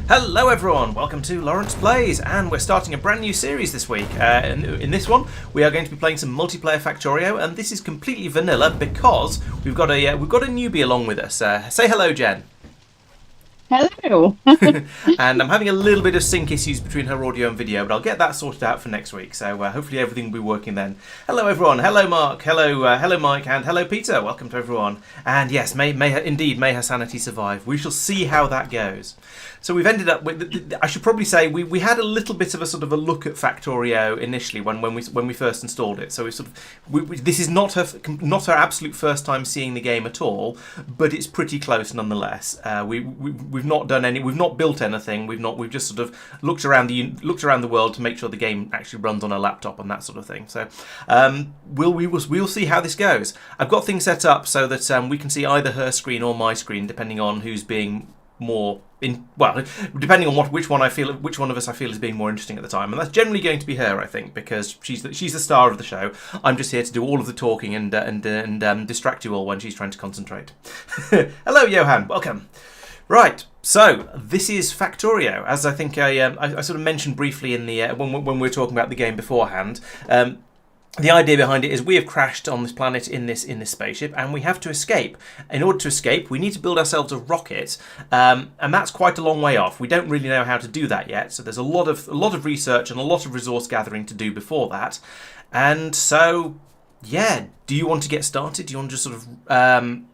Hello everyone, welcome to Laurence Plays, and we're starting a brand new series this week. In this one, we are going to be playing some multiplayer Factorio, and this is completely vanilla because we've got a newbie along with us. Say hello, Jen. Hello. And I'm having a little bit of sync issues between her audio and video, but I'll get that sorted out for next week. So hopefully everything will be working then. Hello everyone. Hello Mark. Hello Mike, and hello Peter. Welcome to everyone. And yes, may her sanity survive. We shall see how that goes. So we've ended up with. I should probably say we had a little bit of a look at Factorio initially when we first installed it. So this is not her absolute first time seeing the game at all, but it's pretty close nonetheless. We've not built anything. We've just sort of looked around the world to make sure the game actually runs on a laptop and that sort of thing. So we'll see how this goes. I've got things set up so that we can see either her screen or my screen, depending on who's being more depending on which one of us I feel is being more interesting at the time, and that's generally going to be her, I think, because she's the star of the show. I'm just here to do all of the talking and distract you all when she's trying to concentrate. Hello, Johan. Welcome. Right, so this is Factorio, as I think I sort of mentioned briefly in the when we were talking about the game beforehand. The idea behind it is we have crashed on this planet in this spaceship, and we have to escape. In order to escape, we need to build ourselves a rocket, and that's quite a long way off. We don't really know how to do that yet, so there's a lot of research and a lot of resource gathering to do before that. And so, yeah, do you want to get started? Do you want to just sort of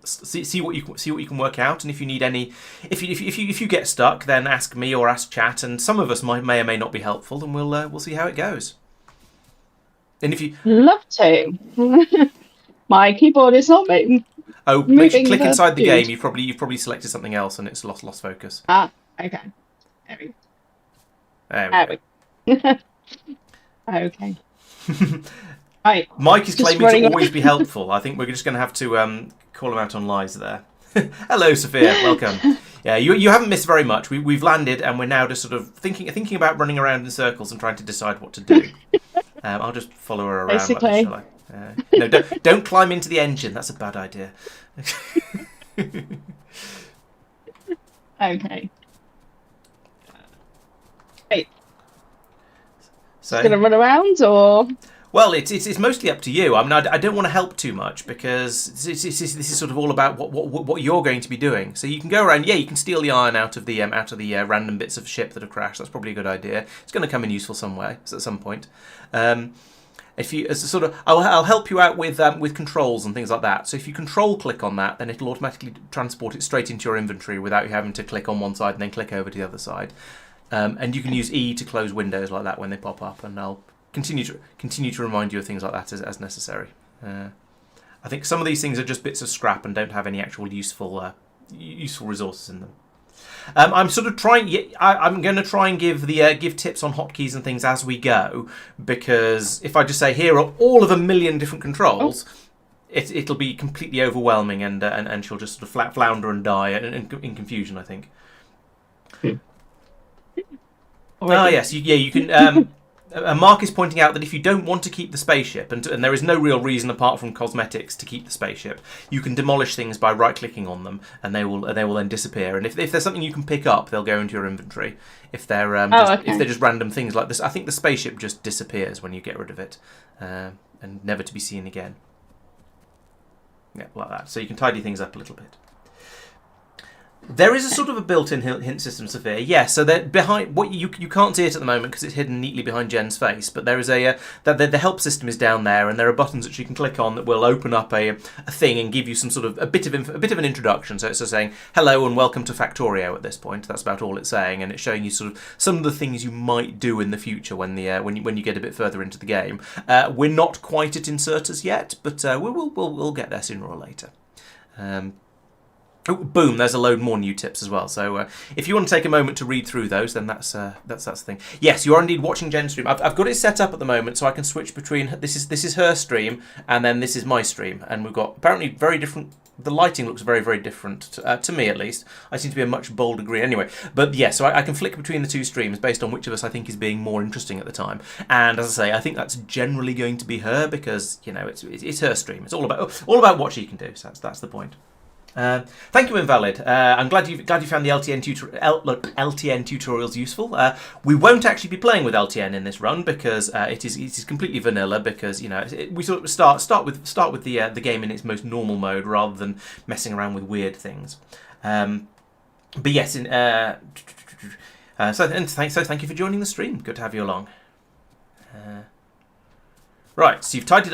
see what you can work out? And if you need any, if you get stuck, then ask me or ask chat, and some of us may or may not be helpful, and we'll see how it goes. And if you love to, my keyboard is not moving. Oh, make sure click inside the game. You've probably selected something else, and it's lost focus. Ah, okay. There we go. Okay. Right. Mike is claiming to always be helpful. I think we're just going to have to call him out on lies there. Hello, Sophia. Welcome. Yeah, you haven't missed very much. We've landed, and we're now just sort of thinking about running around in circles and trying to decide what to do. I'll just follow her around. Basically. Shall I? No, don't climb into the engine. That's a bad idea. Okay. Wait. So, gonna run around, or? Well, it's mostly up to you. I mean, I don't want to help too much because this is sort of all about what you're going to be doing. So you can go around. Yeah, you can steal the iron out of the random bits of ship that have crashed. That's probably a good idea. It's going to come in useful somewhere at some point. If you I'll help you out with controls and things like that. So if you control click on that, then it'll automatically transport it straight into your inventory without you having to click on one side and then click over to the other side. And you can use E to close windows like that when they pop up, and I'll continue to remind you of things like that as necessary. I think some of these things are just bits of scrap and don't have any actual useful resources in them. I'm sort of trying. I'm going to try and give tips on hotkeys and things as we go, because if I just say here are all of a million different controls, it'll be completely overwhelming, and she'll just sort of flounder and die in confusion, I think. Oh yes, you can. Mark is pointing out that if you don't want to keep the spaceship, and there is no real reason apart from cosmetics to keep the spaceship, you can demolish things by right-clicking on them, and they will then disappear. And if there's something you can pick up, they'll go into your inventory. If they're if they're just random things like this, I think the spaceship just disappears when you get rid of it, and never to be seen again. Yeah, like that. So you can tidy things up a little bit. There is a sort of a built-in hint system, Sophia. Yeah, so that behind what you can't see it at the moment because it's hidden neatly behind Jen's face. But there is the help system is down there, and there are buttons that you can click on that will open up a thing and give you some sort of a bit of an introduction. So it's just saying hello and welcome to Factorio at this point. That's about all it's saying, and it's showing you sort of some of the things you might do in the future when you get a bit further into the game. We're not quite at inserters yet, but we'll get there sooner or later. Oh, boom, there's a load more new tips as well. So if you want to take a moment to read through those, then that's the thing. Yes, you are indeed watching Jen's stream. I've got it set up at the moment so I can switch between this is her stream and then this is my stream, and we've got apparently very different. The lighting looks very, very different to me, at least. I seem to be a much bolder green anyway. But yeah, so I can flick between the two streams based on which of us I think is being more interesting at the time. And as I say, I think that's generally going to be her because it's her stream. It's all about what she can do. So that's the point. Thank you, Invalid. I'm glad you found the LTN tutorials useful. We won't actually be playing with LTN in this run because it is completely vanilla. Because we sort of start with the game in its most normal mode rather than messing around with weird things. But yes, so thank you for joining the stream. Good to have you along. Right, so you've tidied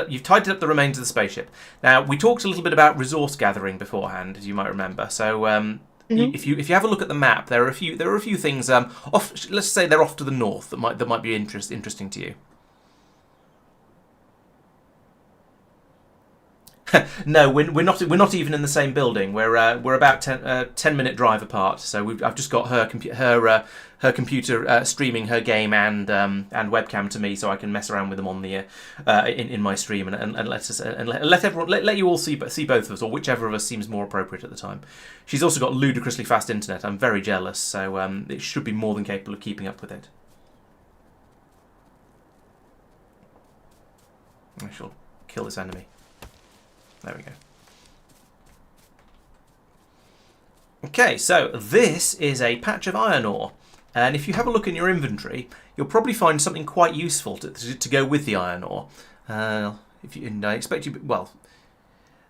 up the remains of the spaceship. Now, we talked a little bit about resource gathering beforehand, as you might remember. So if you have a look at the map, there are a few things off. Let's say they're off to the north that might be interesting to you. No, we're not even in the same building. We're about 10-minute drive apart. So I've just got her computer streaming her game and webcam to me, so I can mess around with them on the in my stream and let you all see both of us, or whichever of us seems more appropriate at the time. She's also got ludicrously fast internet. I'm very jealous, so it should be more than capable of keeping up with it. I shall kill this enemy. There we go. Okay, so this is a patch of iron ore. And if you have a look in your inventory, you'll probably find something quite useful to go with the iron ore. I expect you... Well,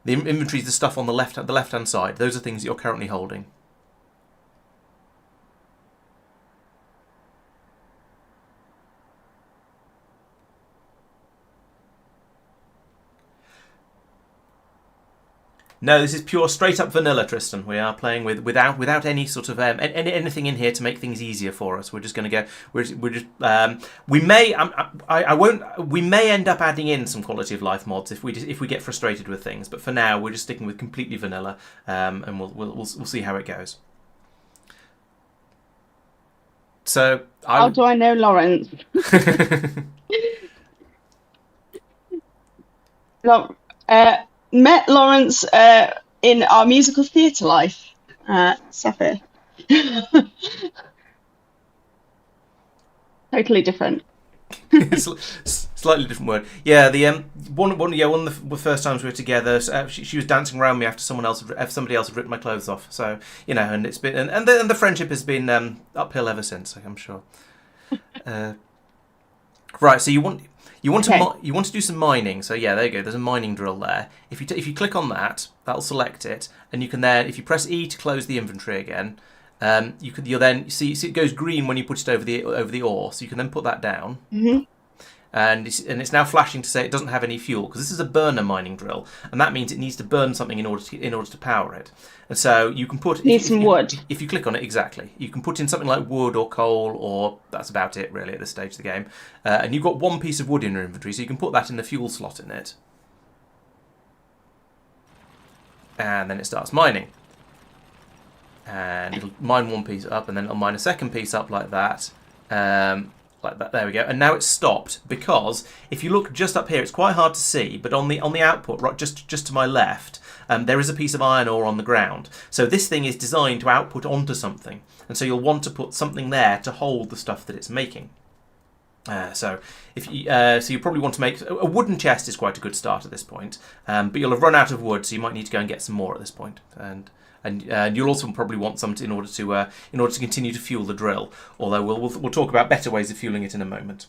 the inventory is the stuff on the left-hand side. Those are things that you're currently holding. No, this is pure straight-up vanilla, Tristan. We are playing without any sort of anything in here to make things easier for us. We're just going to go. We may end up adding in some quality of life mods if we get frustrated with things. But for now, we're just sticking with completely vanilla, and we'll see how it goes. So how do I know Laurence? Met Laurence in our musical theatre life, Saphir. Totally different. Slightly different word. Yeah, one of the first times we were together, she was dancing around me after somebody else had ripped my clothes off. So and it's been and the friendship has been uphill ever since, I'm sure. Right, so you want to do some mining. So yeah, there you go. There's a mining drill there. If you click on that, that'll select it, and you can then, if you press E to close the inventory again, you'll then see it goes green when you put it over the ore. So you can then put that down, and it's now flashing to say it doesn't have any fuel because this is a burner mining drill, and that means it needs to burn something in order to power it. And so you can put some wood. If you click on it, exactly, you can put in something like wood or coal, or that's about it really at this stage of the game. And you've got one piece of wood in your inventory, so you can put that in the fuel slot in it. And then it starts mining. And it'll mine one piece up, and then it'll mine a second piece up like that. Like that. There we go. And now it's stopped because if you look just up here, it's quite hard to see, but on the output, right, just to my left, there is a piece of iron ore on the ground. So this thing is designed to output onto something, and so you'll want to put something there to hold the stuff that it's making. So you probably want to make a wooden chest is quite a good start at this point, but you'll have run out of wood, so you might need to go and get some more at this point. And you'll also probably want some in order to continue to fuel the drill. Although we'll talk about better ways of fueling it in a moment.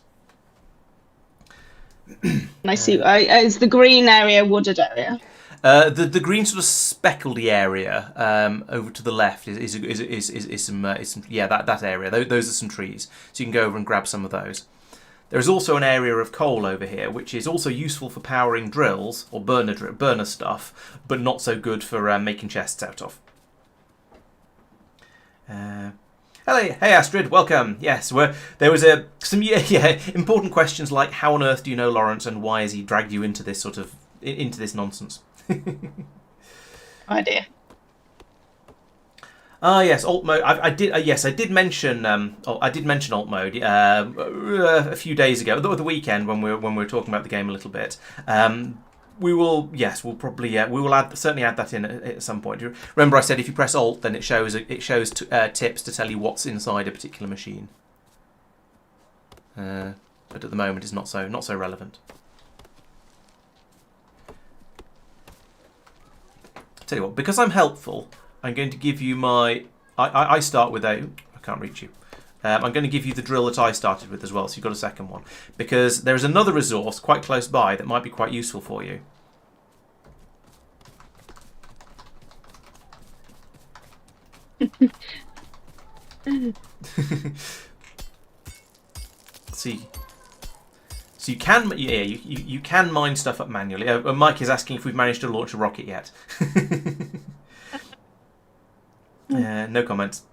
I see. Is the green area wooded area? The green sort of speckledy area over to the left is some that area. Those are some trees, so you can go over and grab some of those. There is also an area of coal over here, which is also useful for powering drills or burner stuff, but not so good for making chests out of. Hey Astrid, welcome. Yes, there was some important questions like how on earth do you know Laurence and why has he dragged you into this into this nonsense? Idea. Yes, alt mode. I did mention alt mode a few days ago, the weekend when we were talking about the game a little bit. We'll certainly add that in at some point. Remember, I said if you press Alt, then it shows tips to tell you what's inside a particular machine. But at the moment, it's not so relevant. Tell you what, because I'm helpful, I'm going to give you my... I start with a... I can't reach you. I'm going to give you the drill that I started with as well, so you've got a second one. Because there is another resource quite close by that might be quite useful for you. See. So you can, yeah, you can mine stuff up manually. Mike is asking if we've managed to launch a rocket yet. No comments.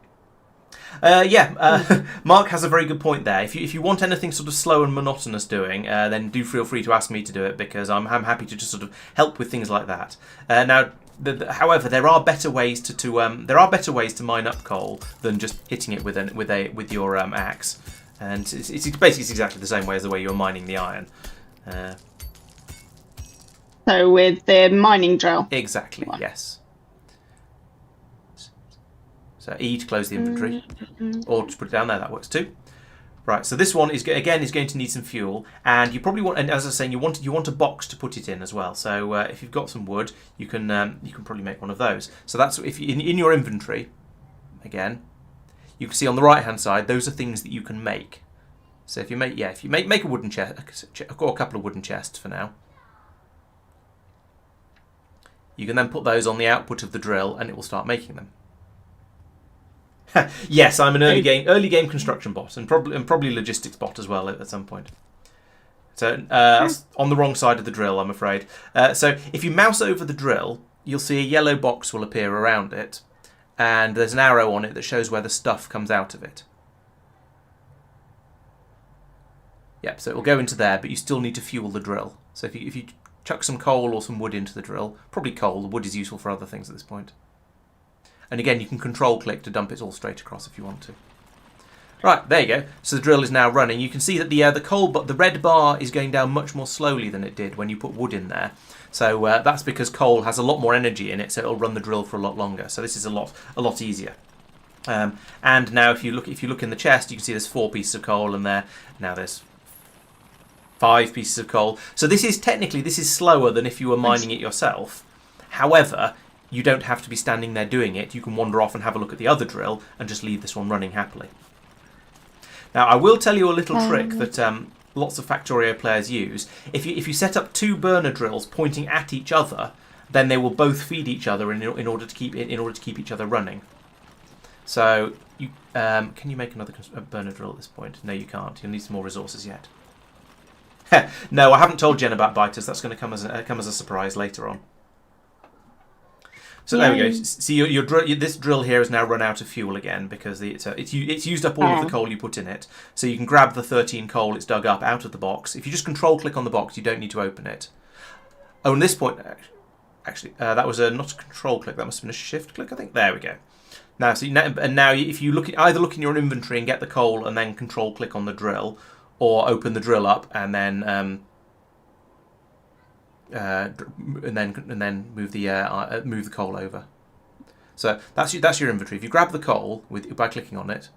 Mark has a very good point there. If you want anything sort of slow and monotonous doing, then do feel free to ask me to do it, because I'm happy to just sort of help with things like that. Now, however, there are better ways to mine up coal than just hitting it with your axe. And it's basically exactly the same way as the way you're mining the iron. So with the mining drill. Exactly, yes. So E to close the inventory, or to put it down there, that works too. Right, so this one is going to need some fuel, and you probably want, and as I was saying, you want a box to put it in as well. So if you've got some wood, you can probably make one of those. So that's if you, in your inventory, again, you can see on the right hand side, those are things that you can make. So if you make a wooden chest, I've got a couple of wooden chests for now. You can then put those on the output of the drill, and it will start making them. Yes, I'm an early game construction bot, and probably logistics bot as well at some point. So that's on the wrong side of the drill, I'm afraid. So if you mouse over the drill, you'll see a yellow box will appear around it, and there's an arrow on it that shows where the stuff comes out of it. Yep, so it will go into there, but you still need to fuel the drill. So if you chuck some coal or some wood into the drill, probably coal, the wood is useful for other things at this point. And again, you can control-click to dump it all straight across if you want to. Right, there you go. So the drill is now running. You can see that the coal, but the red bar is going down much more slowly than it did when you put wood in there. So that's because coal has a lot more energy in it, so it'll run the drill for a lot longer. So this is a lot easier. And now, if you look in the chest, you can see there's 4 pieces of coal in there. Now there's 5 pieces of coal. So this is slower than if you were mining it yourself. However, you don't have to be standing there doing it. You can wander off and have a look at the other drill and just leave this one running happily. Now, I will tell you a little trick that lots of Factorio players use. If you set up 2 burner drills pointing at each other, then they will both feed each other in order to keep each other running. So, can you make another burner drill at this point? No, you can't. You'll need some more resources yet. No, I haven't told Jen about biters. That's going to come as a surprise later on. So there we go. See, this drill here has now run out of fuel again because it's used up all of the coal you put in it. So you can grab the 13 coal it's dug up out of the box. If you just control-click on the box, you don't need to open it. Oh, and this point, actually, that was not a control-click. That must have been a shift-click, I think. There we go. Now, if you either look in your inventory and get the coal and then control-click on the drill, or open the drill up and then move the coal over. So that's your inventory. If you grab the coal by clicking on it,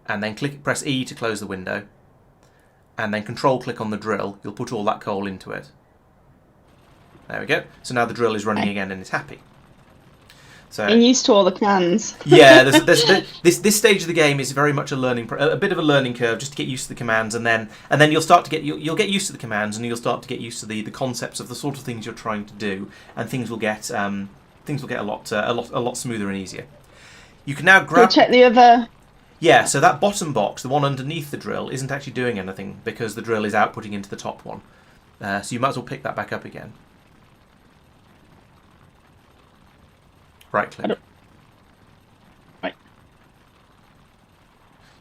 and then press E to close the window, and then control-click on the drill, you'll put all that coal into it. There we go. So now the drill is running again and it's happy. So, getting used to all the commands. Yeah, this stage of the game is very much a bit of a learning curve, just to get used to the commands, and then you'll get used to the commands, and you'll start to get used to the concepts of the sort of things you're trying to do, and things will get a lot smoother and easier. You can now grab. Check the other. Yeah, so that bottom box, the one underneath the drill, isn't actually doing anything because the drill is outputting into the top one. So you might as well pick that back up again. Right click. Right.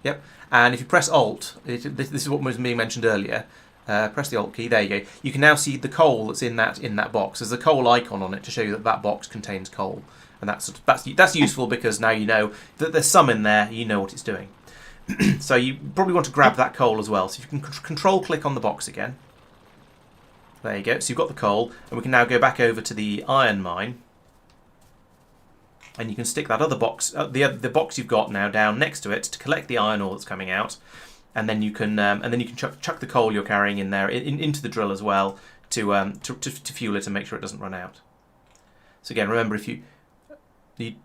Yep. And if you press Alt, this is what was being mentioned earlier. Press the Alt key. There you go. You can now see the coal that's in that box. There's a coal icon on it to show you that box contains coal, and that's useful because now you know that there's some in there. You know what it's doing. So you probably want to grab that coal as well. So if you can control-click on the box again. There you go. So you've got the coal, and we can now go back over to the iron mine. And you can stick that other box, the box you've got now, down next to it to collect the iron ore that's coming out, and then you can chuck the coal you're carrying in there into the drill as well to fuel it and make sure it doesn't run out. So again, remember if you need...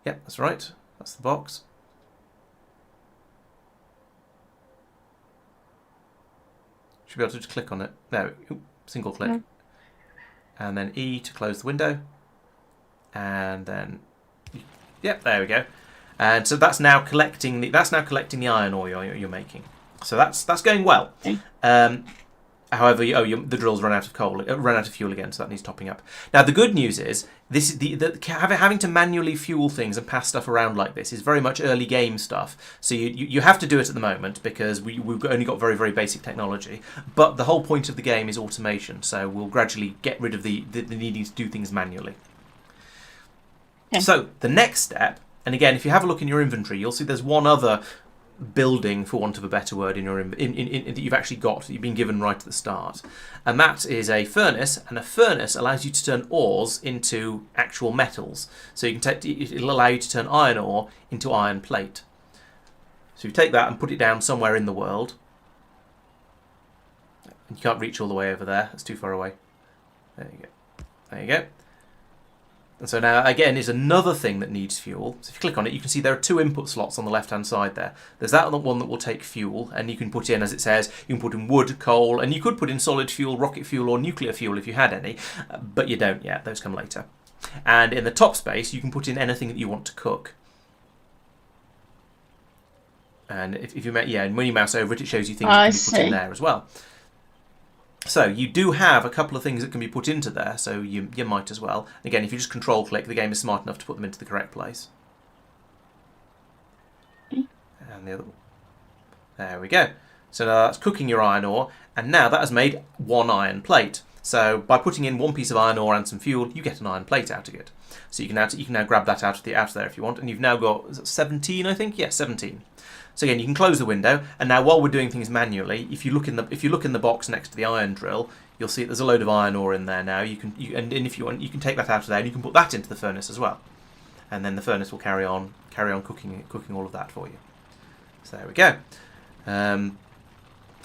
Yep, that's right. That's the box. Should be able to just click on it. No, single click. And then E to close the window. And then... Yep, there we go. And so that's now collecting the iron ore you're making. So that's going well. However, the drill's run out of fuel again, so that needs topping up. Now the good news is having to manually fuel things and pass stuff around like this is very much early game stuff. So you have to do it at the moment because we've only got very, very basic technology. But the whole point of the game is automation, so we'll gradually get rid of the needing to do things manually. Okay. So the next step, and again, if you have a look in your inventory, you'll see there's one other building, for want of a better word, in your that you've actually got, that you've been given right at the start, and that is a furnace. And a furnace allows you to turn ores into actual metals. So you can it'll allow you to turn iron ore into iron plate. So you take that and put it down somewhere in the world. You can't reach all the way over there; it's too far away. There you go. There you go. And so now, again, is another thing that needs fuel. So if you click on it, you can see there are two input slots on the left-hand side there. There's that one that will take fuel, and you can put in, as it says, you can put in wood, coal, and you could put in solid fuel, rocket fuel, or nuclear fuel if you had any, but you don't yet. Those come later. And in the top space, you can put in anything that you want to cook. And if you and when you mouse over it, it shows you things that can be put in there as well. So you do have a couple of things that can be put into there, so you might as well. Again, if you just control click, the game is smart enough to put them into the correct place. And the other one. There we go. So now that's cooking your iron ore, and now that has made one iron plate. So by putting in one piece of iron ore and some fuel, you get an iron plate out of it. So you can now grab that out of there if you want, and you've now got, is it 17, I think? Yes, 17. So again, you can close the window, and now while we're doing things manually, if you look in the box next to the iron drill, you'll see there's a load of iron ore in there now. And if you want, you can take that out of there, and you can put that into the furnace as well, and then the furnace will carry on cooking all of that for you. So there we go.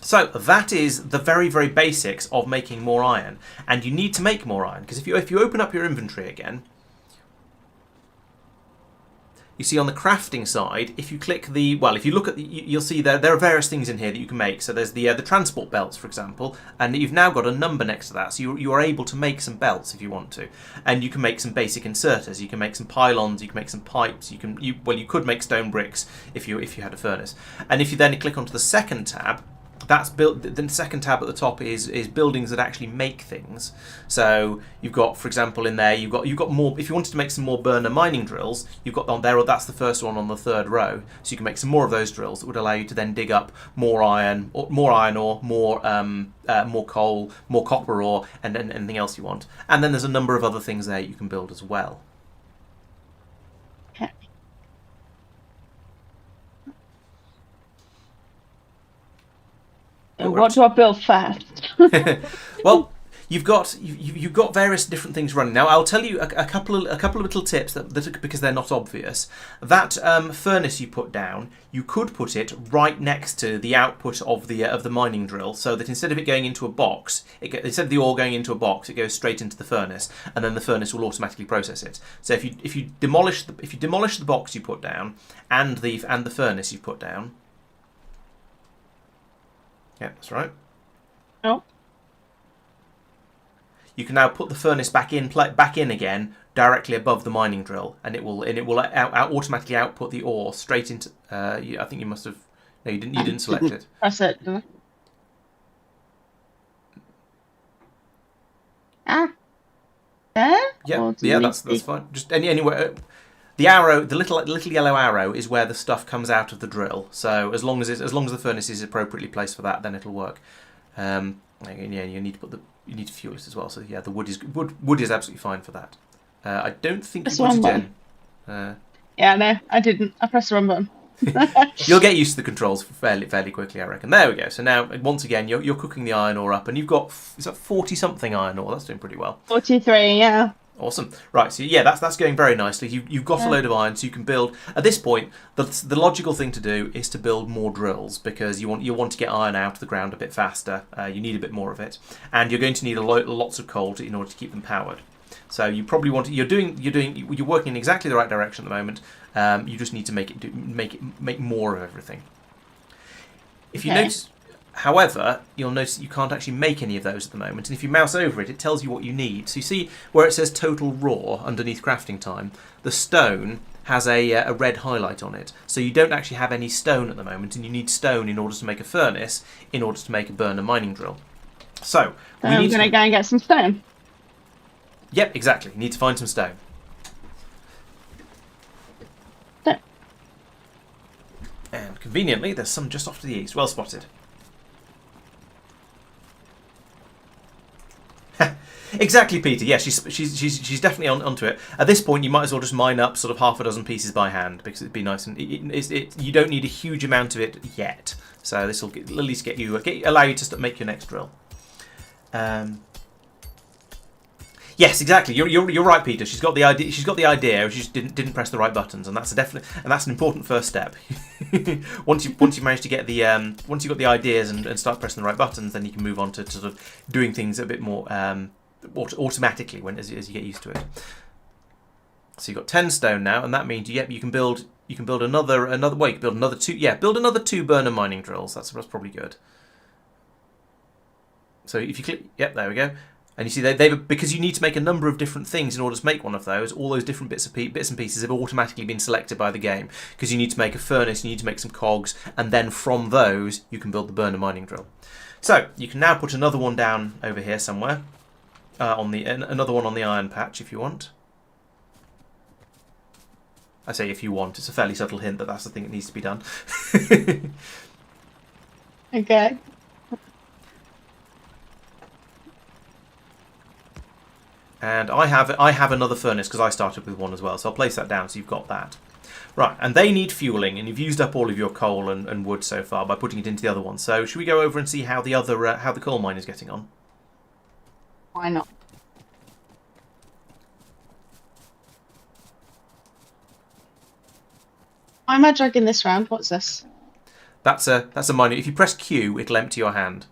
So that is the very, very basics of making more iron, and you need to make more iron because if you open up your inventory again. You see on the crafting side, if you click if you look at you'll see there are various things in here that you can make. So there's the transport belts, for example, and you've now got a number next to that. So you are able to make some belts if you want to, and you can make some basic inserters. You can make some pylons. You can make some pipes. You could make stone bricks if you had a furnace. And if you then click onto the second tab. That's built. The second tab at the top is buildings that actually make things. So you've got, for example, in there you've got more. If you wanted to make some more burner mining drills, you've got on there. Or that's the first one on the third row. So you can make some more of those drills that would allow you to then dig up more iron ore, more coal, more copper ore, and anything else you want. And then there's a number of other things there you can build as well. What do I build first? Well, you've got various different things running. Now, I'll tell you a couple of little tips that because they're not obvious. That furnace you put down, you could put it right next to the output of the mining drill, so that instead of it going into a box, instead of the ore going into a box, it goes straight into the furnace, and then the furnace will automatically process it. So if you demolish the box you put down and the furnace you put down. Yeah, that's right. Oh. You can now put the furnace back in again directly above the mining drill, and it will automatically output the ore straight into. I think you must have. No, you didn't select it. Press it. There. Yeah, that's fine. Just anywhere. The arrow, the little yellow arrow, is where the stuff comes out of the drill. So as long as the furnace is appropriately placed for that, then it'll work. You need to fuel it as well. So yeah, the wood is absolutely fine for that. I don't think you put it in. Yeah, no, I didn't. I pressed the wrong button. You'll get used to the controls fairly quickly, I reckon. There we go. So now, once again, you're cooking the iron ore up, and you've got 40-something iron ore. That's doing pretty well. 43, yeah. Awesome. Right, so yeah, that's going very nicely. You've got a load of iron, so you can build. At this point, the logical thing to do is to build more drills because you want to get iron out of the ground a bit faster. You need a bit more of it, and you're going to need lots of coal in order to keep them powered. So you probably want to, you're working in exactly the right direction at the moment. You just need to make more of everything. If you notice, however, you'll notice that you can't actually make any of those at the moment. And if you mouse over it, it tells you what you need. So you see where it says total raw underneath crafting time, the stone has a red highlight on it. So you don't actually have any stone at the moment, and you need stone in order to make a furnace, in order to make a burner mining drill. So I'm going to go and get some stone. Yep, exactly. You need to find some stone. And conveniently, there's some just off to the east. Well spotted. Exactly, Peter. Yeah, she's definitely onto it. At this point, you might as well just mine up sort of half a dozen pieces by hand, because it'd be nice, and you don't need a huge amount of it yet. So this will at least allow you to make your next drill. Yes, exactly. You're right, Peter. She's got the idea. She just didn't press the right buttons, and that's an important first step. once you manage to get the once you've got the ideas and start pressing the right buttons, then you can move on to sort of doing things a bit more automatically as you get used to it. So you've got 10 stone now, and that means you can build another well, you can build another two. Yeah, build another 2 burner mining drills. That's probably good. So if you click, yep, there we go. And you see they've because you need to make a number of different things in order to make one of those. All those different bits and pieces have automatically been selected by the game, because you need to make a furnace, you need to make some cogs, and then from those you can build the burner mining drill. So you can now put another one down over here somewhere, another one on the iron patch if you want. I say if you want. It's a fairly subtle hint that that's the thing that needs to be done. Okay. And I have another furnace because I started with one as well, so I'll place that down so you've got that. Right, and they need fueling, and you've used up all of your coal and wood so far by putting it into the other one. So should we go over and see how the coal mine is getting on? Why not? Why am I dragging this round? What's this? That's a mine. If you press Q, it'll empty your hand.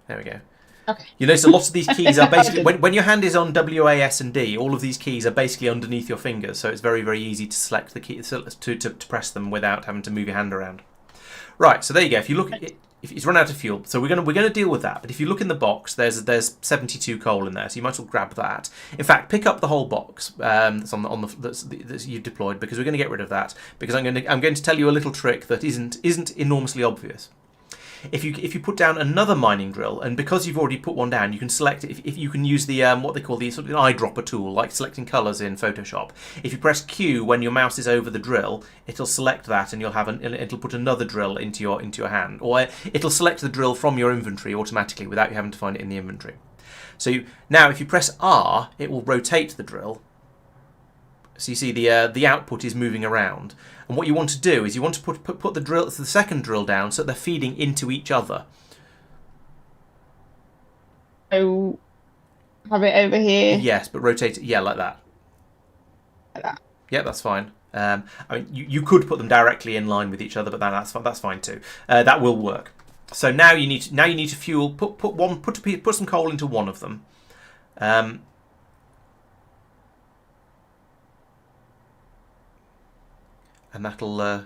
There we go. Okay. You notice a lot of these keys are basically, when your hand is on W, A, S, and D, all of these keys are basically underneath your fingers, so it's very, very easy to select the key to press them without having to move your hand around. Right, so there you go. If you look at it, if it's run out of fuel, so we're gonna deal with that. But if you look in the box, there's 72 coal in there, so you might as well grab that. In fact, pick up the whole box that's that you've deployed, because we're going to get rid of that. Because I'm going to tell you a little trick that isn't enormously obvious. If you put down another mining drill, and because you've already put one down, you can select it. If you can use the what they call the sort of an eyedropper tool, like selecting colours in Photoshop. If you press Q when your mouse is over the drill, it'll select that, and it'll put another drill into your hand, or it'll select the drill from your inventory automatically without you having to find it in the inventory. So now, if you press R, it will rotate the drill. So you see the output is moving around, and what you want to do is you want to put the second drill down so they're feeding into each other. So have it over here. Yes, but rotate it, yeah, like that. Like that. Yeah, that's fine. I mean, you could put them directly in line with each other, but that's fine too. That will work. So now you need to fuel. Put some coal into one of them. And that'll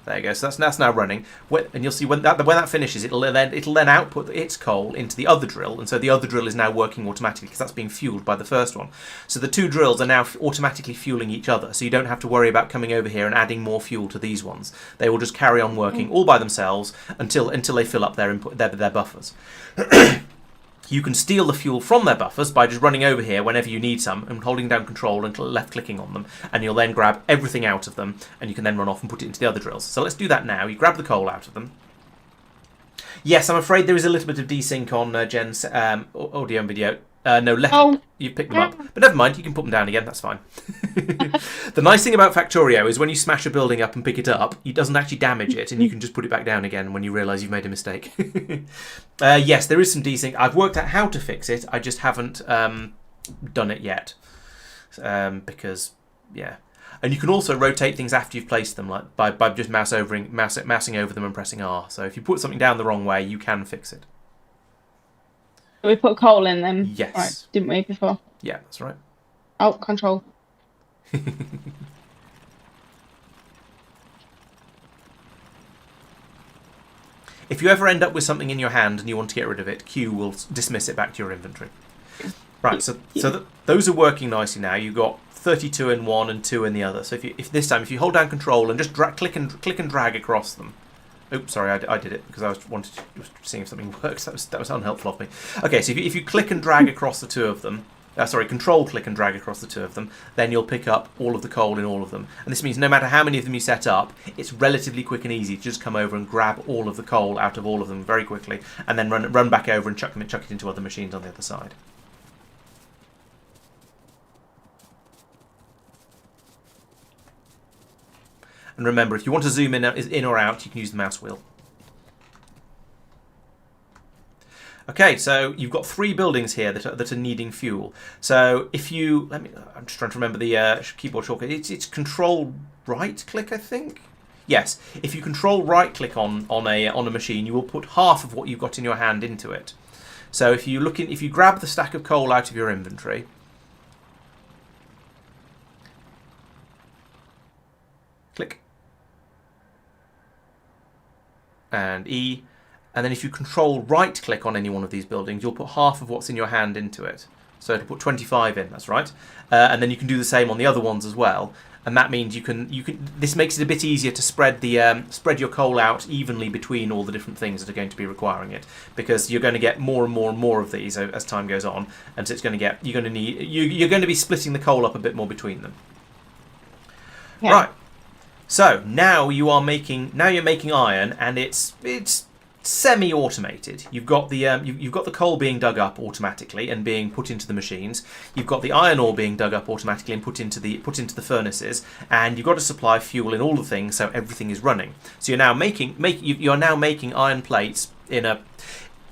there you go. So that's now running. And you'll see when that finishes, it'll then output its coal into the other drill, and so the other drill is now working automatically because that's being fueled by the first one. So the two drills are now automatically fueling each other. So you don't have to worry about coming over here and adding more fuel to these ones. They will just carry on working all by themselves until they fill up their buffers. You can steal the fuel from their buffers by just running over here whenever you need some and holding down control and left-clicking on them, and you'll then grab everything out of them, and you can then run off and put it into the other drills. So let's do that now. You grab the coal out of them. Yes, I'm afraid there is a little bit of desync on Jen's audio and video. No, left. Oh. You picked them up. But never mind, you can put them down again, that's fine. The nice thing about Factorio is when you smash a building up and pick it up, it doesn't actually damage it, and you can just put it back down again when you realise you've made a mistake. Yes, there is some desync. I've worked out how to fix it, I just haven't done it yet. Because, yeah. And you can also rotate things after you've placed them, like by just mousing over them and pressing R. So if you put something down the wrong way, you can fix it. We put coal in them. Yes. Right, didn't we, before? Yeah, that's right. Oh, control. If you ever end up with something in your hand and you want to get rid of it, Q will dismiss it back to your inventory. Right, so those are working nicely now. You've got 32 in one and 2 in the other. So if this time you hold down control and just click and drag across them. Oops, sorry, I did it because I was seeing if something works. That was unhelpful of me. Okay, so if you click and drag across the 2 of them, control click and drag across the 2 of them, then you'll pick up all of the coal in all of them. And this means no matter how many of them you set up, it's relatively quick and easy to just come over and grab all of the coal out of all of them very quickly, and then run back over and chuck it into other machines on the other side. And remember, if you want to zoom in or out, you can use the mouse wheel. Okay, so you've got 3 buildings here that are needing fuel. So if you I'm just trying to remember the keyboard shortcut. It's control right click, I think. Yes, if you control right click on a machine, you will put half of what you've got in your hand into it. So if you grab the stack of coal out of your inventory, click, and E. And then if you control right click on any one of these buildings, you'll put half of what's in your hand into it. So it'll put 25 in, that's right. And then you can do the same on the other ones as well. And that means this makes it a bit easier to spread your coal out evenly between all the different things that are going to be requiring it, because you're going to get more and more and more of these as time goes on, and so you're going to be splitting the coal up a bit more between them. Yeah. Right. So now you're making iron, and it's semi-automated. You've got the coal being dug up automatically and being put into the machines. You've got the iron ore being dug up automatically and put into the furnaces, and you've got to supply fuel in all the things, so everything is running. So you're now making iron plates in a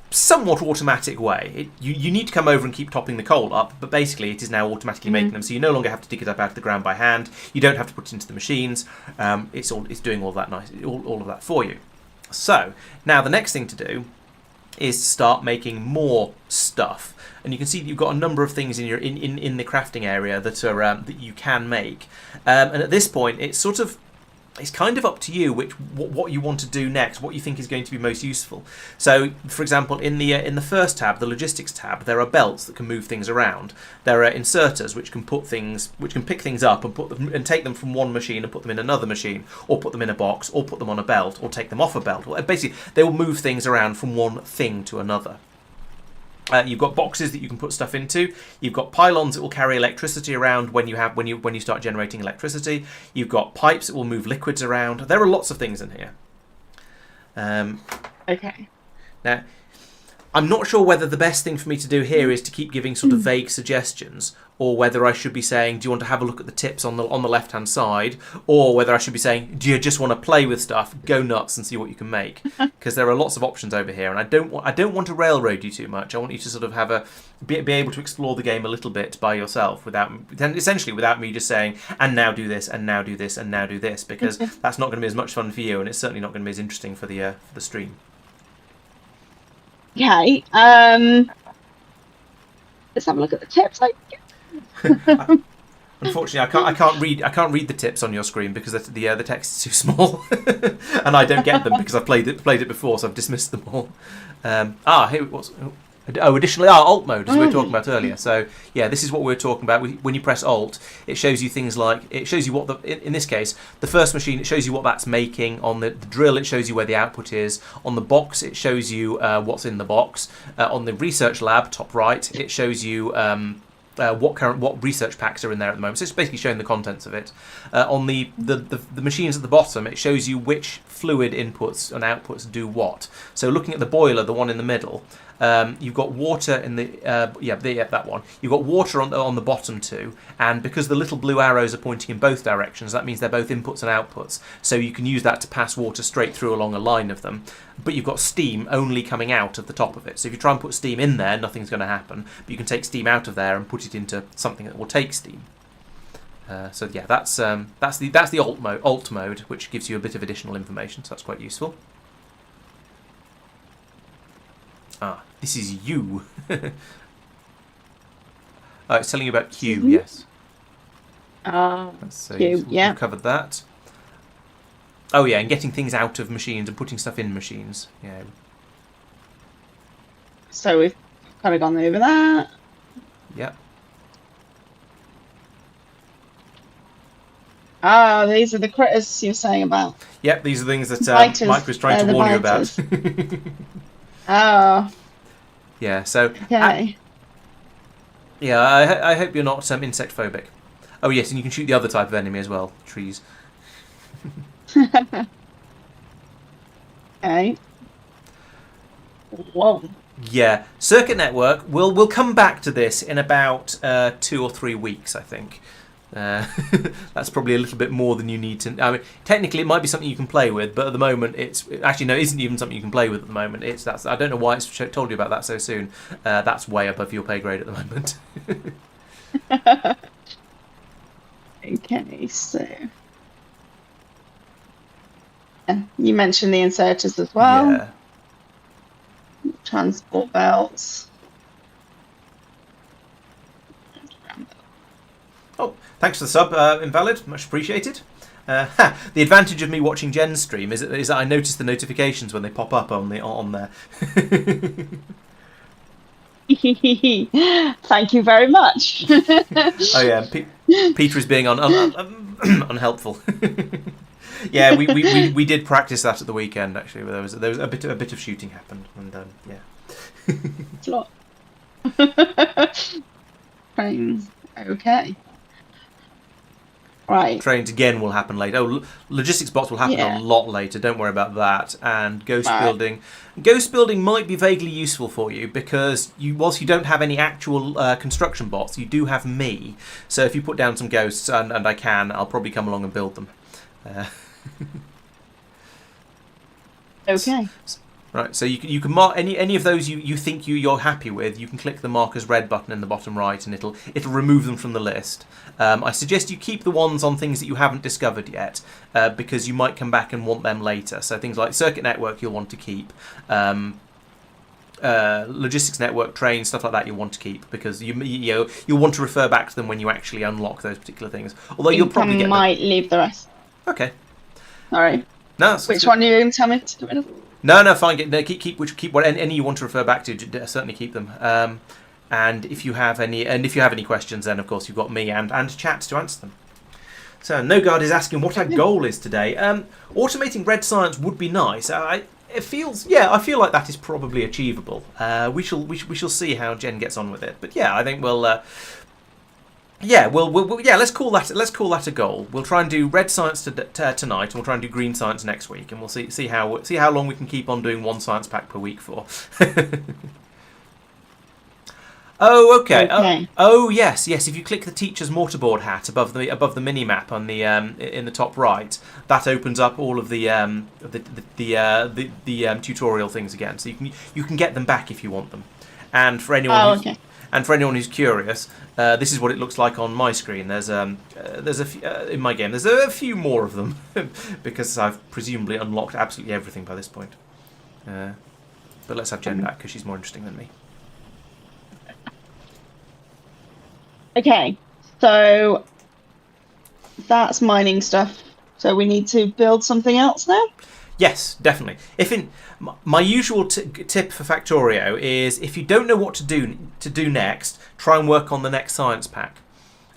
somewhat automatic way. You need to come over and keep topping the coal up, but basically it is now automatically making them, so you no longer have to dig it up out of the ground by hand. You don't have to put it into the machines. It's doing all that all of that for you. So now the next thing to do is to start making more stuff, and you can see that you've got a number of things in the crafting area that are that you can make, and at this point it's kind of up to you what you want to do next, what you think is going to be most useful. So, for example, in the first tab, the logistics tab, there are belts that can move things around. There are inserters which can pick things up and take them from one machine and put them in another machine, or put them in a box, or put them on a belt, or take them off a belt. Basically, they will move things around from one thing to another. You've got boxes that you can put stuff into. You've got pylons that will carry electricity around when you start generating electricity. You've got pipes that will move liquids around. There are lots of things in here. Okay. Now, I'm not sure whether the best thing for me to do here is to keep giving sort of vague suggestions, or whether I should be saying, do you want to have a look at the tips on the left-hand side, or whether I should be saying, do you just want to play with stuff, go nuts and see what you can make? Because there are lots of options over here, and I don't want to railroad you too much. I want you to sort of be able to explore the game a little bit by yourself, without me just saying, and now do this, and now do this, and now do this, because that's not going to be as much fun for you, and it's certainly not going to be as interesting for the stream. Okay. Let's have a look at the tips. Unfortunately, I can't read the tips on your screen because the text is too small, and I don't get them because I've played it before, so I've dismissed them all. Here it was. Additionally, Alt mode, as we were talking about earlier. So yeah, this is what we were talking about. When you press Alt, it shows you things like, it shows you what in this case, the first machine, it shows you what that's making. On the drill, it shows you where the output is. On the box, it shows you what's in the box. On the research lab, top right, it shows you what research packs are in there at the moment. So it's basically showing the contents of it. On the machines at the bottom, it shows you which fluid inputs and outputs do what. So looking at the boiler, the one in the middle, you've got water in that one. You've got water on the bottom two, and because the little blue arrows are pointing in both directions, that means they're both inputs and outputs. So you can use that to pass water straight through along a line of them. But you've got steam only coming out of the top of it. So if you try and put steam in there, nothing's going to happen. But you can take steam out of there and put it into something that will take steam. So yeah, that's the alt mode, which gives you a bit of additional information. So that's quite useful. This is you. It's telling you about Q, yes. So Q, yeah. We've covered that. Oh yeah, and getting things out of machines and putting stuff in machines. Yeah. So we've kind of gone over that. Yep. These are the critters you're saying about. Yep, these are things that Biters. Mike was trying to warn you about. Oh. Yeah, so... Okay. yeah, I hope you're not insect phobic. Oh yes, and you can shoot the other type of enemy as well, trees. Okay. Whoa. Yeah, circuit network. We'll come back to this in about 2 or 3 weeks, I think. That's probably a little bit more than you need to. I mean, technically, it might be something you can play with, but at the moment, it's actually no, it isn't even something you can play with at the moment. I don't know why it's told you about that so soon. That's way above your pay grade at the moment. Okay, so you mentioned the inserters as well. Yeah. Transport belts. Oh, thanks for the sub, Invalid. Much appreciated. The advantage of me watching Jen's stream is that I notice the notifications when they pop up on there. Thank you very much. Oh yeah, Peter is being unhelpful. Yeah, we did practice that at the weekend actually. There was a bit of shooting happened, and yeah. Trains. Okay. Right. Trains again will happen later. Oh, logistics bots will happen a lot later. Don't worry about that. And ghost building. Ghost building might be vaguely useful for you because whilst you don't have any actual construction bots, you do have me. So if you put down some ghosts, and I'll probably come along and build them. Okay. Right, so you can mark any of those you think you're happy with. You can click the mark as red button in the bottom right, and it'll remove them from the list. I suggest you keep the ones on things that you haven't discovered yet, because you might come back and want them later. So things like circuit network you'll want to keep, logistics network, train, stuff like that you'll want to keep because you'll want to refer back to them when you actually unlock those particular things. Although you'll probably might leave the rest. Okay. All right. No. Which one are you going to tell me to get rid of? No, fine. Keep what any you want to refer back to. Certainly keep them. And if you have any questions, then of course you've got me and chat to answer them. So No Guard is asking what our goal is today. Automating red science would be nice. I feel like that is probably achievable. We shall see how Jen gets on with it. But yeah, I think we'll. Let's call that a goal. We'll try and do red science tonight, and we'll try and do green science next week, and we'll see how long we can keep on doing one science pack per week for. Oh, okay. Oh, yes. If you click the teacher's mortarboard hat above the mini map on the in the top right, that opens up all of the tutorial things again. So you can get them back if you want them. And for anyone who's curious, this is what it looks like on my screen. There's a few, in my game. There's a few more of them because I've presumably unlocked absolutely everything by this point. But let's have Jen back because she's more interesting than me. Okay, so that's mining stuff. So we need to build something else now? Yes, definitely. My usual tip for Factorio is if you don't know what to do next, try and work on the next science pack.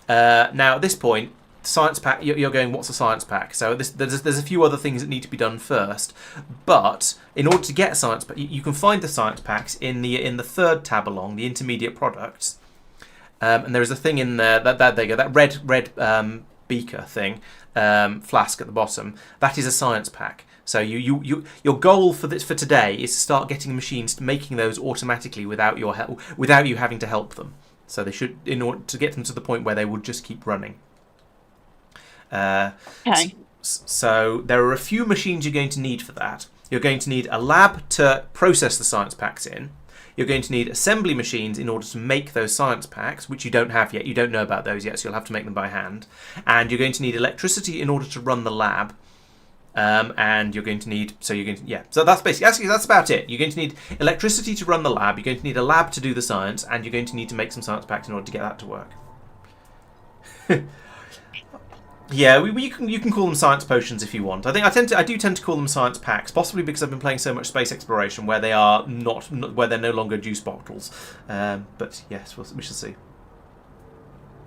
Now at this point, science pack, you're going, what's a science pack? So there's a few other things that need to be done first. But in order to get a science pack, you can find the science packs in the third tab along, the intermediate products. And there is a thing in there there you go, that red beaker thing, flask at the bottom. That is a science pack. So your goal for today is to start getting machines making those automatically without your help, without you having to help them. So they should, in order to get them to the point where they would just keep running. Okay. So there are a few machines you're going to need for that. You're going to need a lab to process the science packs in. You're going to need assembly machines in order to make those science packs, which you don't have yet. You don't know about those yet, so you'll have to make them by hand. And you're going to need electricity in order to run the lab. and you're going to need. So you're going to So that's basically that's about it. You're going to need electricity to run the lab. You're going to need a lab to do the science, and you're going to need to make some science packs in order to get that to work. Yeah, you can call them science potions if you want. I do tend to call them science packs, possibly because I've been playing so much space exploration where they are where they're no longer juice bottles. But yes, we shall see.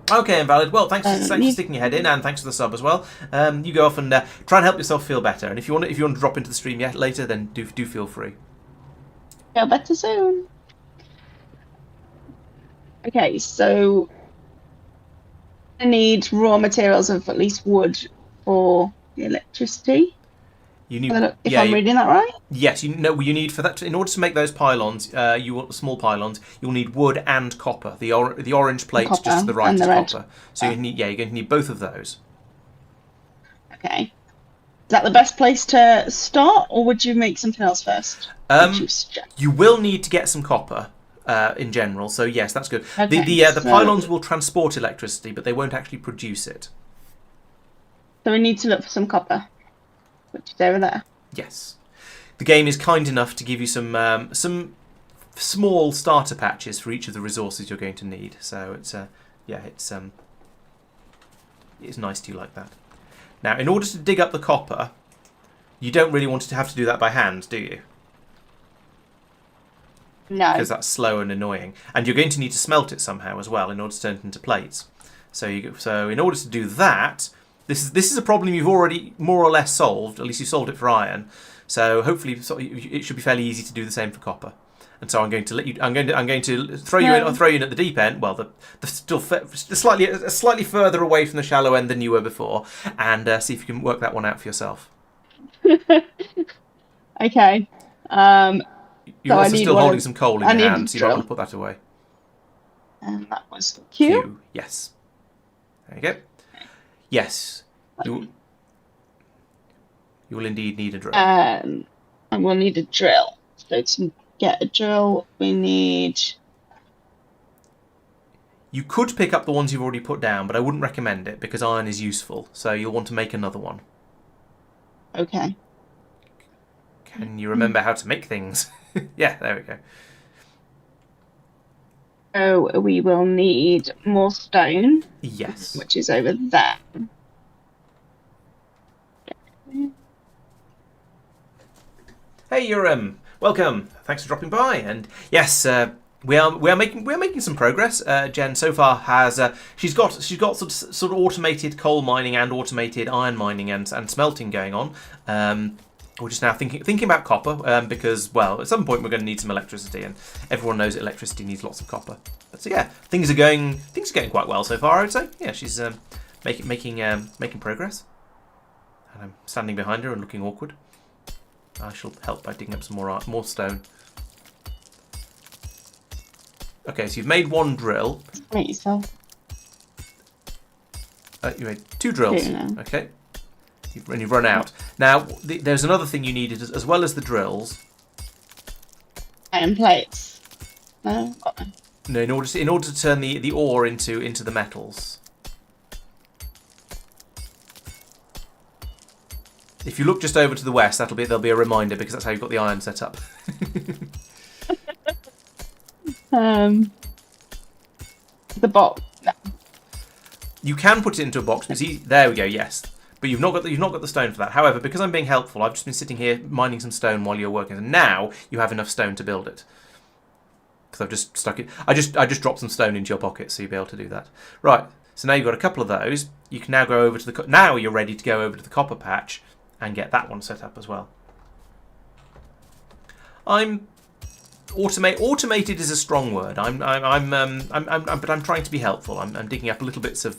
Okay, Invalid. Well, thanks for sticking your head in, and thanks for the sub as well. You go off and try and help yourself feel better. And if you want to drop into the stream later, then do feel free. Feel better soon. Okay, so I need raw materials of at least wood for the electricity. You need, if I'm reading that right? Yes, you need for that in order to make those pylons. You want the small pylons. You'll need wood and copper. The orange plate just to the right is copper. So you're going to need both of those. Okay. Is that the best place to start, or would you make something else first? You will need to get some copper. In general, so yes, that's good. Okay, the pylons will transport electricity, but they won't actually produce it. So we need to look for some copper, which is over there. Yes, the game is kind enough to give you some small starter patches for each of the resources you're going to need. So it's it's nice to you like that. Now, in order to dig up the copper, you don't really want to have to do that by hand, do you? No. Because that's slow and annoying. And you're going to need to smelt it somehow as well in order to turn it into plates. So in order to do that, this is a problem you've already more or less solved. At least you solved it for iron. So hopefully it should be fairly easy to do the same for copper. And so I'm going to throw you in at the deep end. Well, the still slightly further away from the shallow end than you were before, and see if you can work that one out for yourself. Okay. You're also still holding some coal in your hand, so you're not going to put that away. And that was Q. Yes. There you go. Yes. You will indeed need a drill. And we'll need a drill. So to get a drill, we need... You could pick up the ones you've already put down, but I wouldn't recommend it because iron is useful. So you'll want to make another one. Okay. Can you remember how to make things? Yeah, there we go. So we will need more stone. Yes. Which is over there. Hey, you're welcome. Thanks for dropping by. And yes, we are making some progress. Jen so far has she's got sort of automated coal mining and automated iron mining and smelting going on. We're just now thinking about copper because, well, at some point we're going to need some electricity, and everyone knows that electricity needs lots of copper. But so yeah, things are going quite well so far, I would say. Yeah, she's making progress, and I'm standing behind her and looking awkward. I shall help by digging up some more stone. Okay, so you've made one drill. Make yourself. You made two drills. Okay. And you've run out. Now, there's another thing you needed as well as the drills. Iron plates. No. No, in order to turn the ore into the metals. If you look just over to the west, there'll be a reminder because that's how you've got the iron set up. The box. No. You can put it into a box. There we go. Yes. But you've not got the stone for that. However, because I'm being helpful, I've just been sitting here mining some stone while you're working, and now you have enough stone to build it. Because I've just stuck it. I just dropped some stone into your pocket, so you'll be able to do that. Right. So now you've got a couple of those. You can now go over to now you're ready to go over to the copper patch and get that one set up as well. Automated is a strong word. But I'm trying to be helpful. I'm digging up little bits of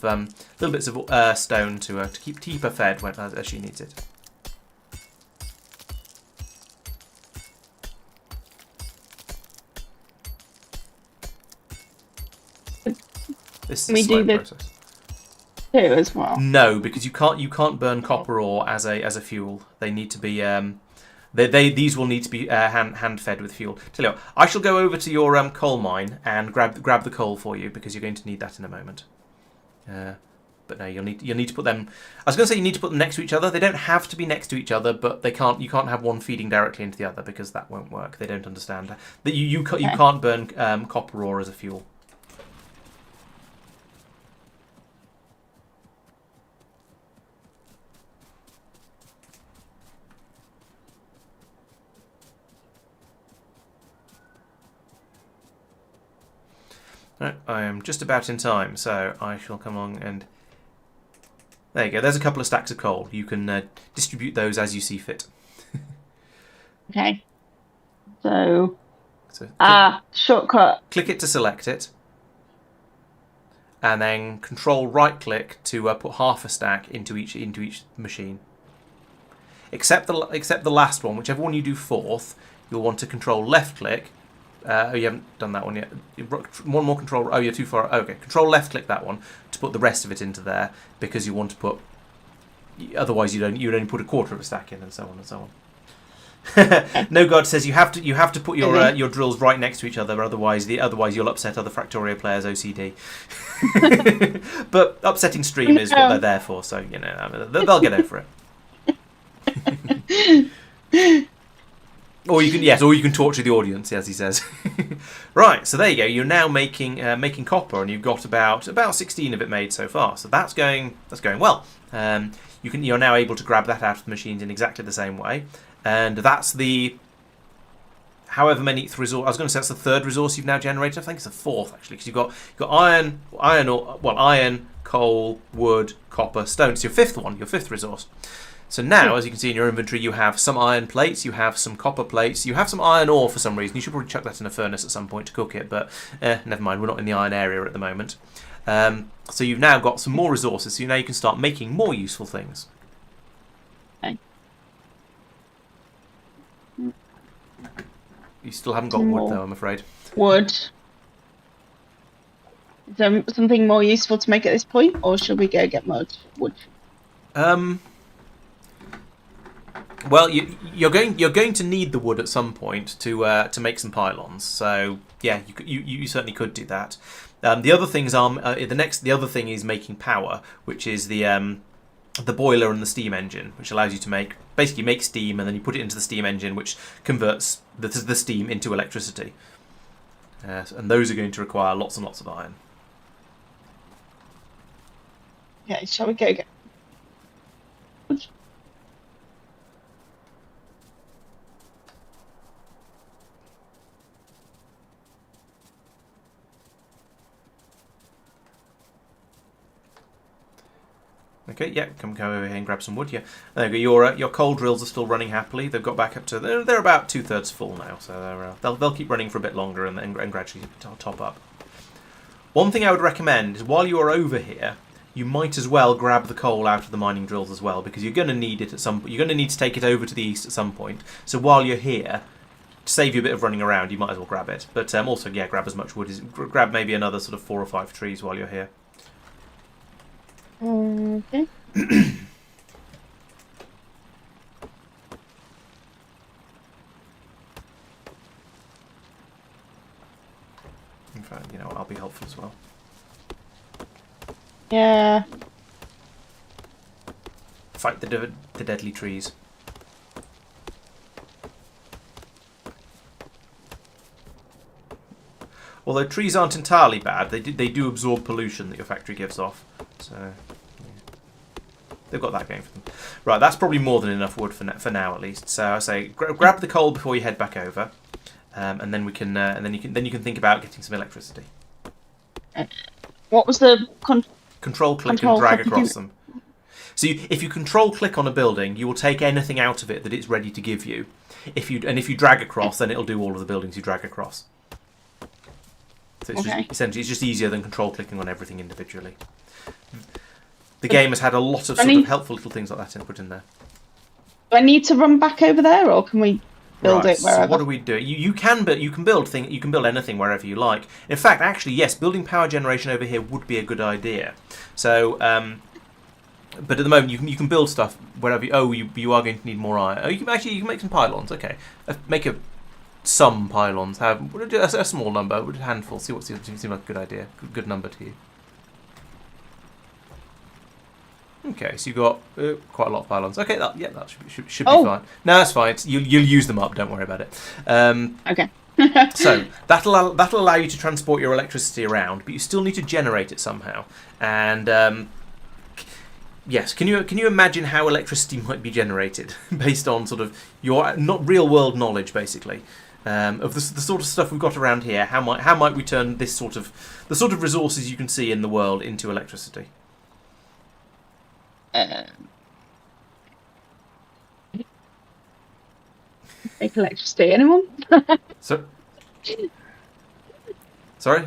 stone to keep her fed as she needs it. This is a slow process. Too as well. No, because you can't burn copper ore as a fuel. They need to be these will need to be hand fed with fuel. Tell you what, I shall go over to your coal mine and grab the coal for you because you're going to need that in a moment. But no, you'll need to put them. I was going to say you need to put them next to each other. They don't have to be next to each other, but they can't. You can't have one feeding directly into the other because that won't work. They don't understand that you can't burn copper ore as a fuel. Right, I am just about in time, so I shall come along and... There you go, there's a couple of stacks of coal. You can distribute those as you see fit. Okay. So click, shortcut. click it to select it. And then control right click to put half a stack into each machine. Except the last one, whichever one you do fourth, you'll want to control left click. Oh, you haven't done that one yet. One more control. Oh, you're too far. Okay, control left click that one to put the rest of it into there because you want to put. Otherwise, you'd only put a quarter of a stack in, and so on and so on. No God says you have to put your drills right next to each other. Otherwise you'll upset other Factorio players' OCD. But upsetting stream is what they're there for. So they'll get over it. Or you can torture the audience, as he says. Right, so there you go. You're now making copper, and you've got about 16 of it made so far. So that's going well. You're now able to grab that out of the machines in exactly the same way, and that's the however many resource. I was going to say that's the third resource you've now generated. I think it's the fourth actually, because you've got iron, coal, wood, copper, stone. It's your fifth resource. So now, as you can see in your inventory, you have some iron plates, you have some copper plates, you have some iron ore for some reason. You should probably chuck that in a furnace at some point to cook it, but never mind, we're not in the iron area at the moment. So you've now got some more resources, so now you can start making more useful things. Okay. You still haven't got wood, though, I'm afraid. Wood. Is there something more useful to make at this point, or should we go get wood? Well, you're going to need the wood at some point to make some pylons. So yeah, you certainly could do that. The other things are the other thing is making power, which is the boiler and the steam engine, which allows you to make steam, and then you put it into the steam engine, which converts the steam into electricity. And those are going to require lots and lots of iron. Okay, shall we go get wood? Okay, yeah, come over here and grab some wood. Yeah, there you go. Your coal drills are still running happily. They've got back up to they're about 2/3 full now, so they'll keep running for a bit longer and gradually top up. One thing I would recommend is while you are over here, you might as well grab the coal out of the mining drills as well, because you're going to need it you're going to need to take it over to the east at some point. So while you're here, to save you a bit of running around, you might as well grab it. But also, yeah, grab as much wood as grab maybe another sort of 4 or 5 trees while you're here. Okay. In fact, I'll be helpful as well. Yeah. Fight the deadly trees. Although trees aren't entirely bad, they do absorb pollution that your factory gives off. So yeah. They've got that going for them. Right, that's probably more than enough wood for now at least. So I say grab the coal before you head back over, and then we can then you can think about getting some electricity. What was the control click and drag across them? So if you control click on a building, you will take anything out of it that it's ready to give you. If you drag across, then it'll do all of the buildings you drag across. So it's essentially just easier than control clicking on everything individually. The game has had a lot of sort of helpful little things like that put in there. Do I need to run back over there, or can we build it wherever? So what do we do? You can build anything wherever you like. In fact, actually, yes, building power generation over here would be a good idea. So, but at the moment you can build stuff wherever. You are going to need more iron. Oh, you can make some pylons. Okay, make some pylons. Have a small number, a handful. See what seems like a good idea. Good number to you. Okay, so you've got quite a lot of pylons. Okay, that should be fine. No, that's fine. You'll use them up. Don't worry about it. Okay. So that'll allow you to transport your electricity around, but you still need to generate it somehow. And yes, can you imagine how electricity might be generated based on sort of your not real world knowledge, basically, of the sort of stuff we've got around here? How might we turn the sort of resources you can see in the world into electricity? Make electricity. Anyone? So, sorry.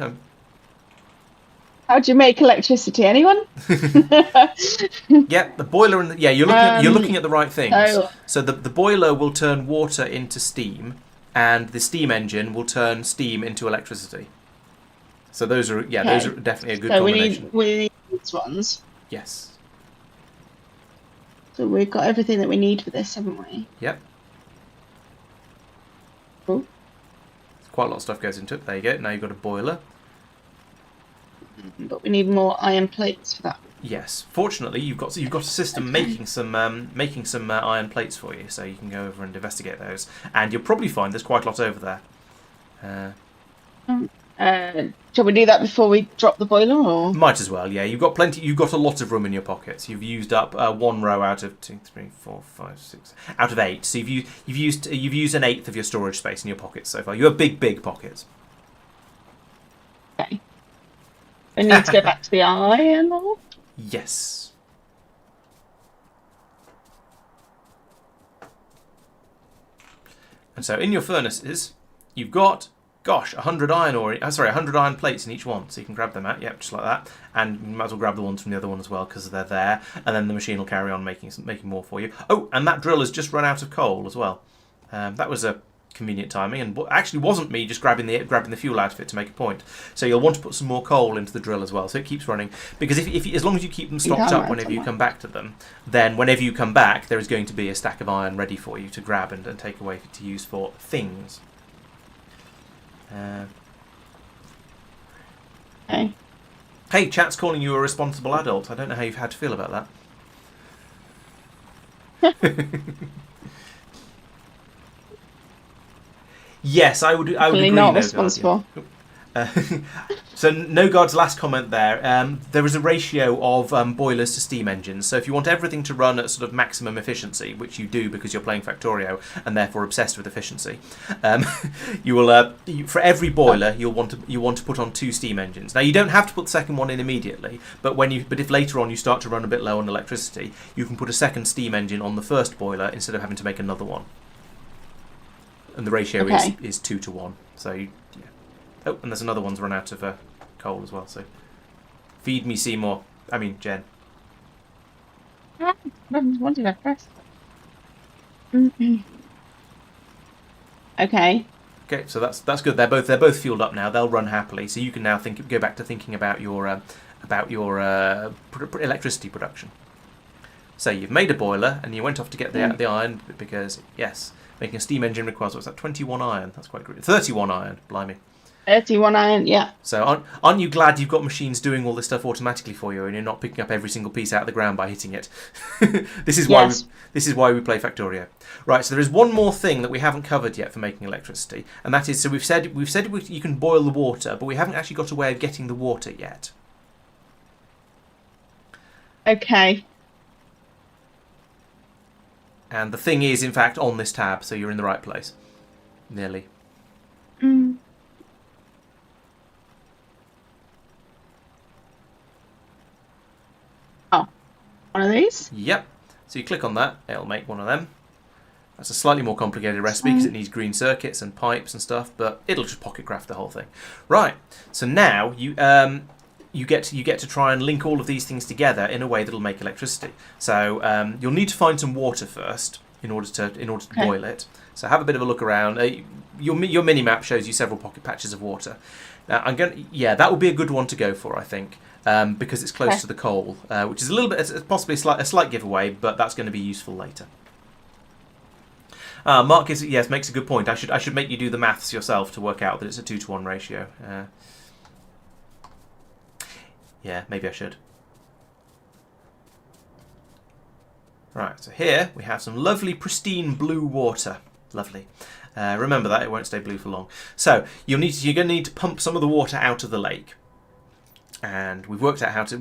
How do you make electricity? Anyone? Yeah, the boiler and you're looking at the right things. So the boiler will turn water into steam, and the steam engine will turn steam into electricity. So those are definitely a good combination. So we need these ones. Yes. So we've got everything that we need for this, haven't we? Yep. Cool. Quite a lot of stuff goes into it. There you go. Now you've got a boiler. But we need more iron plates for that. Yes. Fortunately, you've got a system making some iron plates for you, so you can go over and investigate those. And you'll probably find there's quite a lot over there. Shall we do that before we drop the boiler, or? Might as well. Yeah, you've got plenty. You've got a lot of room in your pockets. You've used up one row out of 2, 3, 4, 5, 6 out of 8. So you've used an eighth of your storage space in your pockets so far. You have big pockets. Okay. I need to go back to the iron ore? Yes. And so in your furnaces, you've got, 100 iron plates in each one, so you can grab them out, just like that, and you might as well grab the ones from the other one as well because they're there, and then the machine will carry on making more for you. Oh, and that drill has just run out of coal as well. That was a convenient timing, and actually wasn't me just grabbing the fuel out of it to make a point. So you'll want to put some more coal into the drill as well, so it keeps running. Because if as long as you keep them stocked up whenever you come back to them, then whenever you come back, there is going to be a stack of iron ready for you to grab and take away to use for things. Okay. Hey, chat's calling you a responsible adult. I don't know how you've had to feel about that. Yes, I would agree. Not responsible. So NoGuard's last comment there is a ratio of boilers to steam engines. So if you want everything to run at sort of maximum efficiency, which you do because you're playing Factorio and therefore obsessed with efficiency, you will for every boiler you'll want to put on 2 steam engines. Now you don't have to put the second one in immediately, but if later on you start to run a bit low on electricity, you can put a second steam engine on the first boiler instead of having to make another one. And the ratio is 2 to 1. So oh, and there's another one's run out of coal as well. So feed me Seymour. I mean Jen. What did I press? Okay. Okay, so that's good. They're both fueled up now. They'll run happily. So you can now go back to thinking about your electricity production. So you've made a boiler and you went off to get the iron because yes, making a steam engine requires what's that? 21 iron. That's quite good. 31 iron. Blimey. 31 iron, yeah. So aren't you glad you've got machines doing all this stuff automatically for you, and you're not picking up every single piece out of the ground by hitting it? This is why we play Factorio. Right. So there is one more thing that we haven't covered yet for making electricity, and that is so we've said you can boil the water, but we haven't actually got a way of getting the water yet. Okay. And the thing is, in fact, on this tab, so you're in the right place. Nearly. Oh, one of these? Yep. So you click on that, it'll make one of them. That's a slightly more complicated recipe because it needs green circuits and pipes and stuff, but it'll just pocket craft the whole thing. Right. So now you get to try and link all of these things together in a way that'll make electricity. So you'll need to find some water first in order to boil it. So have a bit of a look around. Your mini map shows you several pocket patches of water. Now that would be a good one to go for, I think, because it's close to the coal, which is a little bit, it's possibly a slight giveaway, but that's going to be useful later. Mark makes a good point. I should make you do the maths yourself to work out that it's a 2 to 1 ratio. Yeah, maybe I should. Right, so here we have some lovely, pristine blue water. Lovely. Remember that, it won't stay blue for long. So you're going to need to pump some of the water out of the lake. And we've worked out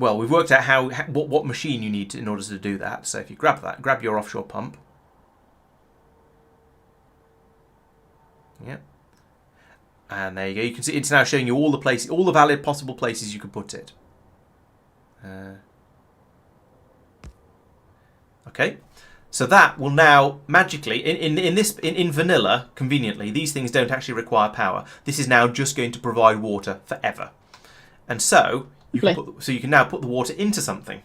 what machine you need in order to do that. So if you grab your offshore pump. Yep. And there you go. You can see it's now showing you all the valid possible places you could put it. Okay. So that will now magically, in vanilla, conveniently, these things don't actually require power. This is now just going to provide water forever. And so you can now put the water into something.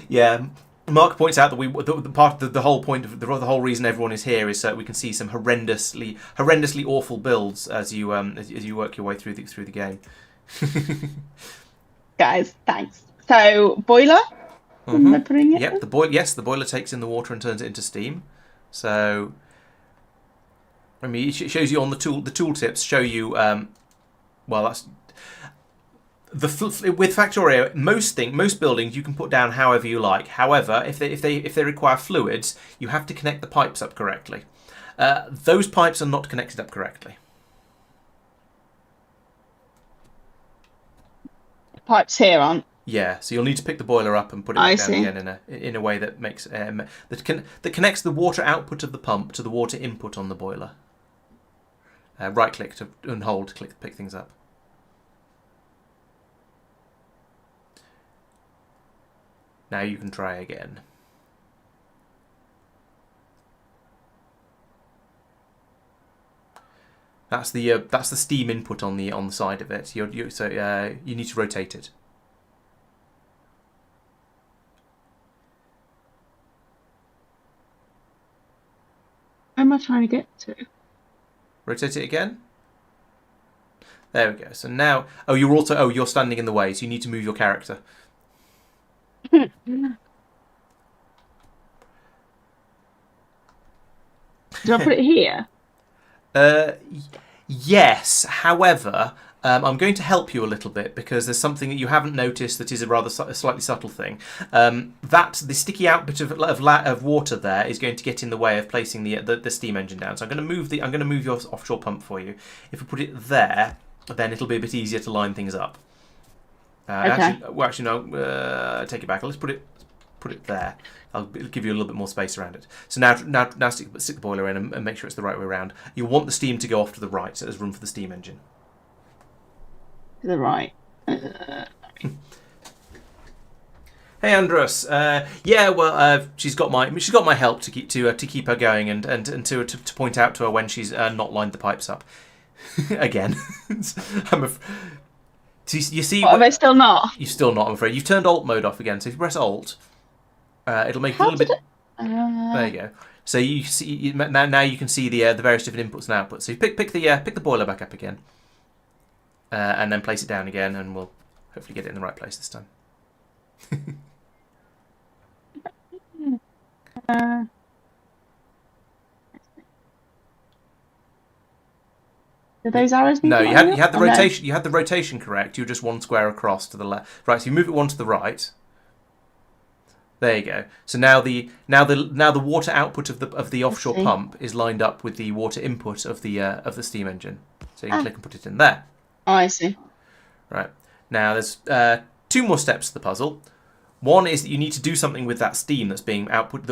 Yeah, Mark points out that the whole point of the whole reason everyone is here is so we can see some horrendously awful builds as you work your way through the game. Guys, thanks. So boiler. Am I putting it? Yep, the boiler takes in the water and turns it into steam. So. I mean, it shows you on the tooltips show you. Well, that's with Factorio. Most buildings you can put down however you like. However, if they require fluids, you have to connect the pipes up correctly. Those pipes are not connected up correctly. Pipes here aren't. Yeah, so you'll need to pick the boiler up and put it down again in a way that makes that connects the water output of the pump to the water input on the boiler. Right click and hold to pick things up. Now you can try again. That's the steam input on the side of it. So you need to rotate it. Where am I trying to get to? Rotate it again. There we go. So now, you're standing in the way, so you need to move your character. Do I put it here? Yes. However, I'm going to help you a little bit because there's something that you haven't noticed that is a slightly subtle thing. That the sticky output of water there is going to get in the way of placing the steam engine down. So I'm going to move your offshore pump for you. If we put it there, then it'll be a bit easier to line things up. Okay. Actually, no. Take it back. Let's put it there. It'll give you a little bit more space around it. So now stick the boiler in and make sure it's the right way around. You want the steam to go off to the right, so there's room for the steam engine. To the right. Hey Andros, she's got my help to keep her going and to point out to her when she's not lined the pipes up again. You see? Are they still not? You're still not. I'm afraid you've turned Alt mode off again. So if you press Alt, it'll make it a little bit. There you go. So you see now you can see the various different inputs and outputs. So you pick the boiler back up again, and then place it down again, and we'll hopefully get it in the right place this time. Did those arrows? No, you had the rotation. No. You had the rotation correct. You were just one square across to the left. Right, so you move it one to the right. There you go. So now the water output of the offshore pump is lined up with the water input of the steam engine. So you can click and put it in there. Oh, I see. Right. Now there's two more steps to the puzzle. One is that you need to do something with that steam that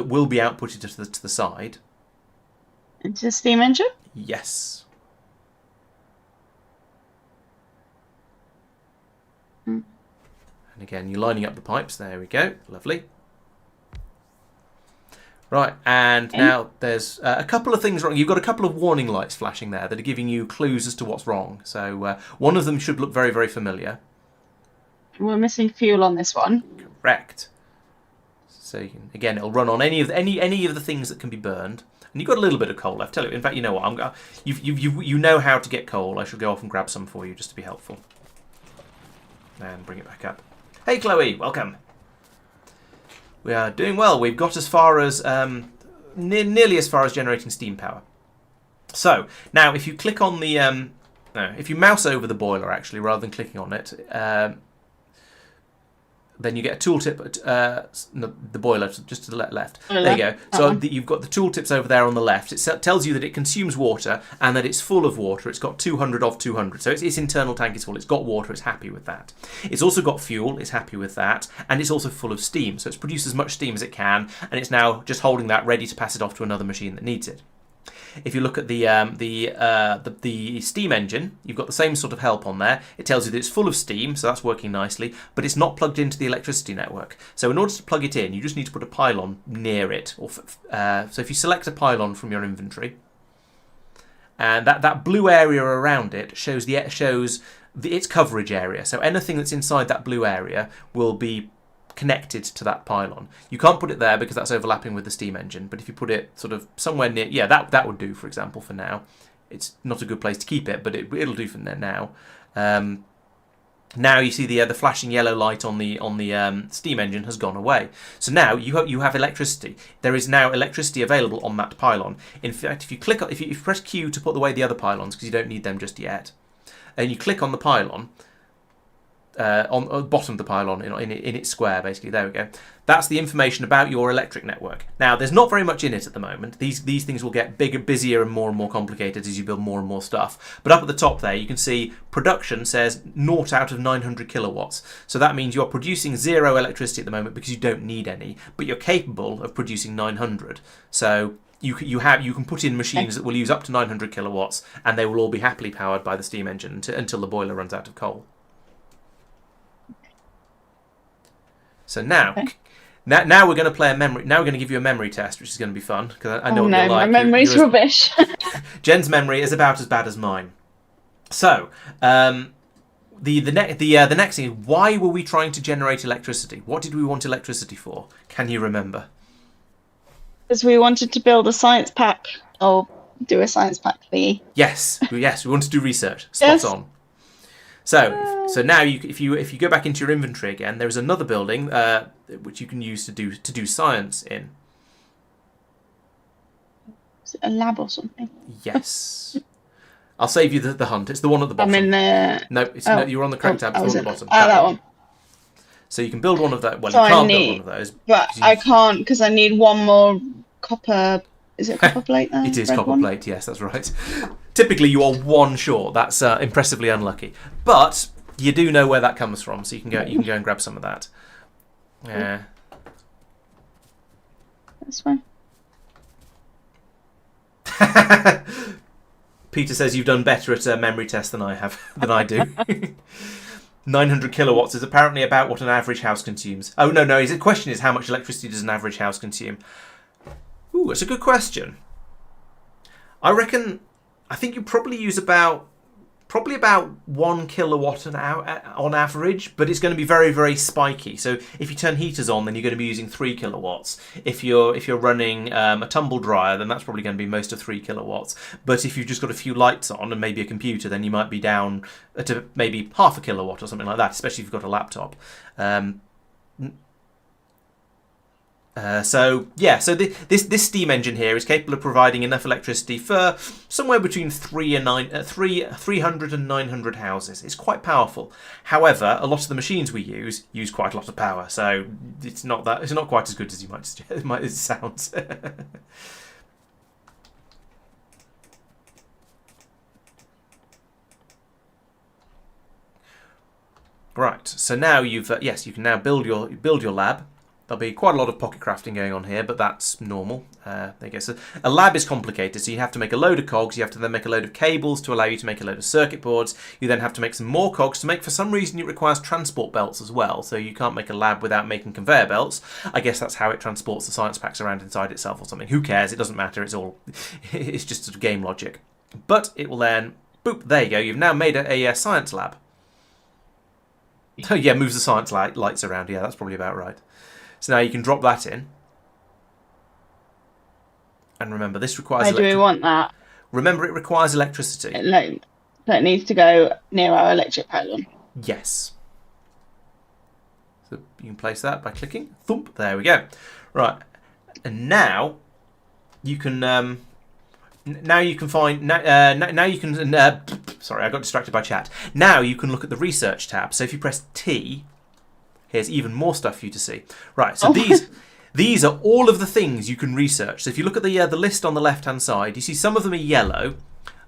will be outputted to the side. Into the steam engine? Yes. And again, you're lining up the pipes. There we go. Lovely. Right, and now there's a couple of things wrong. You've got a couple of warning lights flashing there that are giving you clues as to what's wrong. So one of them should look very, very familiar. We're missing fuel on this one. Correct. So again, it'll run on any of the things that can be burned. And you've got a little bit of coal left. Tell you, in fact, you know what? You know how to get coal. I shall go off and grab some for you just to be helpful. And bring it back up. Hey, Chloe, welcome. We are doing well. We've got as far as nearly as far as generating steam power. So now, if you click on the if you mouse over the boiler, actually, rather than clicking on it, then you get a tooltip, no, the boiler just to the left. Oh, There you go. So one. you've got the tooltips over there on the left. It tells you that it consumes water and that it's full of water. It's got 200 of 200. So its internal tank is full. It's got water. It's happy with that. It's also got fuel. It's happy with that. And it's also full of steam. So it's produced as much steam as it can. And it's now just holding that ready to pass it off to another machine that needs it. If you look at the steam engine, you've got the same sort of help on there. It tells you that it's full of steam, so that's working nicely, but it's not plugged into the electricity network. So in order to plug it in, you just need to put a pylon near it. So if you select a pylon from your inventory, and that blue area around it shows its coverage area. So anything that's inside that blue area will be connected to that pylon. You can't put it there because that's overlapping with the steam engine, but if you put it sort of somewhere near, yeah, that would do, for example, for now. It's not a good place to keep it, but it'll do for now. Now you see the flashing yellow light on the steam engine has gone away. So now you have electricity. There is now electricity available on that pylon. In fact, if you press Q to put away the other pylons because you don't need them just yet, and you click on the pylon, on the bottom of the pylon in its square, basically. There we go. That's the information about your electric network. Now, there's not very much in it at the moment. These things will get bigger, busier, and more complicated as you build more and more stuff. But up at the top there, you can see production says 0 out of 900 kilowatts. So that means you're producing 0 electricity at the moment because you don't need any, but you're capable of producing 900. So you can put in machines that will use up to 900 kilowatts, and they will all be happily powered by the steam engine until the boiler runs out of coal. So now we're going to play a memory. Now we're going to give you a memory test, which is going to be fun because I know what you're like. My memory's rubbish. Jen's memory is about as bad as mine. So the next thing is, why were we trying to generate electricity? What did we want electricity for? Can you remember? Because we wanted to build a science pack or do a science pack thingy. Yes, we want to do research. Spot on. So now if you go back into your inventory again, there is another building which you can use to do science in. Is it a lab or something? Yes. I'll save you the hunt. It's the one at the bottom. I'm in there. No, no, you're on the correct tab. It's the one at the bottom. That one. So you can build one of those. Well, So you can't build one of those. But I can't because I need one more copper. Is it copper plate there? It is copper plate, yes, that's right. Typically you are one short. That's impressively unlucky. But you do know where that comes from, so you can go and grab some of that. Yeah. That's fine. Peter says you've done better at a memory test than I do. 900 kilowatts is apparently about what an average house consumes. Oh, no. The question is, how much electricity does an average house consume? Ooh, that's a good question. I think you probably use about 1 kilowatt an hour on average, but it's going to be very, very spiky. So if you turn heaters on, then you're going to be using 3 kilowatts. If you're running a tumble dryer, then that's probably going to be most of 3 kilowatts. But if you've just got a few lights on and maybe a computer, then you might be down to maybe half a kilowatt or something like that, especially if you've got a laptop. So this steam engine here is capable of providing enough electricity for somewhere between 300 and 900 houses. It's quite powerful. However, a lot of the machines we use quite a lot of power, so it's not quite as good as it sounds. Right. So now you can now build your lab. There'll be quite a lot of pocket crafting going on here, but that's normal. I guess a lab is complicated, so you have to make a load of cogs. You have to then make a load of cables to allow you to make a load of circuit boards. You then have to make some more cogs to make. For some reason, it requires transport belts as well, so you can't make a lab without making conveyor belts. I guess that's how it transports the science packs around inside itself or something. Who cares? It doesn't matter. It's just sort of game logic. But it will then, boop, there you go. You've now made a science lab. Oh yeah, moves the science lights around. Yeah, that's probably about right. So now you can drop that in. And remember, this requires... Why do we want that? Remember, it requires electricity. That needs to go near our electric pylon. Yes. So you can place that by clicking. Thump. There we go. Right. And now you can... now you can find... now you can... sorry, I got distracted by chat. Now you can look at the research tab. So if you press T... Here's even more stuff for you to see. Right, so these are all of the things you can research. So if you look at the list on the left-hand side, you see some of them are yellow.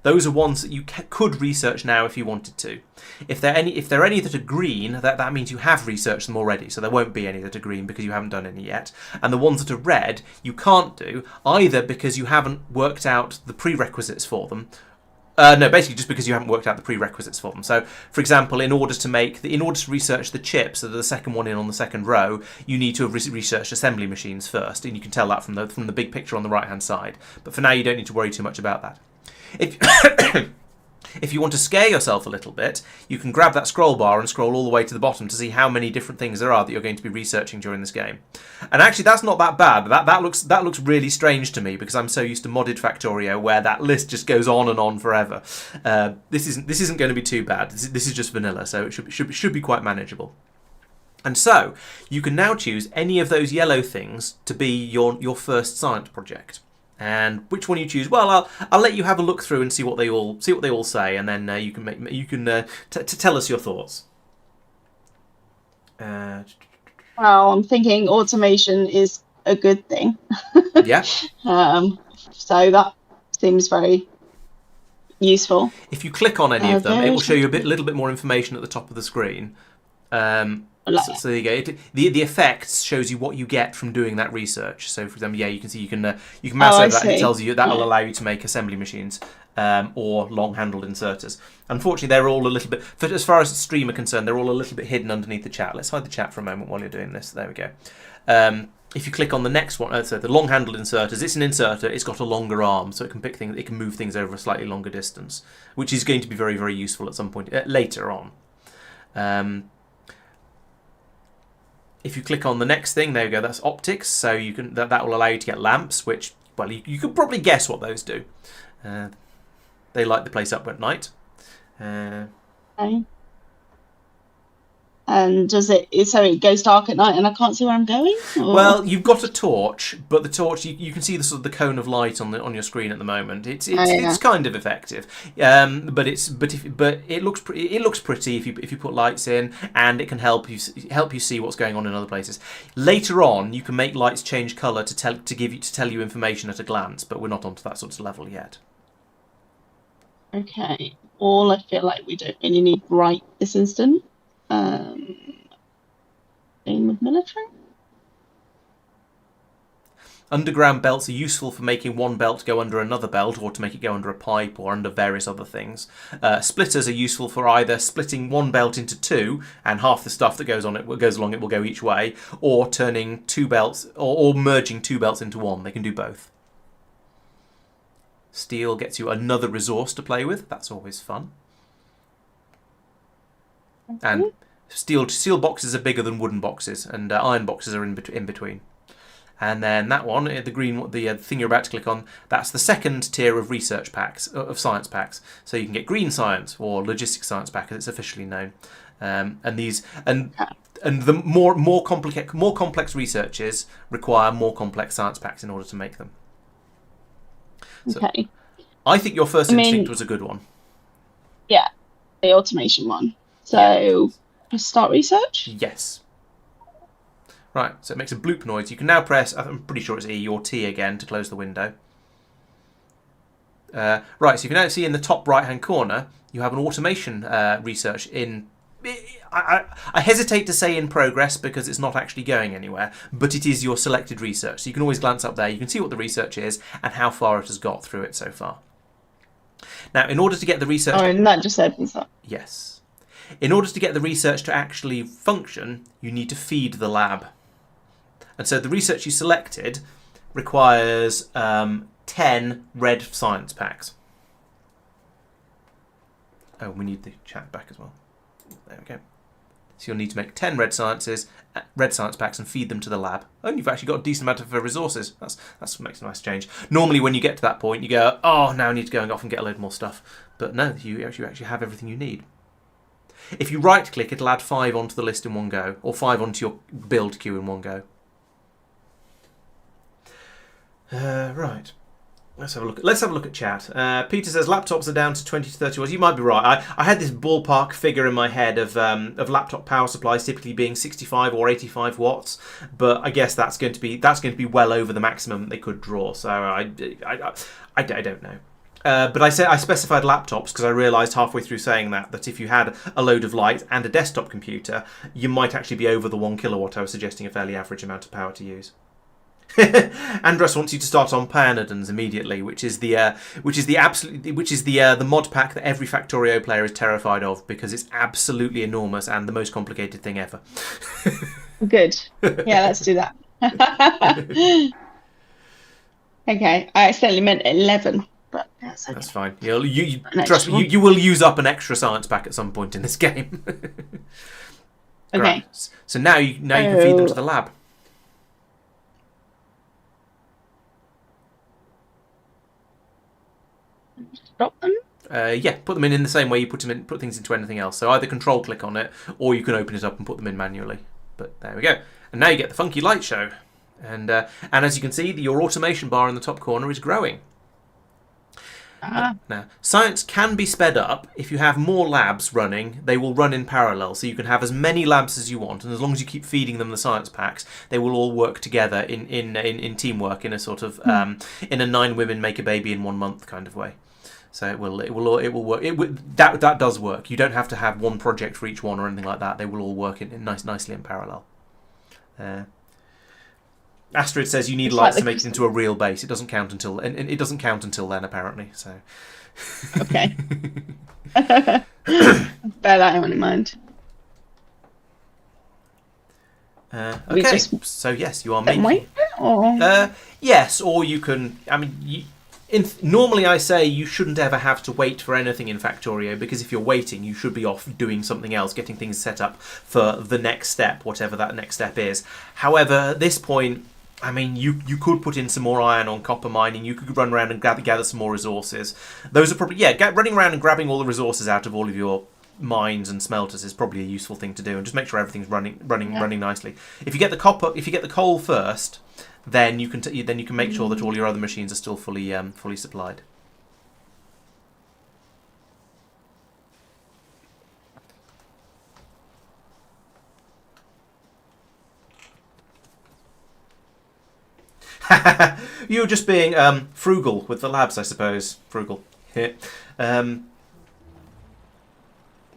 Those are ones that you could research now if you wanted to. If there are any that are green, that means you have researched them already. So there won't be any that are green because you haven't done any yet. And the ones that are red, you can't do, either because you haven't worked out the prerequisites for them. No, basically just because you haven't worked out the prerequisites for them. So, for example, in order to research the chips that are the second one in on the second row, you need to have researched assembly machines first, and you can tell that from the big picture on the right-hand side. But for now, you don't need to worry too much about that. If you want to scare yourself a little bit, you can grab that scroll bar and scroll all the way to the bottom to see how many different things there are that you're going to be researching during this game. And actually, that's not that bad. That looks really strange to me because I'm so used to modded Factorio where that list just goes on and on forever. This isn't going to be too bad. This is just vanilla, so it should be quite manageable. And so you can now choose any of those yellow things to be your first science project. And which one you choose? Well, I'll let you have a look through and see what they all say, and then you can tell us your thoughts. Well, I'm thinking automation is a good thing. Yeah. So that seems very useful. If you click on any of them, it will show you a little bit more information at the top of the screen. So there you go. The effects shows you what you get from doing that research. So for example, yeah, you can see you can mouse over that and it tells you that will allow you to make assembly machines or long-handled inserters. Unfortunately, they're all a little bit, as far as the stream are concerned, they're all a little bit hidden underneath the chat. Let's hide the chat for a moment while you're doing this. There we go. If you click on the next one, so the long-handled inserters, it's an inserter. It's got a longer arm, so it can pick things. It can move things over a slightly longer distance, which is going to be very, very useful at some point later on. If you click on the next thing, there you go. That's optics. So you can that will allow you to get lamps, which, well, you could probably guess what those do. They light the place up at night. Okay. And so it goes dark at night and I can't see where I'm going? Or? Well, you've got a torch, but the torch you can see the sort of the cone of light on your screen at the moment. It's kind of effective, but it looks pretty if you put lights in, and it can help you see what's going on in other places. Later on, you can make lights change colour to tell you information at a glance, but we're not onto that sort of level yet. Okay. All I feel like we don't really need bright this instant. Aim with military. Underground belts are useful for making one belt go under another belt, or to make it go under a pipe, or under various other things. Splitters are useful for either splitting one belt into two, and half the stuff that goes along it will go each way, or turning two belts, or merging two belts into one. They can do both. Steel gets you another resource to play with. That's always fun. And steel boxes are bigger than wooden boxes, and iron boxes are in between. And then that one, the green, the thing you're about to click on, that's the second tier of research packs, of science packs. So you can get green science, or logistics science pack, as it's officially known. And the more complex researches require more complex science packs in order to make them. So Okay. I think your first instinct was a good one. Yeah, the automation one. So, start research? Yes. Right, so it makes a bloop noise. You can now press, I'm pretty sure it's E or T again to close the window. Right, so you can now see in the top right-hand corner, you have an automation research in... I hesitate to say in progress because it's not actually going anywhere, but it is your selected research. So you can always glance up there. You can see what the research is and how far it has got through it so far. Now, in order to get the research... Oh, and that just opens up. Yes. In order to get the research to actually function, you need to feed the lab. And so the research you selected requires 10 red science packs. Oh, we need the chat back as well. There we go. So you'll need to make 10 red science packs and feed them to the lab. Oh, and you've actually got a decent amount of resources. That makes a nice change. Normally when you get to that point, you go, oh, now I need to go off and get a load more stuff. But no, you actually have everything you need. If you right-click, it'll add 5 onto the list in one go, or 5 onto your build queue in one go. Right. Let's have a look. Let's have a look at chat. Peter says laptops are down to 20 to 30 watts. You might be right. I had this ballpark figure in my head of laptop power supplies typically being 65 or 85 watts, but I guess that's going to be well over the maximum they could draw. So I don't know. But I specified laptops because I realised halfway through saying that if you had a load of light and a desktop computer, you might actually be over the 1 kilowatt. I was suggesting a fairly average amount of power to use. Andros wants you to start on Pioneerdons immediately, which is the mod pack that every Factorio player is terrified of because it's absolutely enormous and the most complicated thing ever. Good. Yeah, let's do that. Okay, I accidentally meant 11, but that's okay. That's fine. Trust me, you will use up an extra science pack at some point in this game. Okay. Right. So now you can feed them to the lab. Drop them? Yeah, put them in the same way you put things into anything else. So either control click on it, or you can open it up and put them in manually. But there we go. And now you get the funky light show. And as you can see, your automation bar in the top corner is growing. Now, science can be sped up. If you have more labs running, they will run in parallel. So you can have as many labs as you want, and as long as you keep feeding them the science packs, they will all work together in teamwork, in a sort of in a 9 women make a baby in 1 month kind of way. So it will work. That does work. You don't have to have one project for each one or anything like that. They will all work nicely in parallel. Astrid says you need lights to make it into a real base. It doesn't count until then apparently. So okay. Bear that in mind. Okay. So yes, you are making. Yes, or you can. I mean, normally I say you shouldn't ever have to wait for anything in Factorio, because if you're waiting, you should be off doing something else, getting things set up for the next step, whatever that next step is. However, at this point, I mean, you could put in some more iron on copper mining. You could run around and gather some more resources. Those are probably running around and grabbing all the resources out of all of your mines and smelters is probably a useful thing to do, and just make sure everything's running nicely. If you get the coal first, then you can make sure that all your other machines are still fully supplied. You're just being frugal with the labs, I suppose. Frugal,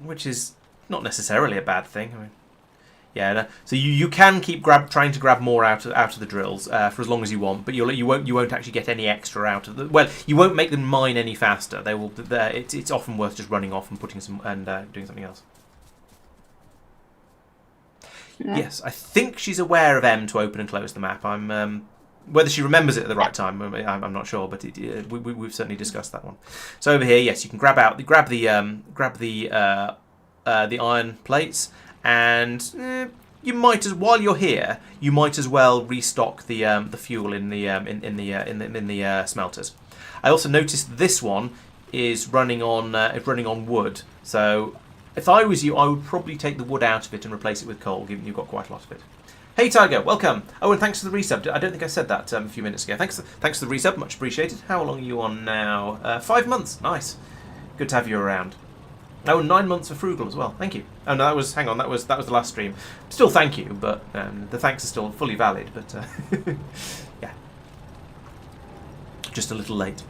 which is not necessarily a bad thing. I mean, yeah. No. So you can keep trying to grab more out of the drills for as long as you want, but you won't actually get any extra out of the. Well, you won't make them mine any faster. They will. It's often worth just running off and putting some doing something else. Yeah. Yes, I think she's aware of M to open and close the map. Whether she remembers it at the right time, I'm not sure, but we've certainly discussed that one. So over here, yes, you can grab the iron plates, and you might while you're here, you might as well restock the fuel in the smelters. I also noticed this one is running on wood. So if I was you, I would probably take the wood out of it and replace it with coal, given you've got quite a lot of it. Hey Tiger, welcome. Oh, and thanks for the resub. I don't think I said that a few minutes ago. Thanks for the resub, much appreciated. How long are you on now? 5 months. Nice. Good to have you around. Oh, 9 months for frugal as well. Thank you. Oh no, that was the last stream. Still thank you, but the thanks are still fully valid. But yeah, just a little late.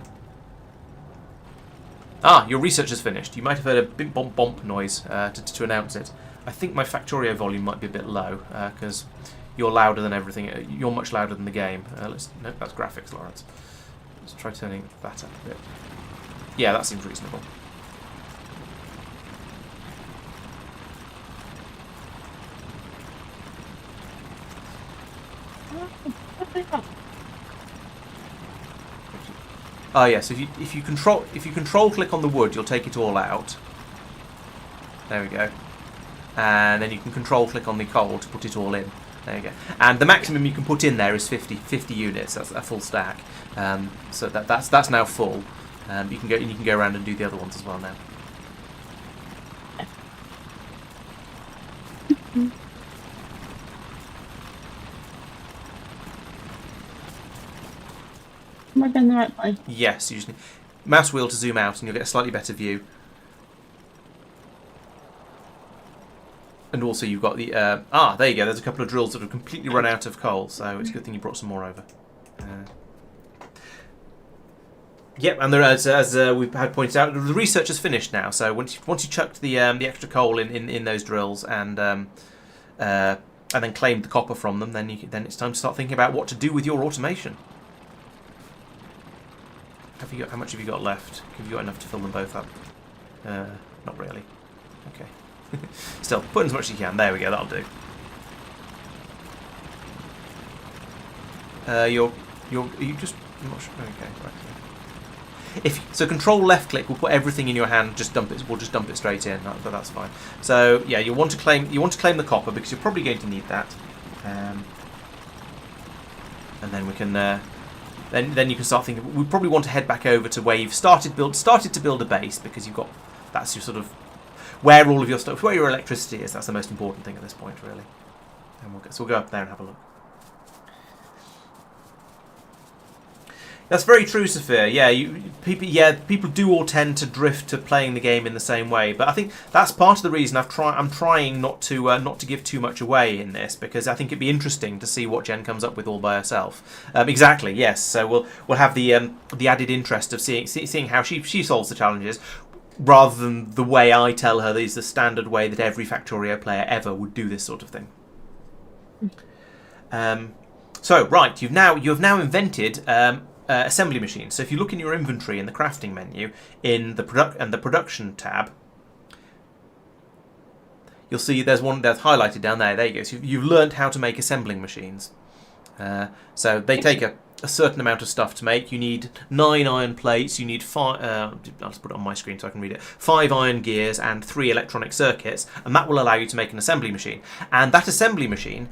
Ah, your research is finished. You might have heard a bimp bomp bomp noise to announce it. I think my Factorio volume might be a bit low because you're louder than everything. You're much louder than the game. No, that's graphics, Laurence. Let's try turning that up a bit. Yeah, that seems reasonable. Oh yes, if you control click on the wood, you'll take it all out. There we go. And then you can control click on the coal to put it all in. There you go. And the maximum you can put in there is 50 units. That's a full stack. So that's now full. You can go around and do the other ones as well now. Am I going the right way? Yes, you just need mouse wheel to zoom out and you'll get a slightly better view. And also you've got the... there you go. There's a couple of drills that have completely run out of coal, so it's a good thing you brought some more over. Yep, and there, as we've had pointed out, the research is finished now. So once you chucked the extra coal in those drills and then claimed the copper from them, then it's time to start thinking about what to do with your automation. How much have you got left? Have you got enough to fill them both up? Not really. Okay. Still, put in as much as you can. There we go. That'll do. You just... I'm not sure. Okay, right. So control left click will put everything in your hand. We'll just dump it straight in. But that's fine. So yeah, you want to claim the copper because you're probably going to need that. And then we can then you can start thinking. We probably want to head back over to where you've started to build a base, because that's your sort of where all of your stuff, where your electricity is. That's the most important thing at this point, really. And we'll go up there and have a look. That's very true, Sophia. Yeah, people do all tend to drift to playing the game in the same way, but I think that's part of the reason I'm trying not to give too much away in this, because I think it'd be interesting to see what Jen comes up with all by herself. Exactly. Yes. So we'll have the added interest of seeing how she solves the challenges, rather than the way I tell her is the standard way that every Factorio player ever would do this sort of thing. So right, you have now invented. Assembly machines. So if you look in your inventory in the crafting menu in the production tab, you'll see there's one that's highlighted down there. There you go. So you've learned how to make assembling machines. So they take a certain amount of stuff to make. You need 9 iron plates. You need 5. I'll just put it on my screen so I can read it. 5 iron gears and 3 electronic circuits, and that will allow you to make an assembly machine. And that assembly machine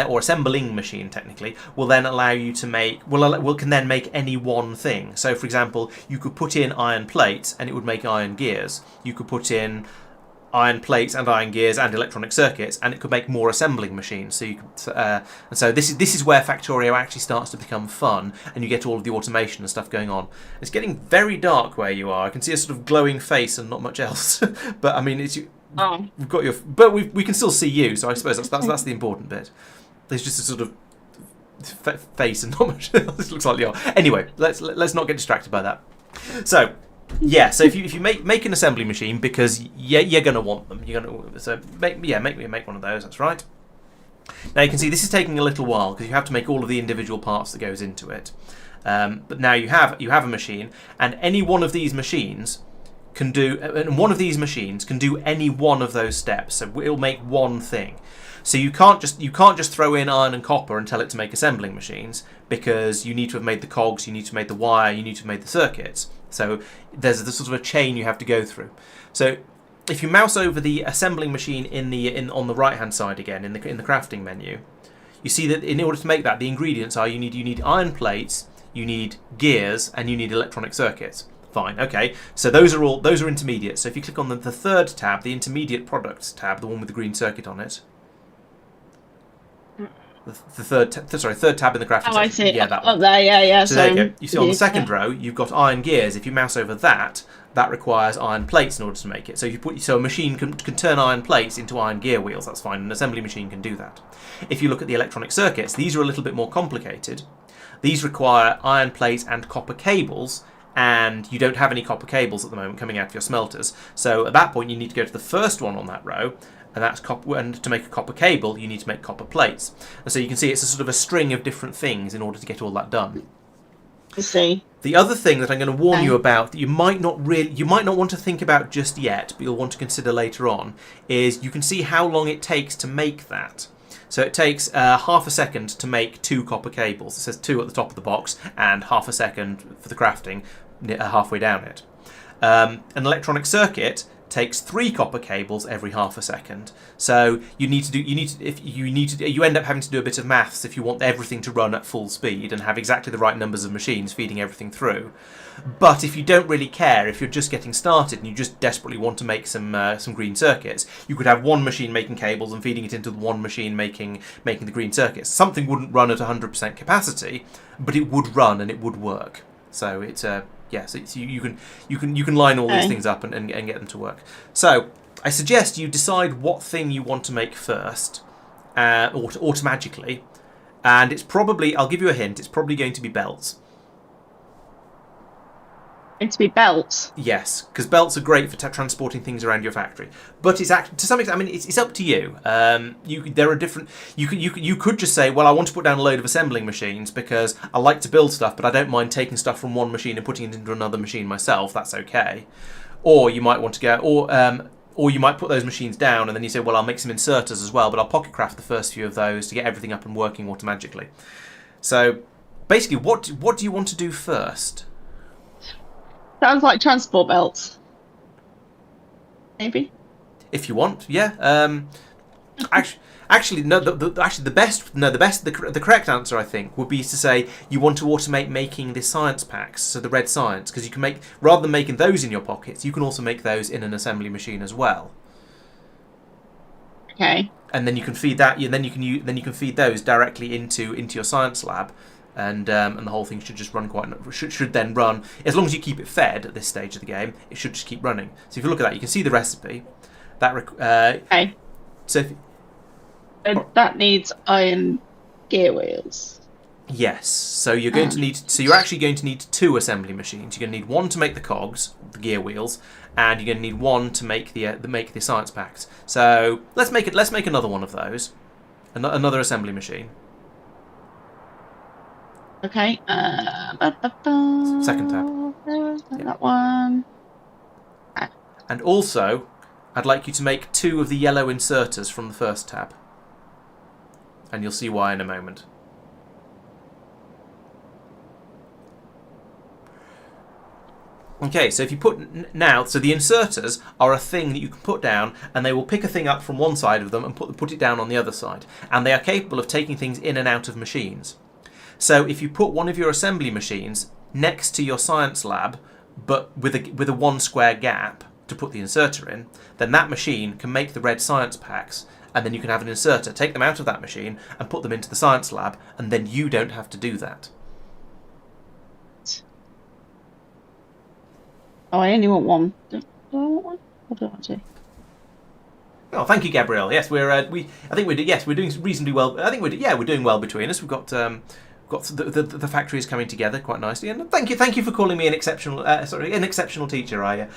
or assembling machine technically, will then allow you to make can then make any one thing. So for example, you could put in iron plates and it would make iron gears. You could put in iron plates and iron gears and electronic circuits, and it could make more assembling machines. So and so this is where Factorio actually starts to become fun, and you get all of the automation and stuff going on. It's getting very dark where you are. I can see a sort of glowing face and not much else. But I mean, we've got your, but we can still see you. So I suppose that's the important bit. There's just a sort of face and not much else. It looks like you are. Anyway, let's not get distracted by that. So. Yeah, so if you make an assembly machine, because you're going to want them, make one of those. That's right. Now you can see this is taking a little while because you have to make all of the individual parts that goes into it. But now you have a machine, and any one of these machines can do any one of those steps. So it'll make one thing. So you can't just throw in iron and copper and tell it to make assembling machines, because you need to have made the cogs, you need to have made the wire, you need to have made the circuits. So there's this sort of a chain you have to go through. So if you mouse over the assembling machine on the right hand side again in the crafting menu, you see that in order to make that, the ingredients are you need iron plates, you need gears, and you need electronic circuits. Fine, okay. So those are intermediate. So if you click on the third tab, the intermediate products tab, the one with the green circuit on it. The third tab in the crafting section. I see. Yeah, that one. Oh, there, yeah. So there you go. You see on the second row, you've got iron gears. If you mouse over that requires iron plates in order to make it. So a machine can turn iron plates into iron gear wheels. That's fine. An assembly machine can do that. If you look at the electronic circuits, these are a little bit more complicated. These require iron plates and copper cables, and you don't have any copper cables at the moment coming out of your smelters. So at that point, you need to go to the first one on that row. And that's copper. And to make a copper cable, you need to make copper plates. And so you can see it's a sort of a string of different things in order to get all that done. I see. The other thing that I'm going to warn you about that you might not want to think about just yet, but you'll want to consider later on, is you can see how long it takes to make that. So it takes half a second to make 2 copper cables. It says 2 at the top of the box, and half a second for the crafting halfway down it. An electronic circuit takes 3 copper cables every half a second. So you end up having to do a bit of maths if you want everything to run at full speed and have exactly the right numbers of machines feeding everything through. But if you don't really care, if you're just getting started and you just desperately want to make some green circuits, you could have one machine making cables and feeding it into one machine making the green circuits. Something wouldn't run at 100% capacity, but it would run and it would work. So it's yes, you can line all these things up and get them to work. So I suggest you decide what thing you want to make first, automatically, and it's probably, I'll give you a hint, it's probably going to be belts. It's to be belts. Yes, because belts are great for transporting things around your factory. But it's actually, to some extent, I mean, it's up to you. There are different. You could just say, well, I want to put down a load of assembling machines because I like to build stuff, but I don't mind taking stuff from one machine and putting it into another machine myself. That's okay. Or you might want to go, or you might put those machines down and then you say, well, I'll make some inserters as well, but I'll pocket craft the first few of those to get everything up and working automatically. So basically, what do you want to do first? Sounds like transport belts. Maybe. If you want, yeah. Actually, no. The correct answer, I think, would be to say you want to automate making the science packs, so the red science, because you can make, rather than making those in your pockets, you can also make those in an assembly machine as well. Okay. And then you can feed that. Then you can feed those directly into your science lab. And the whole thing should just run should then run, as long as you keep it fed at this stage of the game, it should just keep running. So if you look at that, you can see the recipe. Okay. So that needs iron gear wheels. yes. So you're going to need. So you're actually going to need 2 assembly machines. You're going to need one to make the cogs, the gear wheels, and you're going to need one to make the science packs. So let's make another one of those, another assembly machine. Okay. Second tab. That one. And also, I'd like you to make 2 of the yellow inserters from the first tab. And you'll see why in a moment. Okay, so if you put now, so the inserters are a thing that you can put down, and they will pick a thing up from one side of them and put it down on the other side. And they are capable of taking things in and out of machines. So if you put one of your assembly machines next to your science lab, but with a 1 square gap to put the inserter in, then that machine can make the red science packs, and then you can have an inserter, take them out of that machine and put them into the science lab, and then you don't have to do that. Oh, I only want one. Do I want one? What do I want to? Oh, thank you, Gabrielle. Yes, we're doing reasonably well. I think we're doing well between us. We've got the factory is coming together quite nicely, and thank you for calling me an exceptional teacher. I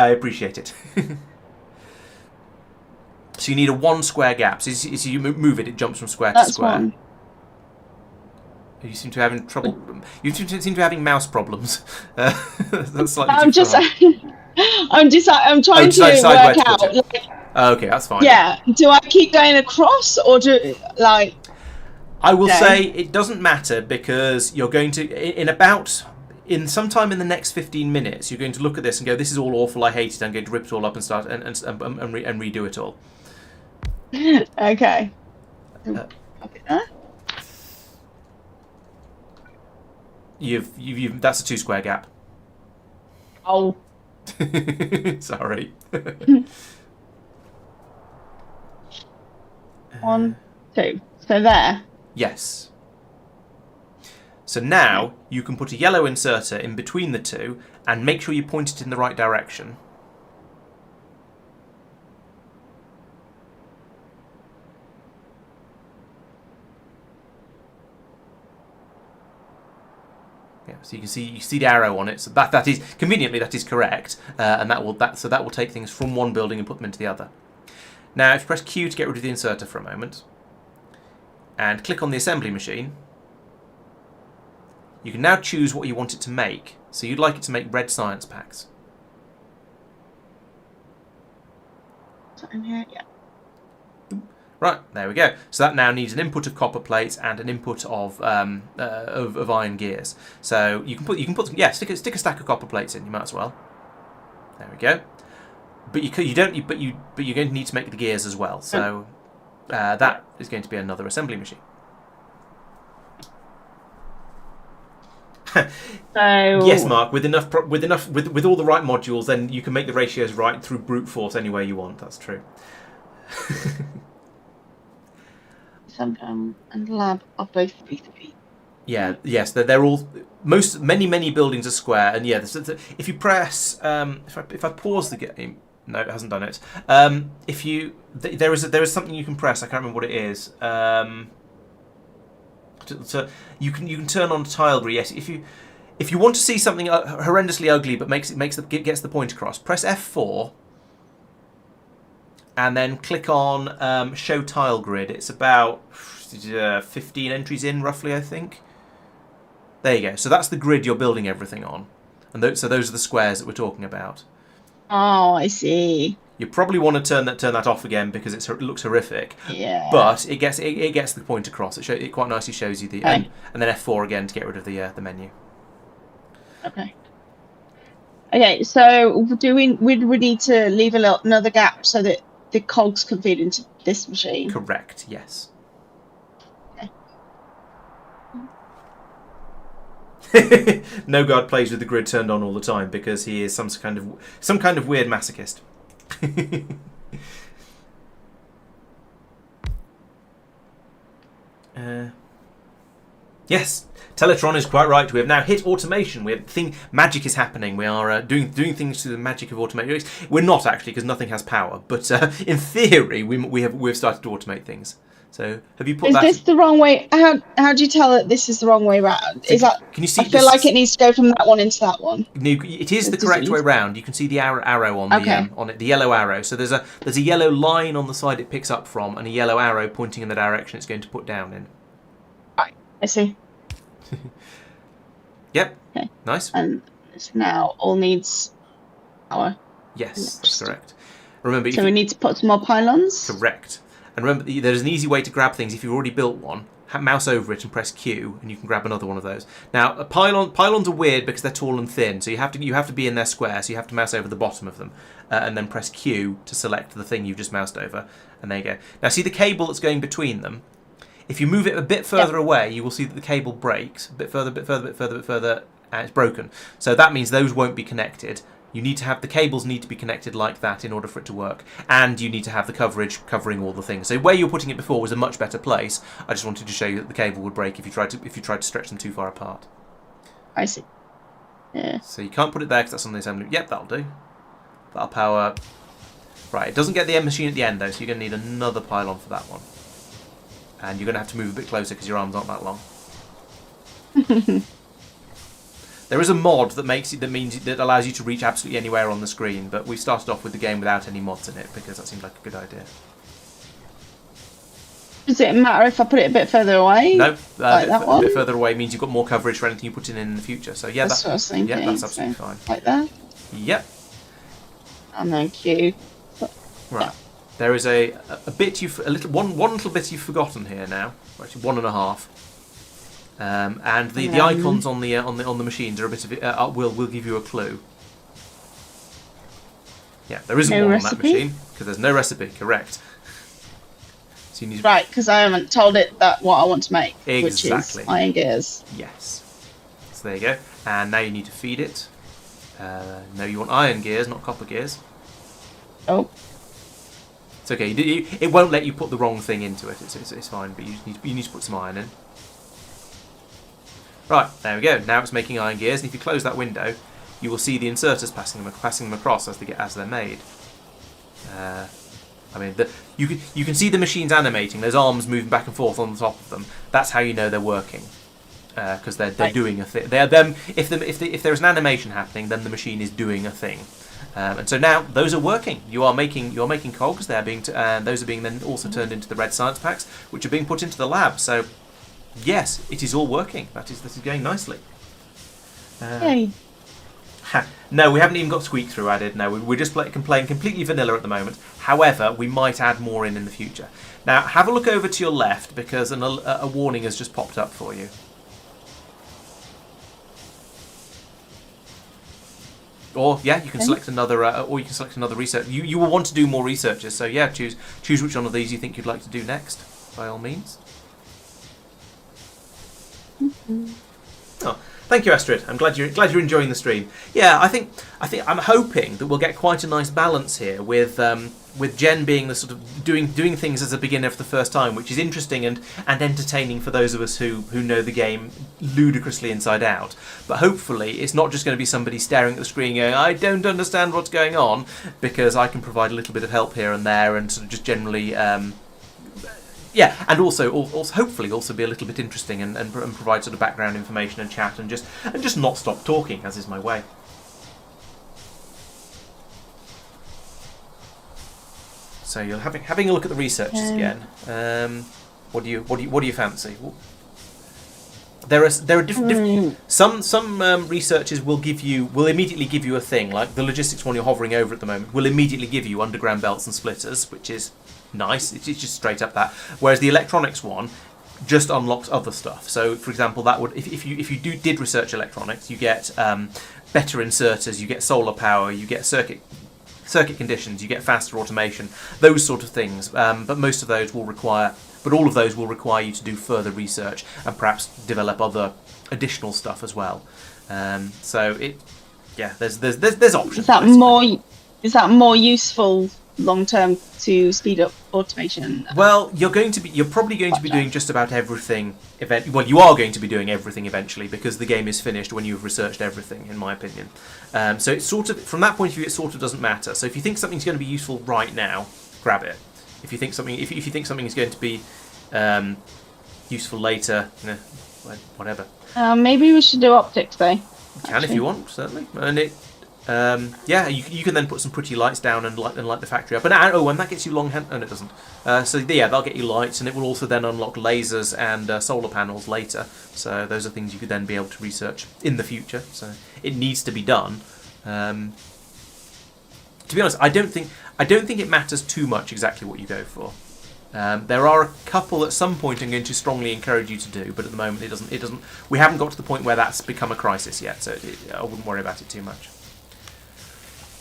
appreciate it. So you need a 1 square gap. So you move it, it jumps from square to square. One. You seem to be having trouble. You seem to be having mouse problems. That's slightly I'm just. I'm trying to work out. Okay, that's fine. Yeah. Do I keep going across, or do like? I will say it doesn't matter, because you're going to sometime in the next 15 minutes you're going to look at this and go, this is all awful, I hate it, I'm going to rip it all up and start and redo it all. Okay. You've that's a 2 square gap. Oh. Sorry. 1, 2. So there. Yes. So now you can put a yellow inserter in between the 2 and make sure you point it in the right direction. Yeah, so you see the arrow on it. So that is conveniently correct, and that will take things from one building and put them into the other. Now, if you press Q to get rid of the inserter for a moment, and click on the assembly machine, you can now choose what you want it to make. So you'd like it to make red science packs. Is that in here? Yeah. Right, there we go. So that now needs an input of copper plates and an input of iron gears. So you can put stick a stack of copper plates in. You might as well. There we go. But you're going to need to make the gears as well. So that is going to be another assembly machine. So yes, Mark. With all the right modules, then you can make the ratios right through brute force any way you want. That's true. and lab are both B2B. Yeah, yes, they're all many buildings are square, and yeah, if you press if I pause the game, no, it hasn't done it. If you there is something you can press. I can't remember what it is. So you can turn on tile grid. Yes, if you want to see something horrendously ugly but gets the point across, press F4. And then click on Show Tile Grid. It's about 15 entries in, roughly, I think. There you go. So that's the grid you're building everything on. And so those are the squares that we're talking about. Oh, I see. You probably want to turn that off again because it looks horrific. Yeah. But it gets the point across. It quite nicely shows you the... Okay. And then F4 again to get rid of the menu. Okay. Okay, so we need to leave another gap so that the cogs can feed into this machine? Correct, yes. Okay. No guard plays with the grid turned on all the time because he is some kind of weird masochist. Yes, Teletron is quite right. We have now hit automation. Magic is happening. We are doing things through the magic of automation. We're not actually because nothing has power, but in theory we've started to automate things. So have you put that? Is this the wrong way? How do you tell that this is the wrong way round? So can you see? I feel like it needs to go from that one into that one. No, it is the correct way round. You can see the arrow on on it, the yellow arrow. So there's a yellow line on the side it picks up from, and a yellow arrow pointing in the direction it's going to put down in. Right, I see. Yep. Okay. Nice. And this now all needs power. Yes, that's correct. Remember, so we need to put some more pylons. Correct. And remember, there's an easy way to grab things if you've already built one. Mouse over it and press Q, and you can grab another one of those. Now, pylons are weird because they're tall and thin, so you have to be in their square. So you have to mouse over the bottom of them, and then press Q to select the thing you've just moused over. And there you go. Now, see the cable that's going between them. If you move it a bit further away, you will see that the cable breaks a bit further, and it's broken. So that means those won't be connected. The cables need to be connected like that in order for it to work, and you need to have the coverage covering all the things. So where you were putting it before was a much better place. I just wanted to show you that the cable would break if you tried to stretch them too far apart. I see. Yeah. So you can't put it there because that's on the assembly. Yep, that'll do. That'll power. Right, it doesn't get the end machine at the end though, so you're going to need another pylon for that one. And you're going to have to move a bit closer because your arms aren't that long. There is a mod that allows you to reach absolutely anywhere on the screen, but we started off with the game without any mods in it because that seemed like a good idea. Does it matter if I put it a bit further away? No, a bit further away means you've got more coverage for anything you put in the future. So yeah, that's what I was thinking. Yeah, that's absolutely fine. Like that. Yep. And then Q. Right. Yeah. There is one little bit you've forgotten here now. Actually, 1.5. And the icons on the machines are a bit of it. Will give you a clue. Yeah, there isn't one on that machine because there's no recipe. Correct. So you need right, because I haven't told it that what I want to make, exactly. Which is iron gears. Yes. So there you go. And now you need to feed it. No, you want iron gears, not copper gears. Oh. It's okay. It won't let you put the wrong thing into it. It's fine, but you need to put some iron in. Right, there we go. Now it's making iron gears, and if you close that window, you will see the inserters passing them across as they're made. I mean, you can see the machines animating. There's arms moving back and forth on the top of them. That's how you know they're working, because they're doing a thing. If there's an animation happening, then the machine is doing a thing. And so now those are working. You are making cogs. Those are being then also turned into the red science packs, which are being put into the lab. So yes, it is all working. That is going nicely. Yay. No, we haven't even got Squeak Through added. No, we're just playing completely vanilla at the moment. However, we might add more in the future. Now, have a look over to your left because a warning has just popped up for you. Or yeah, you can select another, or you can select another research. You will want to do more researches, so yeah, choose which one of these you think you'd like to do next, by all means. Mm-hmm. Oh, Thank you, Astrid. I'm glad you're enjoying the stream. Yeah, I think I'm hoping that we'll get quite a nice balance here with Jen being the sort of doing things as a beginner for the first time, which is interesting and entertaining for those of us who know the game ludicrously inside out. But hopefully it's not just going to be somebody staring at the screen going, I don't understand what's going on, because I can provide a little bit of help here and there and sort of just generally yeah, and also hopefully also be a little bit interesting and provide sort of background information and chat and just not stop talking, as is my way. So you're having a look at the researchers again. What do you fancy? There are different some researchers will immediately give you a thing, like the logistics one you're hovering over at the moment will immediately give you underground belts and splitters, which is nice. It's just straight up that. Whereas the electronics one just unlocks other stuff. So, for example, that would if you did research electronics, you get better inserters, you get solar power, you get circuit conditions, you get faster automation, those sort of things. But most of those will require. But all of those will require you to do further research and perhaps develop other additional stuff as well. So there's options. Is that more useful long term to speed up automation? Well, you're probably going to be doing just about everything. Well, you are going to be doing everything eventually, because the game is finished when you've researched everything, in my opinion. So it's sort of, from that point of view, it sort of doesn't matter. So if you think something's going to be useful right now, grab it. If you think something is going to be useful later, whatever. Maybe we should do optics though. You can if you want, certainly. And it, you can then put some pretty lights down and light the factory up. And that gets you long hand. And it doesn't. So yeah, that'll get you lights, and it will also then unlock lasers and solar panels later. So those are things you could then be able to research in the future. So it needs to be done. To be honest, I don't think it matters too much exactly what you go for. There are a couple at some point I'm going to strongly encourage you to do, but at the moment it doesn't. We haven't got to the point where that's become a crisis yet, so I wouldn't worry about it too much.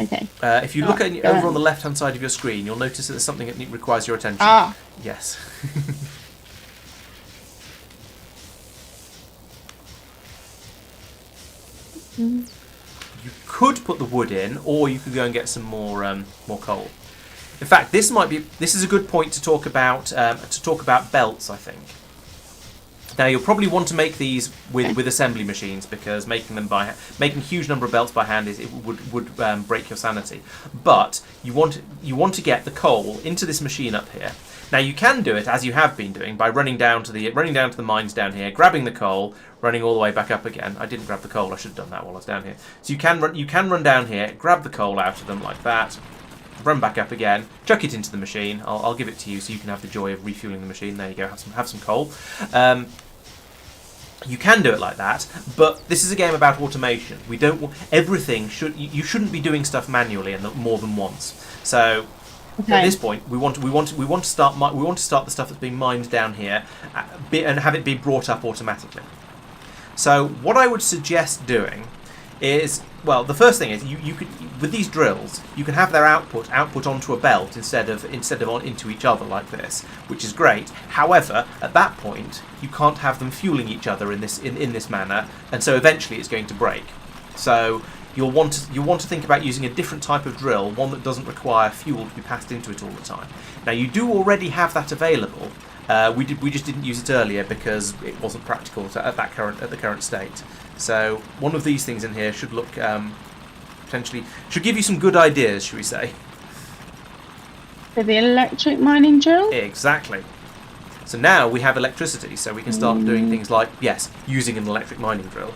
Okay. If you look over on the left-hand side of your screen, you'll notice that there's something that requires your attention. Ah. Yes. You could put the wood in, or you could go and get some more coal. In fact, this is a good point to talk about belts, I think. Now you'll probably want to make these with assembly machines, because making a huge number of belts by hand would break your sanity. But you want to get the coal into this machine up here. Now you can do it as you have been doing by running down to the mines down here, grabbing the coal, running all the way back up again. I didn't grab the coal. I should have done that while I was down here. So you can run down here, grab the coal out of them like that, run back up again, chuck it into the machine. I'll give it to you so you can have the joy of refueling the machine. There you go. Have some coal. You can do it like that, but this is a game about automation. We don't want everything. You shouldn't be doing stuff manually and more than once. So. Okay. At this point, we want to start the stuff that's being mined down here, and have it be brought up automatically. So what I would suggest doing is, well, the first thing is you could, with these drills, you can have their output onto a belt instead of into each other like this, which is great. However, at that point, you can't have them fueling each other in this manner, and so eventually it's going to break. So you'll want to think about using a different type of drill, one that doesn't require fuel to be passed into it all the time. Now you do already have that available. We just didn't use it earlier because it wasn't practical at the current state. So one of these things in here should look potentially should give you some good ideas, should we say? For the electric mining drill? Exactly. So now we have electricity, so we can start doing things like using an electric mining drill.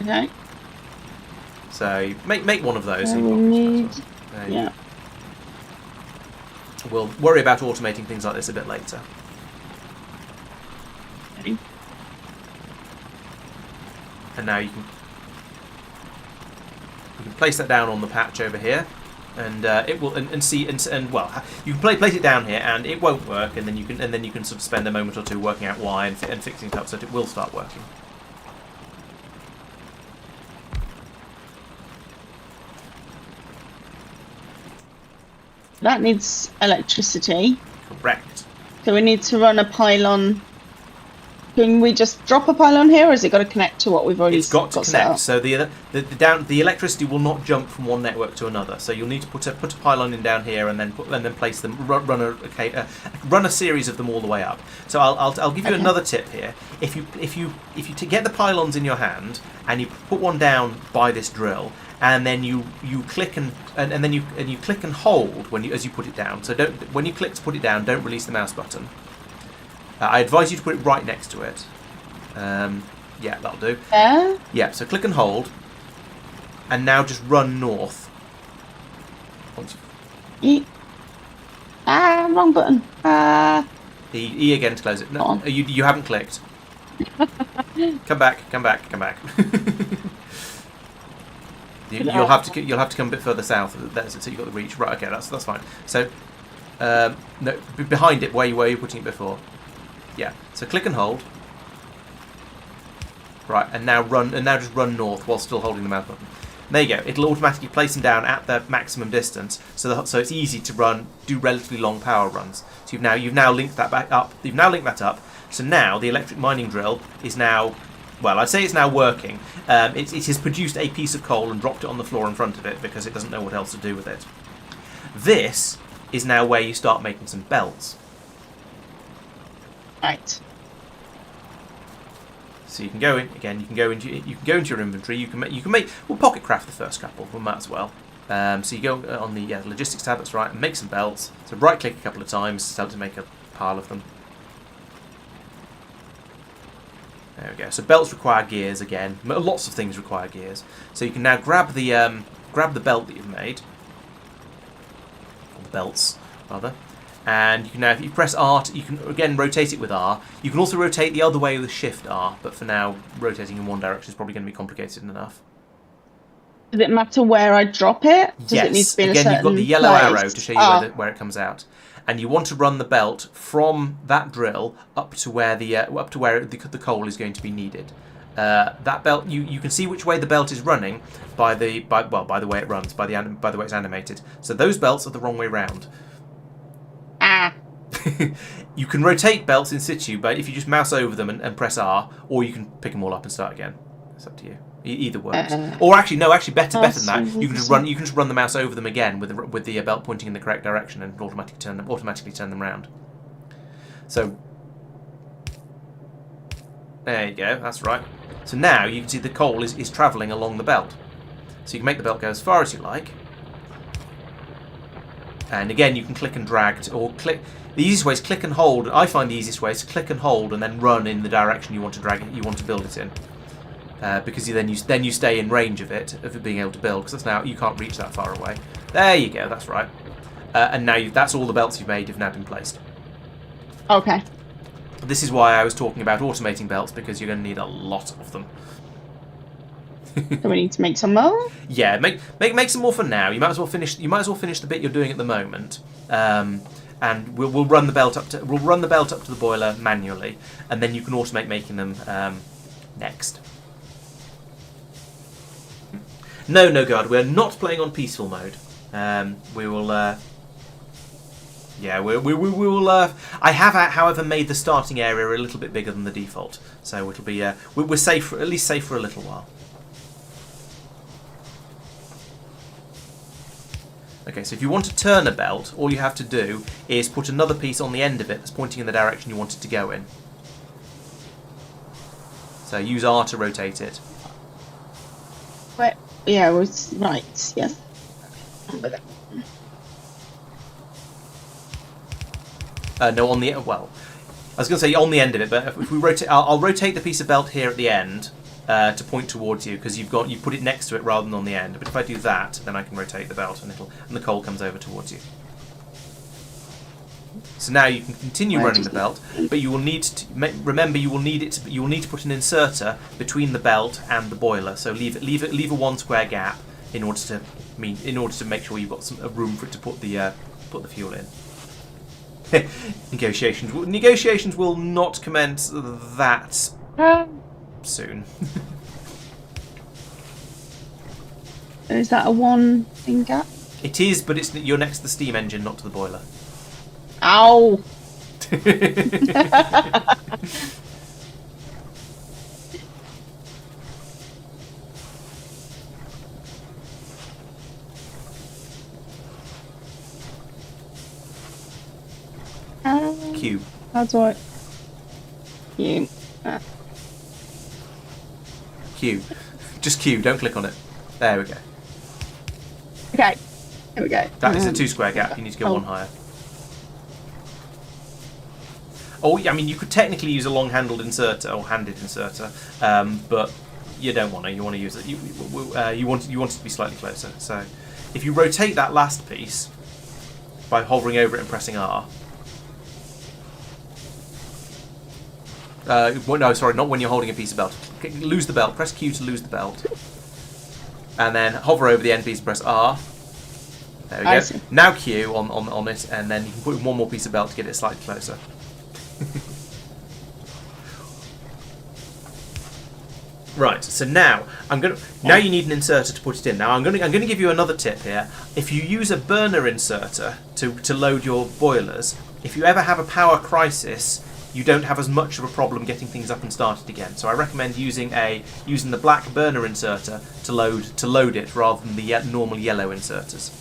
Okay. So make one of those. Yeah. We'll worry about automating things like this a bit later. Okay. And now you can place that down on the patch over here, and it will you can place it down here, and it won't work, and then you can sort of spend a moment or two working out why and fixing it up so that it will start working. That needs electricity. Correct. So we need to run a pylon Can we just drop a pylon here, or has it got to connect to what we've already It's got to set connect, up? so the electricity will not jump from one network to another. So you'll need to put a pylon in down here, and then place them, run a series of them all the way up. So I'll give you another tip here. If you get the pylons in your hand and you put one down by this drill, and then you click and then you click and hold as you put it down. So when you click to put it down, don't release the mouse button. I advise you to put it right next to it. Yeah, that'll do. Yeah, so click and hold, and now just run north. Wrong button. E again to close it. No, you haven't clicked. Come back. You'll have to come a bit further south. So you've got the reach. Right. Okay, that's fine. So no, behind it, where you were putting it before. Yeah. So click and hold. Right, and now just run north while still holding the mouse button. There you go. It'll automatically place them down at the maximum distance, so it's easy to do relatively long power runs. So you've now linked that back up. You've now linked that up. So now the electric mining drill is now, well, I'd say it's now working. It has produced a piece of coal and dropped it on the floor in front of it because it doesn't know what else to do with it. This is now where you start making some belts. Right. So you can go in again. You can go into your inventory. You can make. We'll pocket craft the first couple. We might as well. So you go on the logistics tab. That's right, and make some belts. So right click a couple of times to make a pile of them. There we go. So belts require gears again. Lots of things require gears. So you can now grab the belt that you've made. Or the belts rather. And you can now, if you press R, you can again rotate it with R. You can also rotate the other way with Shift R, but for now, rotating in one direction is probably going to be complicated enough. Does it matter where I drop it? Does it need to be in a certain you've got the yellow place? arrow to show you where it comes out, and you want to run the belt from that drill up to where the coal is going to be needed. That belt, you can see which way the belt is running by the way it runs, by the way it's animated. So those belts are the wrong way round. You can rotate belts in situ, but if you just mouse over them and press R, or you can pick them all up and start again. It's up to you. Either works. Or actually, better than that. You can just run the mouse over them again with the belt pointing in the correct direction and automatically turn them round. So there you go. That's right. So now you can see the coal is travelling along the belt. So you can make the belt go as far as you like. And again, you can click and drag, or click. The easiest way is click and hold. I find the easiest way is to click and hold, and then run in the direction you want to drag it. You want to build it in, because then you stay in range of it being able to build. Because now you can't reach that far away. There you go. That's right. And now that's all the belts you've made have now been placed. Okay. This is why I was talking about automating belts, because you're going to need a lot of them. Do we need to make some more? Yeah, make some more for now. You might as well finish the bit you're doing at the moment, and we'll run the belt up to the boiler manually, and then you can automate making them next. No, guard. We're not playing on peaceful mode. We will. Yeah, we will. I have, however, made the starting area a little bit bigger than the default, so it'll be. We're safe, at least safe for a little while. Okay, so if you want to turn a belt, all you have to do is put another piece on the end of it that's pointing in the direction you want it to go in. So use R to rotate it. Wait, yeah, it was right, yes. No, on the, well, I was going to say on the end of it, but if we rotate, I'll rotate the piece of belt here at the end to point towards you, because you put it next to it rather than on the end. But if I do that, then I can rotate the belt, and the coal comes over towards you. So now you can continue running the belt, but you will need to remember you will need to put an inserter between the belt and the boiler. So leave a 1 square gap in order to make sure you've got some room for it to put the fuel in. Negotiations will not commence that soon. Is that a 1 thing gap? It is, but you're next to the steam engine, not to the boiler. Ow! Q. How do I? You. Q. Just Q, don't click on it. There we go. Okay. There we go. That is a 2 square gap. You need to go one higher. Oh, I mean, you could technically use a long-handled inserter or handed inserter, but you don't want to. You want to use it. You want it to be slightly closer. So, if you rotate that last piece by hovering over it and pressing R. No, sorry, not when you're holding a piece of belt. Lose the belt. Press Q to lose the belt, and then hover over the end piece and press R. There we go. See. Now Q on it, and then you can put one more piece of belt to get it slightly closer. Right, so now now you need an inserter to put it in. Now I'm gonna give you another tip here. If you use a burner inserter to load your boilers, if you ever have a power crisis, you don't have as much of a problem getting things up and started again. So I recommend using the black burner inserter to load it rather than the normal yellow inserters.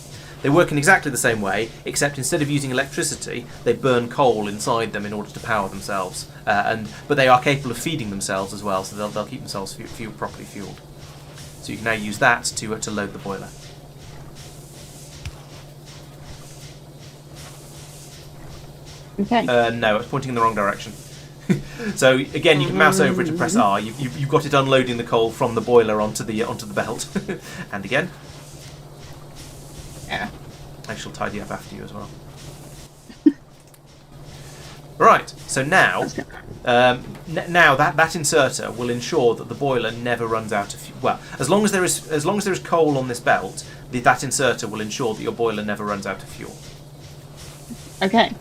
They work in exactly the same way, except instead of using electricity, they burn coal inside them in order to power themselves. But they are capable of feeding themselves as well, so they'll keep themselves properly fueled. So you can now use that to load the boiler. Okay. No, it's pointing in the wrong direction. So again, you can mouse over it and press R. You've got it unloading the coal from the boiler onto the belt, and again. Yeah. I shall tidy up after you as well. Right. So now, now that inserter will ensure that the boiler never runs out of fuel. Well, as long as there is coal on this belt, that inserter will ensure that your boiler never runs out of fuel. Okay.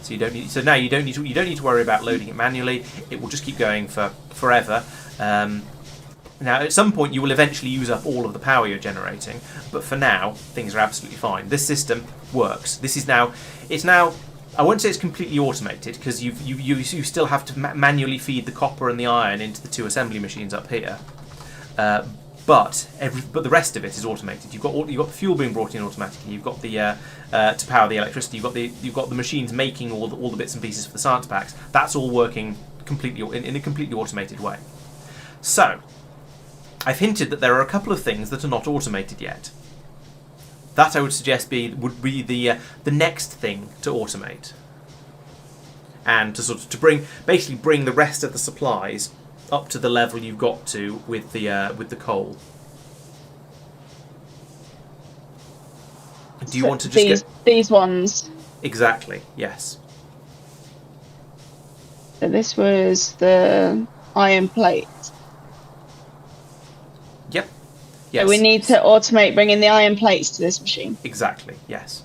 So now you don't need to worry about loading it manually. It will just keep going for forever. Now, at some point, you will eventually use up all of the power you're generating, but for now, things are absolutely fine. This system works. It's now. I won't say it's completely automated because you still have to manually feed the copper and the iron into the 2 assembly machines up here. But the rest of it is automated. You've got the fuel being brought in automatically. You've got the to power the electricity. You've got the machines making all the bits and pieces for the science packs. That's all working completely in a completely automated way. So, I've hinted that there are a couple of things that are not automated yet. That I would suggest would be the next thing to automate, and to basically bring the rest of the supplies up to the level you've got to with the coal. Do you want to just these ones? Exactly. Yes. So this was the iron plate. Yep. Yes. So we need to automate bringing the iron plates to this machine. Exactly. Yes.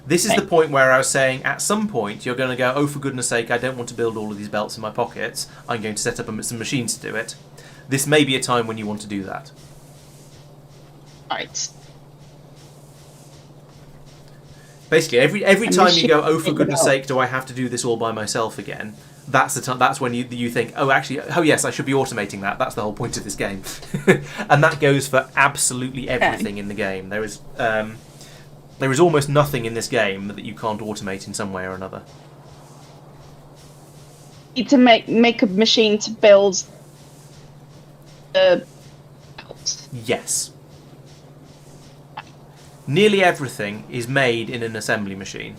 This is the point where I was saying at some point you're going to go, oh, for goodness sake, I don't want to build all of these belts in my pockets. I'm going to set up some machines to do it. This may be a time when you want to do that. Right. Basically, every time you go, oh, for goodness sake, do I have to do this all by myself again? That's the time. That's when you think, oh, actually, oh yes, I should be automating that. That's the whole point of this game, and that goes for absolutely everything in the game. There is almost nothing in this game that you can't automate in some way or another. You need to make a machine to build the belts. Yes. Nearly everything is made in an assembly machine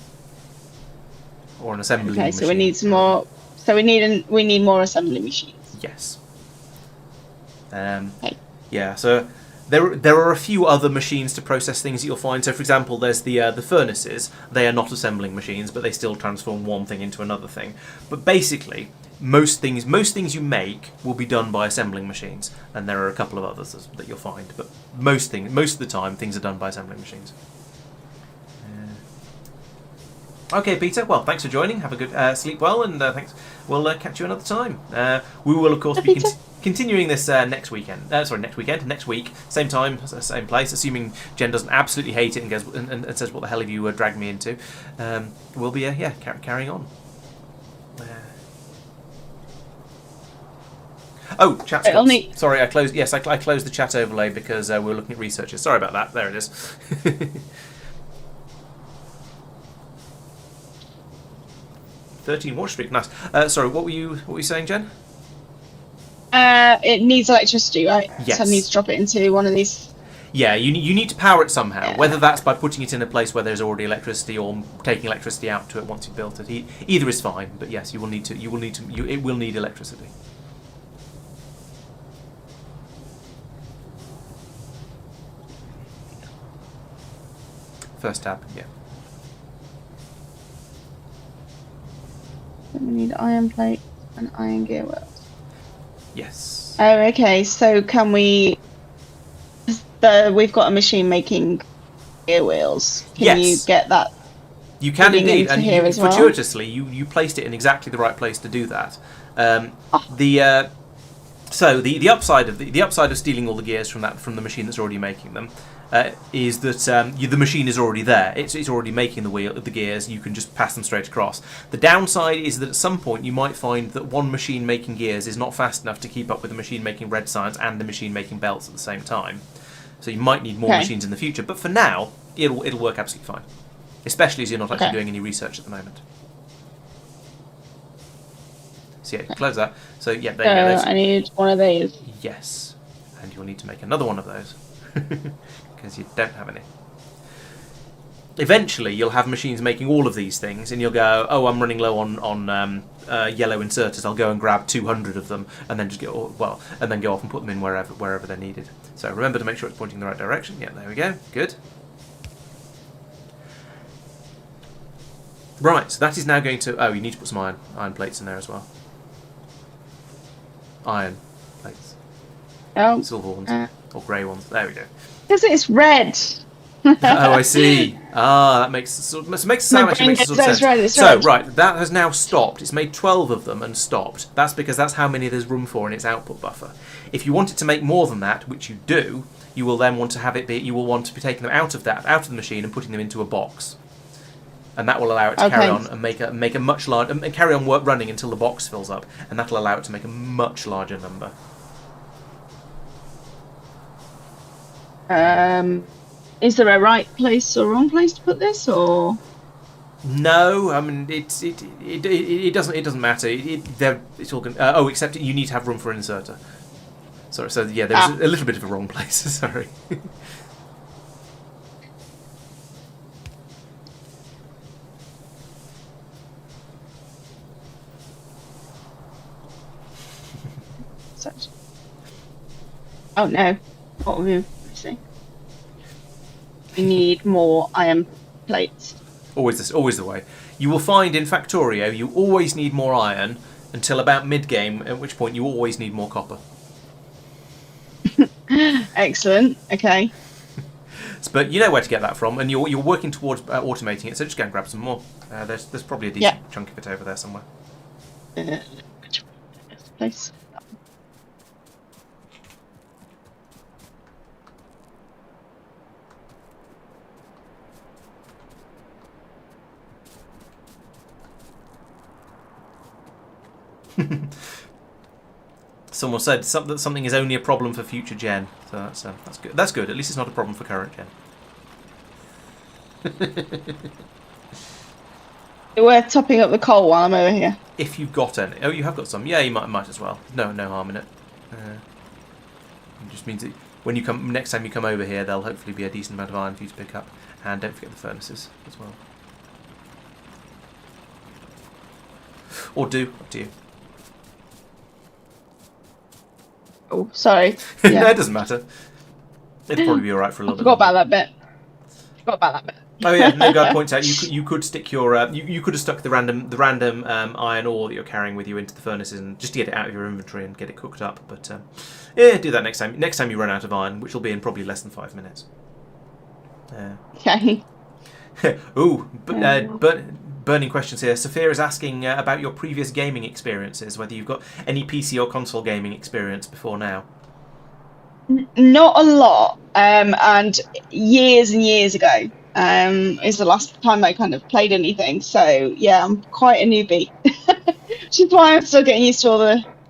or an assembly machine. Okay, so we need some more. So we need more assembly machines. Yes. Okay. Yeah. So there are a few other machines to process things that you'll find. So, for example, there's the furnaces. They are not assembling machines, but they still transform one thing into another thing. But basically, most things you make will be done by assembling machines, and there are a couple of others that you'll find. But most of the time, things are done by assembling machines. Okay, Peter. Well, thanks for joining. Have a good sleep well, and thanks. We'll catch you another time. We will, of course, be continuing this next weekend. Next week, same time, same place. Assuming Jen doesn't absolutely hate it and goes and says, "What the hell have you dragged me into?" We'll be carrying on. Oh, chat spots. Sorry, I closed. Yes, I closed the chat overlay because we were looking at researchers. Sorry about that. There it is. 13 watch streak, nice. Sorry, what were you saying, Jen? It needs electricity, right? Yes. So I need to drop it into one of these. Yeah, you need to power it somehow, Yeah. whether that's by putting it in a place where there's already electricity or taking electricity out to it once you've built it. Either is fine, but yes, it will need electricity. First tab, yeah. We need iron plate and iron gear wheels. Yes. Oh, okay. So can we? We've got a machine making gear wheels. Can you get that? You can indeed, and here as well? fortuitously, you placed it in exactly the right place to do that. The upside of stealing all the gears from the machine that's already making them is that the machine is already there. It's already making the gears. You can just pass them straight across. The downside is that at some point you might find that one machine making gears is not fast enough to keep up with the machine making red science and the machine making belts at the same time. So you might need more machines in the future. But for now, it'll work absolutely fine. Especially as you're not actually doing any research at the moment. So yeah, close that. So yeah, there you go. I need one of these. Yes, and you'll need to make another one of those because you don't have any. Eventually, you'll have machines making all of these things, and you'll go, "Oh, I'm running low on yellow inserters. I'll go and grab 200 of them, and then just go and then go off and put them in wherever they're needed." So remember to make sure it's pointing in the right direction. Yeah, there we go. Good. Right, so that is now going to... Oh, you need to put some iron plates in there as well. Iron plates. Oh. Silver ones. Or grey ones. There we go. Because it's red. Oh, I see. That makes it sound actually makes sort of sense. It's red. Right, that has now stopped. It's made 12 of them and stopped. That's because that's how many there's room for in its output buffer. If you wanted to make more than that, which you do, you will then want to have it be... You will want to be taking them out of the machine and putting them into a box. And that will allow it to carry on and make a much larger and carry on running until the box fills up, and that'll allow it to make a much larger number. Is there a right place or wrong place to put this, or? No, I mean it doesn't matter. It's all except you need to have room for an inserter. Sorry, so yeah, there's a little bit of a wrong place. Sorry. Oh no, what were we missing? We need more iron plates. Always the way. You will find in Factorio you always need more iron until about mid-game, at which point you always need more copper. Excellent, okay. But you know where to get that from, and you're working towards automating it, so just go and grab some more. There's probably a decent chunk of it over there somewhere. Which place? Someone said that something is only a problem for future gen, so that's good. That's good. At least it's not a problem for current gen. We're topping up the coal while I'm over here. If you've got any, you have got some. Yeah, you might as well. No harm in it. It just means that when you come next time you come over here, there'll hopefully be a decent amount of iron for you to pick up, and don't forget the furnaces as well. Or up to you. Oh, sorry. Yeah. No, it doesn't matter. It'll probably be alright for a little bit. Forgot about that bit. Oh yeah, no guy points out you could stick your you could have stuck the random iron ore that you're carrying with you into the furnaces and just to get it out of your inventory and get it cooked up. But yeah, do that next time. Next time you run out of iron, which will be in probably less than 5 minutes. Okay. Ooh, but burning questions here. Sophia is asking about your previous gaming experiences, whether you've got any PC or console gaming experience before now. Not a lot, and years and years ago is the last time I kind of played anything. So yeah, I'm quite a newbie, which is why I'm still getting used to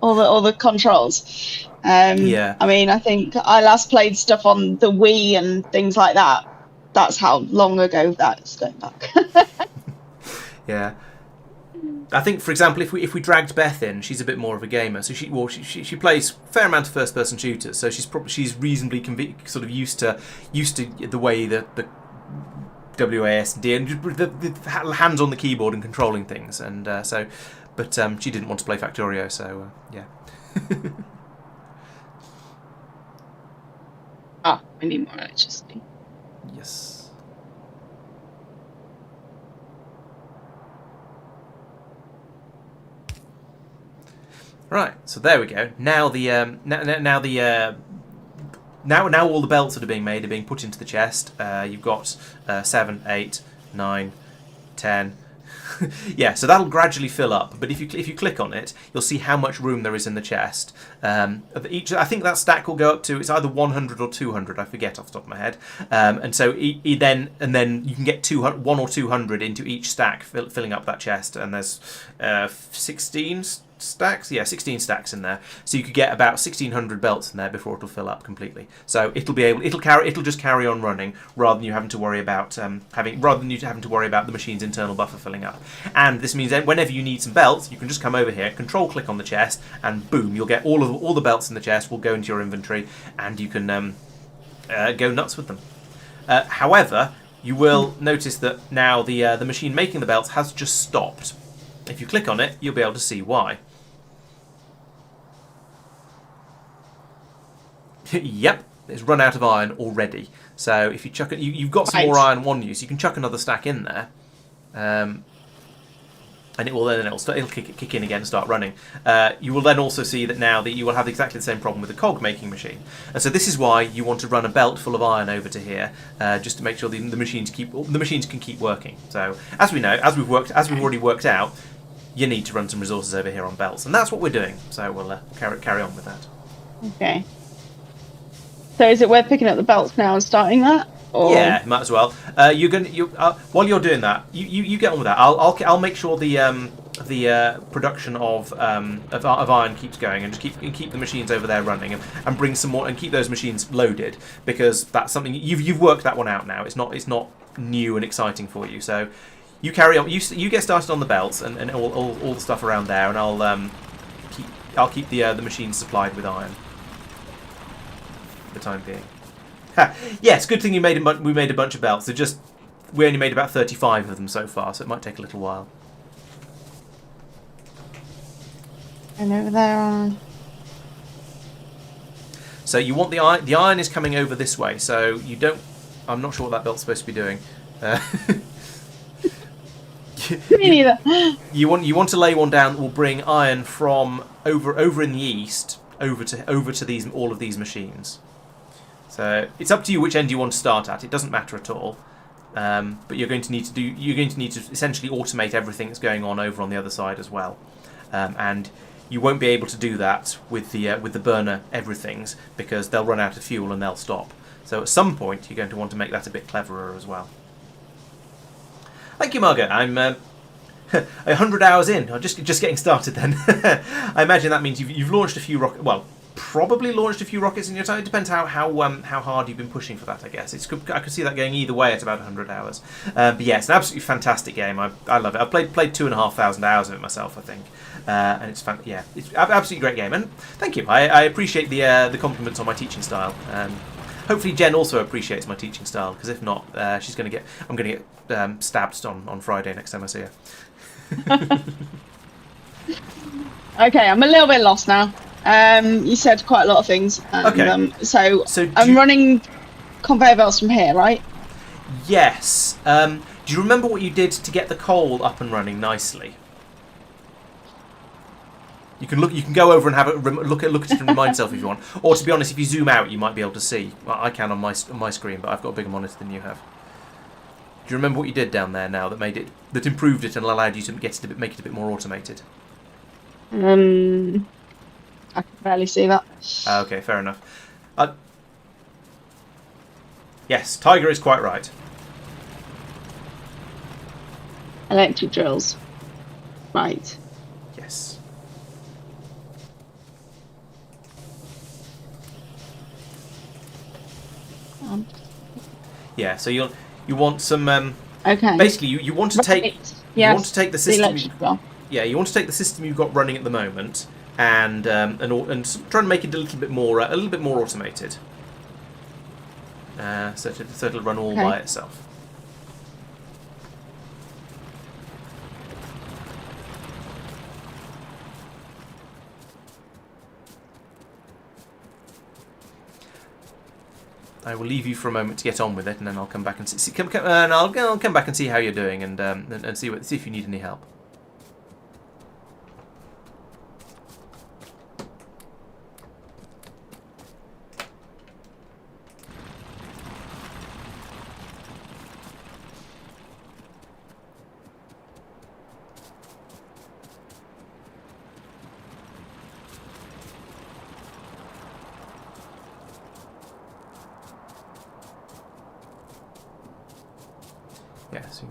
all the controls. Yeah. I mean, I think I last played stuff on the Wii and things like that. That's how long ago that's going back. Yeah. I think, for example, if we dragged Beth in, she's a bit more of a gamer. So she plays a fair amount of first-person shooters. So she's reasonably sort of used to the way that the WASD and the hands on the keyboard and controlling things. And but she didn't want to play Factorio. So yeah. We need more electricity. Yes. Right, so there we go. Now the now all the belts that are being made are being put into the chest. You've got 7, 8, 9, 10. Yeah, so that'll gradually fill up. But if you click on it, you'll see how much room there is in the chest. I think that stack will go up to, it's either 100 or 200. I forget off the top of my head. And so then you can get 1 or 200 into each stack, filling up that chest. And there's 16 stacks, 16 stacks in there, so you could get about 1600 belts in there before it'll fill up completely. So it'll just carry on running rather than you having to worry about the machine's internal buffer filling up. And this means that whenever you need some belts, you can just come over here, control click on the chest, and boom, you'll get all the belts in the chest will go into your inventory, and you can go nuts with them. However, you will notice that now the machine making the belts has just stopped. If you click on it, you'll be able to see why. Yep, it's run out of iron already. So if you chuck it, you've got some more iron one use. You can chuck another stack in there, and it'll kick in again and start running. You will then also see that now that you will have exactly the same problem with the cog making machine, and so this is why you want to run a belt full of iron over to here, just to make sure the machines can keep working. So as we know, as we've already worked out, you need to run some resources over here on belts, and that's what we're doing. So we'll carry on with that. Okay. So is it worth picking up the belts now and starting that? Or? Yeah, might as well. While you're doing that, you get on with that. I'll make sure the production of iron keeps going, and just keep the machines over there running, and bring some more and keep those machines loaded, because that's something you've worked that one out now. It's not new and exciting for you. So you carry on. You get started on the belts and all the stuff around there, and I'll keep the machines supplied with iron for the time being. Yes, good thing we made a bunch of belts. We only made about 35 of them so far, so it might take a little while. And over there. So you want the iron. The iron is coming over this way, so you don't. I'm not sure what that belt's supposed to be doing. Me neither. You want to lay one down that will bring iron from over in the east over to all of these machines. So it's up to you which end you want to start at. It doesn't matter at all. But you're going to need to essentially automate everything that's going on over on the other side as well. And you won't be able to do that with the burner everythings, because they'll run out of fuel and they'll stop. So at some point you're going to want to make that a bit cleverer as well. Thank you, Margaret. I'm 100 hours in. I'm just getting started then. I imagine that means you've launched a few rockets. Well, probably launched a few rockets in your time. It depends how hard you've been pushing for that, I guess. I could see that going either way at about 100 hours. But yeah, it's an absolutely fantastic game. I love it. I've played 2,500 hours of it myself, I think. And it's it's an absolutely great game. And thank you. I appreciate the compliments on my teaching style. Hopefully Jen also appreciates my teaching style, because if not, I'm going to get stabbed on Friday next time I see her. Okay, I'm a little bit lost now. You said quite a lot of things. Okay. So I'm running conveyor belts from here, right? Yes. Do you remember what you did to get the coal up and running nicely? You can go over and have look at it and remind yourself if you want. Or to be honest, if you zoom out, you might be able to see. Well, I can on my screen, but I've got a bigger monitor than you have. Do you remember what you did down there now that improved it and allowed you to make it a bit more automated? I can barely see that. Okay, fair enough. Yes, Tiger is quite right. Electric drills. Right. Yes. Yeah, so you want some. Okay. Basically, you want to take. Yes, You want to take the system. yeah, you want to take the system you've got running at the moment and try and make it a little bit more automated. So it'll run all by itself. I will leave you for a moment to get on with it, and then I'll come back and I'll come back and see how you're doing, and see if you need any help. Yeah, so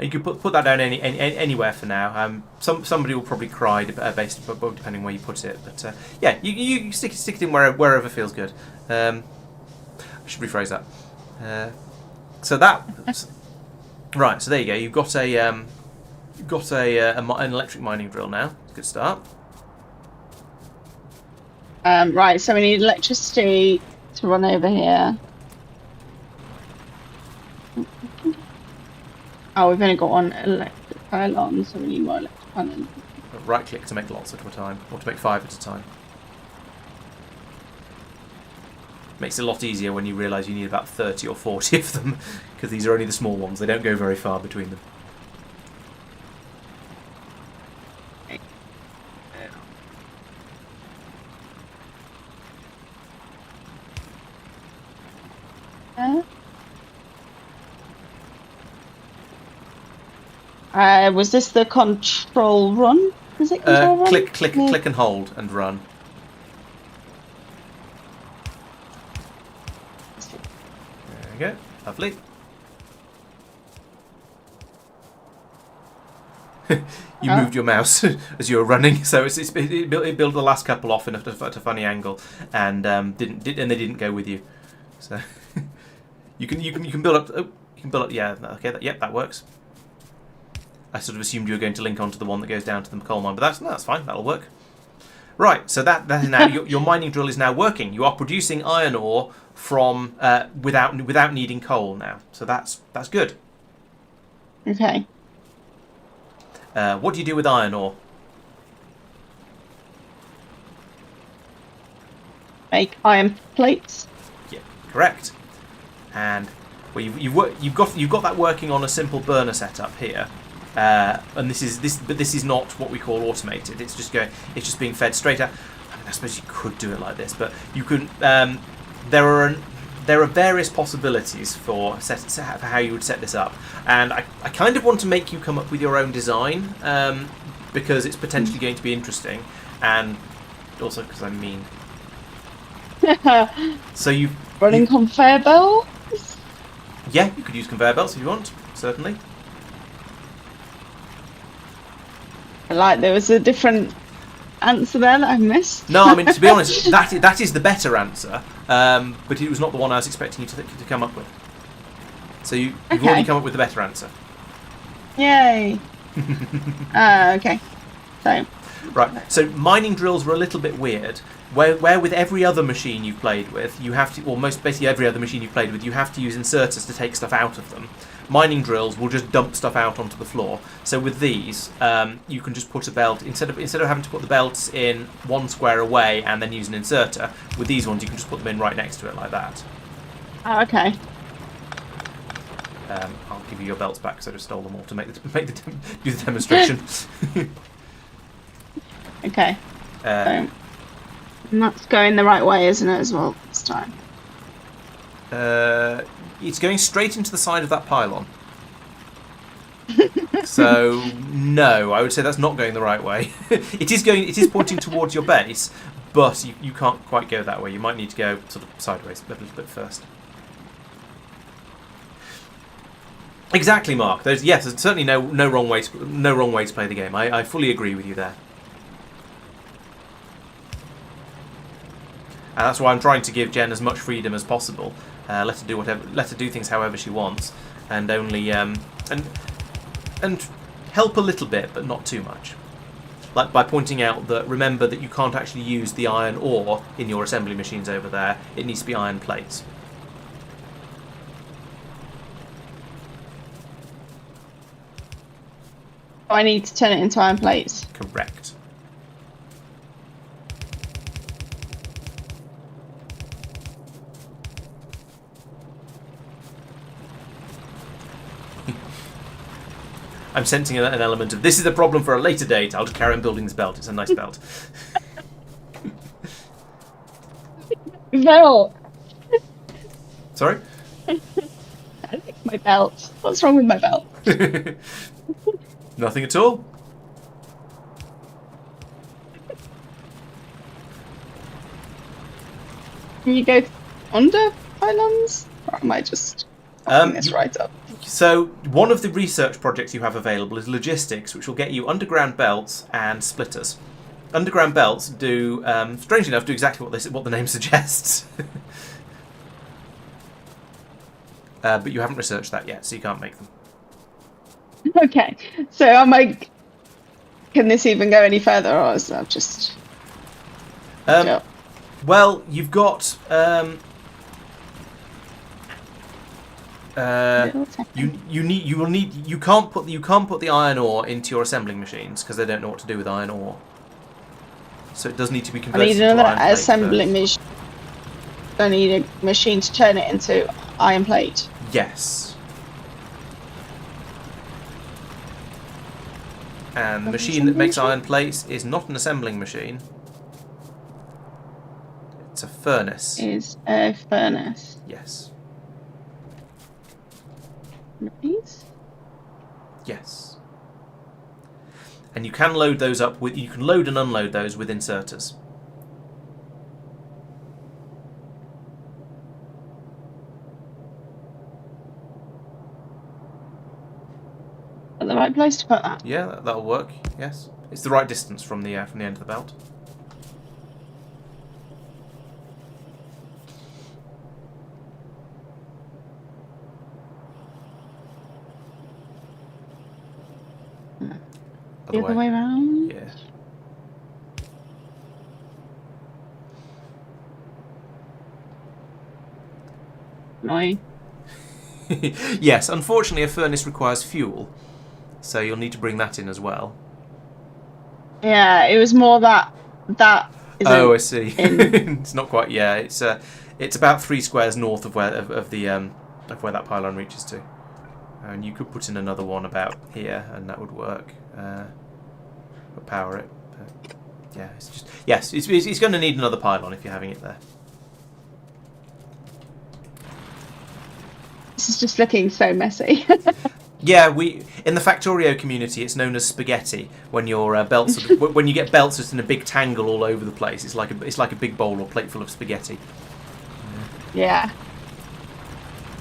you could put that down anywhere for now. Somebody will probably cry based depending where you put it, but yeah, you stick it in wherever feels good. I should rephrase that. So that right. So there you go. You've got an electric mining drill now. Good start. Right. So we need electricity to run over here. Oh, we've only got one electric pylon, so we need more electric pylon. Right click to make lots at a time, or to make 5 at a time. Makes it a lot easier when you realise you need about 30 or 40 of them, because these are only the small ones, they don't go very far between them. Was this the control run? Is it control run? Click and hold and run. There we go. Lovely. You moved your mouse as you were running, so it built the last couple off at a funny angle, and they didn't go with you. So you can build up. Oh, you can build up. Yeah. Okay. Yep. That works. I sort of assumed you were going to link onto the one that goes down to the coal mine, but that's fine. That'll work. Right. So that is now your mining drill is now working. You are producing iron ore from without needing coal now. So that's good. Okay. What do you do with iron ore? Make iron plates. Yeah, correct. And well, you've got that working on a simple burner setup here. And this is not what we call automated. It's just being fed straight out. I mean, I suppose you could do it like this, but you can. There are various possibilities for how you would set this up, and I kind of want to make you come up with your own design because it's potentially going to be interesting, and also because I'm mean. So you running conveyor belts. Yeah, you could use conveyor belts if you want, certainly. Like there was a different answer there that I missed. No, I mean, to be honest, that is the better answer, but it was not the one I was expecting you to come up with. So you've already come up with the better answer. Yay! Okay. So. Right. So mining drills were a little bit weird. Where with every other machine you've played with, you have to, or most basically every other machine you've played with, you have to use inserters to take stuff out of them. Mining drills will just dump stuff out onto the floor. So with these, you can just put a belt instead of having to put the belts in one square away and then use an inserter. With these ones, you can just put them in right next to it like that. Oh, okay. I'll give you your belts back because I just stole them all to do the demonstration. Okay. And that's going the right way, isn't it, as well this time? It's going straight into the side of that pylon. So no, I would say that's not going the right way. It is pointing towards your base, but you can't quite go that way. You might need to go sort of sideways a little bit first. Exactly, Mark. There's certainly no wrong way to play the game. I fully agree with you there. And that's why I'm trying to give Jen as much freedom as possible. Let her do things however she wants, and only and help a little bit, but not too much. Like by pointing out that remember that you can't actually use the iron ore in your assembly machines over there. It needs to be iron plates. I need to turn it into iron plates. Correct. I'm sensing an element of this is a problem for a later date. I'll just carry on building this belt. It's a nice belt. Belt. Sorry? I like my belt. What's wrong with my belt? Nothing at all. Can you go under pylons? Or am I just fucking this right up? So, one of the research projects you have available is logistics, which will get you underground belts and splitters. Underground belts do, strangely enough, do exactly what the name suggests. But you haven't researched that yet, so you can't make them. Okay, so am I? Can this even go any further, or is that just? Well, you've got. You can't put the iron ore into your assembling machines because they don't know what to do with iron ore. So it does need to be converted. I need another assembling machine. I need a machine to turn it into iron plate. Yes. And the machine that makes iron plates is not an assembling machine. It's a furnace. Is a furnace. Yes. Nice. Yes. And you can load those up with. You can load and unload those with inserters. At the right place to put that. Yeah, that'll work. Yes, it's the right distance from the end of the belt. The other way around. Yeah. Annoying. Yes, unfortunately, a furnace requires fuel, so you'll need to bring that in as well. Yeah, it was more that Oh, I see. It's not quite. Yeah, it's about 3 squares north of where that pylon reaches to, and you could put in another one about here, and that would work. Power it. But yeah, it's just it's going to need another pylon if you're having it there. This is just looking so messy. Yeah, in the Factorio community, it's known as spaghetti when your belts when you get belts just in a big tangle all over the place. It's like a big bowl or plate full of spaghetti. Yeah.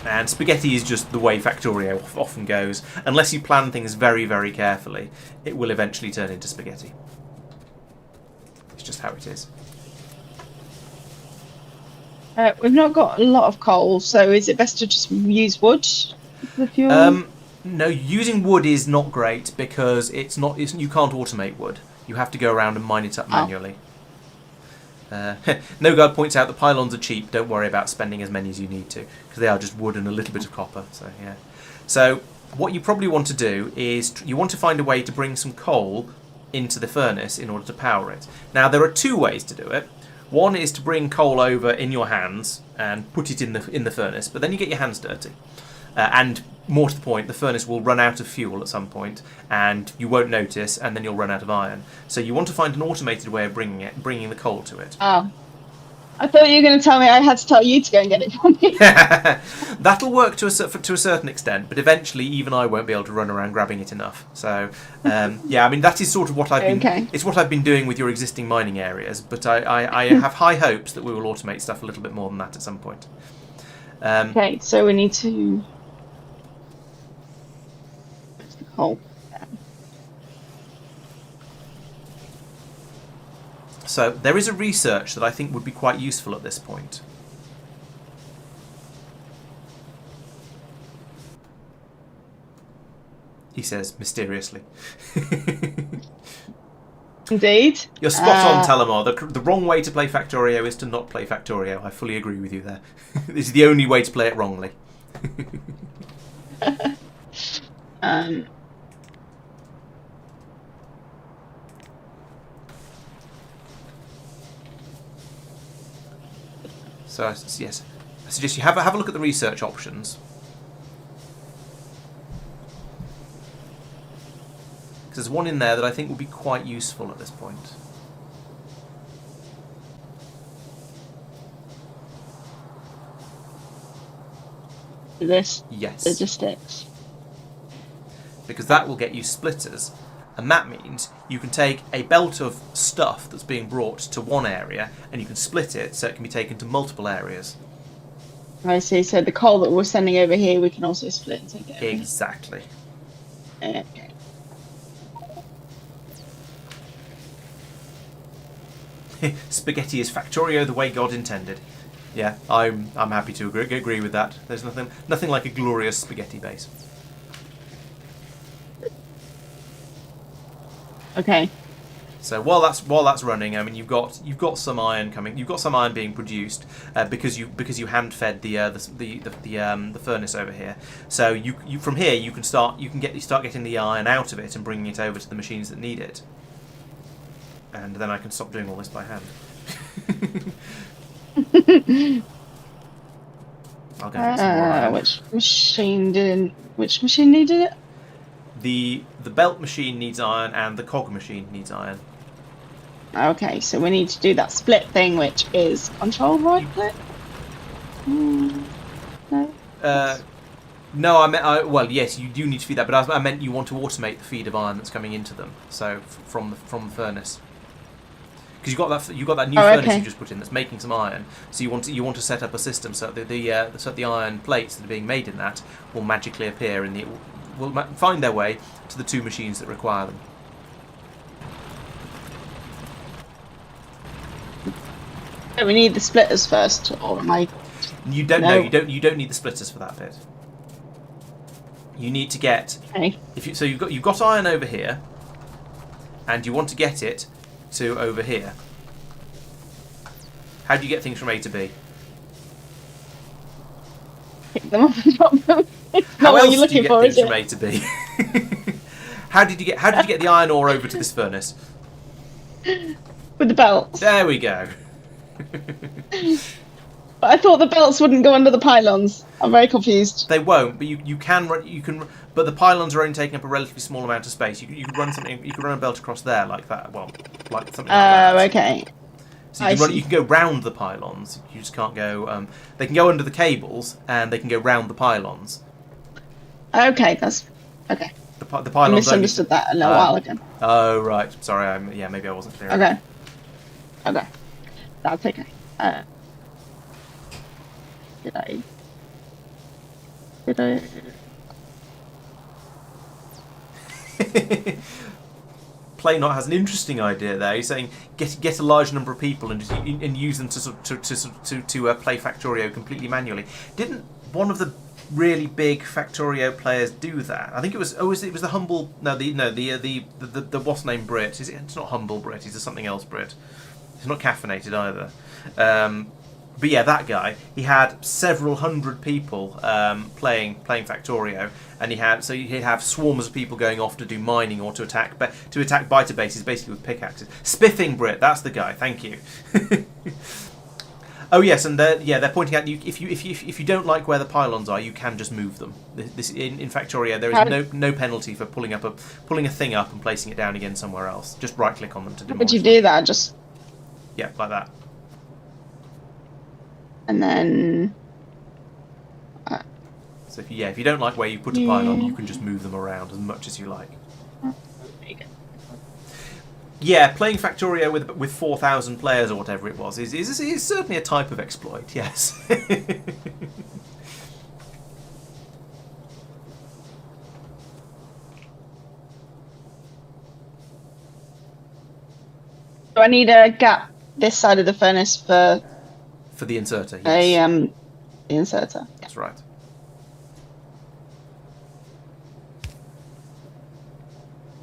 And spaghetti is just the way Factorio often goes. Unless you plan things very, very carefully, it will eventually turn into spaghetti. It's just how it is. We've not got a lot of coal, so is it best to just use wood for the fuel? No, using wood is not great because you can't automate wood. You have to go around and mine it up manually. No Guard points out that pylons are cheap. Don't worry about spending as many as you need to because they are just wood and a little bit of copper. So yeah. So what you probably want to do is you want to find a way to bring some coal into the furnace in order to power it. Now there are 2 ways to do it. One is to bring coal over in your hands and put it in the furnace, but then you get your hands dirty. And more to the point, the furnace will run out of fuel at some point, and you won't notice, and then you'll run out of iron. So you want to find an automated way of bringing the coal to it. Oh, I thought you were going to tell me I had to tell you to go and get it for me. That'll work to a certain extent, but eventually even I won't be able to run around grabbing it enough. So yeah, I mean that is sort of what I've been. Okay. It's what I've been doing with your existing mining areas, but I have high hopes that we will automate stuff a little bit more than that at some point. Okay, so we need to. Oh. So there is a research that I think would be quite useful at this point. he says mysteriously. Indeed. You're spot on, Talamar. The wrong way to play Factorio is to not play Factorio. I fully agree with you there. This is the only way to play it wrongly. So yes, I suggest you have a look at the research options. Because there's one in there that I think will be quite useful at this point. This Yes. logistics. Because that will get you splitters, and that means you can take a belt of stuff that's being brought to one area and you can split it so it can be taken to multiple areas. I see. So the coal that we're sending over here, we can also split and take it over. Exactly. Okay. Spaghetti is Factorio the way God intended. Yeah, I'm happy to agree with that. There's nothing like a glorious spaghetti base. Okay. So while that's running, I mean you've got some iron coming. You've got some iron being produced because you hand fed the furnace over here. So you from here you can start getting the iron out of it and bringing it over to the machines that need it. And then I can stop doing all this by hand. I'll go and get some more iron. Which machine needed it? The belt machine needs iron and the cog machine needs iron. Okay, so we need to do that split thing, which is control right click. No. No, I meant well, yes, you do need to feed that, but I meant you want to automate the feed of iron that's coming into them. So from the furnace, because you've got that new furnace you just put in that's making some iron. So you want to set up a system so that the iron plates that are being made in that will magically appear and will find their way to the two machines that require them. So we need the splitters first, or am I? You don't know. You don't need the splitters for that bit. You need to get you've got iron over here, and you want to get it to over here. How do you get things from A to B? Pick them up and drop them. How what else you're do you looking get for, things is from it? A to B? How did you get the iron ore over to this furnace? With the belts. There we go. But I thought the belts wouldn't go under the pylons. I'm very confused. They won't, but you can, but the pylons are only taking up a relatively small amount of space. You could run something. You could run a belt across there like that. Well, like something like that. Oh, okay. So you can go round the pylons. You just can't go. They can go under the cables, and they can go round the pylons. Okay, that's okay. The pylons. I misunderstood that a little while ago. Oh right, sorry. Maybe I wasn't clear. Okay. That's okay. Did I? Playnot has an interesting idea there. He's saying get a large number of people and use them to play Factorio completely manually. Didn't one of the really big Factorio players do that? I think it was the humble the what's name Brit. It's not humble Brit. He's something else Brit. He's not caffeinated either. But yeah, that guy. He had several hundred people playing Factorio, and he'd have swarms of people going off to do mining or to attack biter bases, basically with pickaxes. Spiffing Brit, that's the guy. Thank you. Oh yes, and they're pointing out if you don't like where the pylons are, you can just move them. In Factorio, there is no penalty for pulling a thing up and placing it down again somewhere else. Just right click on them to demolish. Would you do that? Just yeah, like that. And then. So if you don't like where you put a pylon, you can just move them around as much as you like. Yeah, playing Factorio with 4,000 players or whatever it was is certainly a type of exploit. Yes. Do I need a gap this side of the furnace for the inserter? Yes. The inserter. That's right.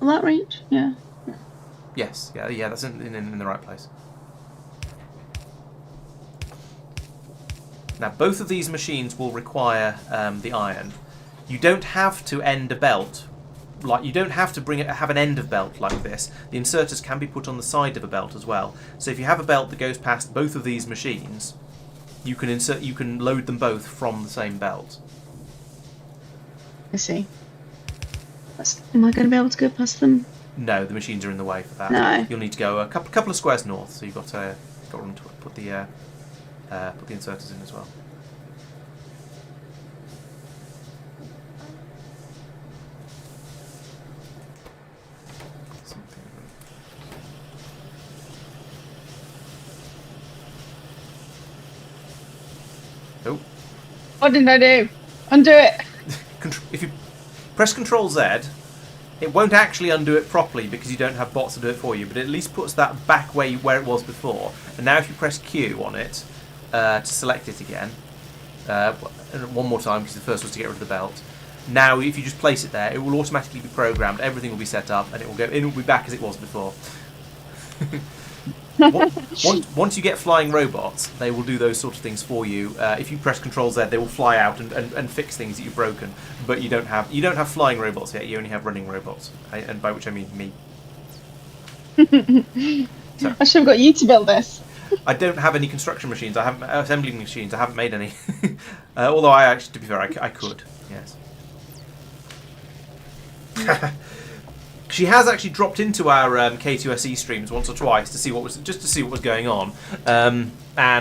Will that reach? Yeah. Yes, yeah, that's in the right place. Now, both of these machines will require the iron. You don't have to end a belt. You don't have to have an end of belt like this. The inserters can be put on the side of a belt as well. So if you have a belt that goes past both of these machines, you can load them both from the same belt. I see. Am I going to be able to go past them? No, the machines are in the way for that. No. You'll need to go a couple of squares north. So you've got room to put the inserters in as well. Oh. What did I do? Undo it. If you press Control Z, it won't actually undo it properly because you don't have bots to do it for you, but it at least puts that back where it was before. And now if you press Q on it to select it again, one more time because the first was to get rid of the belt. Now if you just place it there, it will automatically be programmed, everything will be set up, and it will be back as it was before. Once you get flying robots, they will do those sort of things for you. If you press Control Z, they will fly out and fix things that you've broken. But you don't have flying robots yet. You only have running robots, and by which I mean me. So, I should have got you to build this. I don't have any construction machines. I have assembling machines. I haven't made any. Although I actually, to be fair, I could. Yes. She has actually dropped into our K2SE streams once or twice to see what was going on, and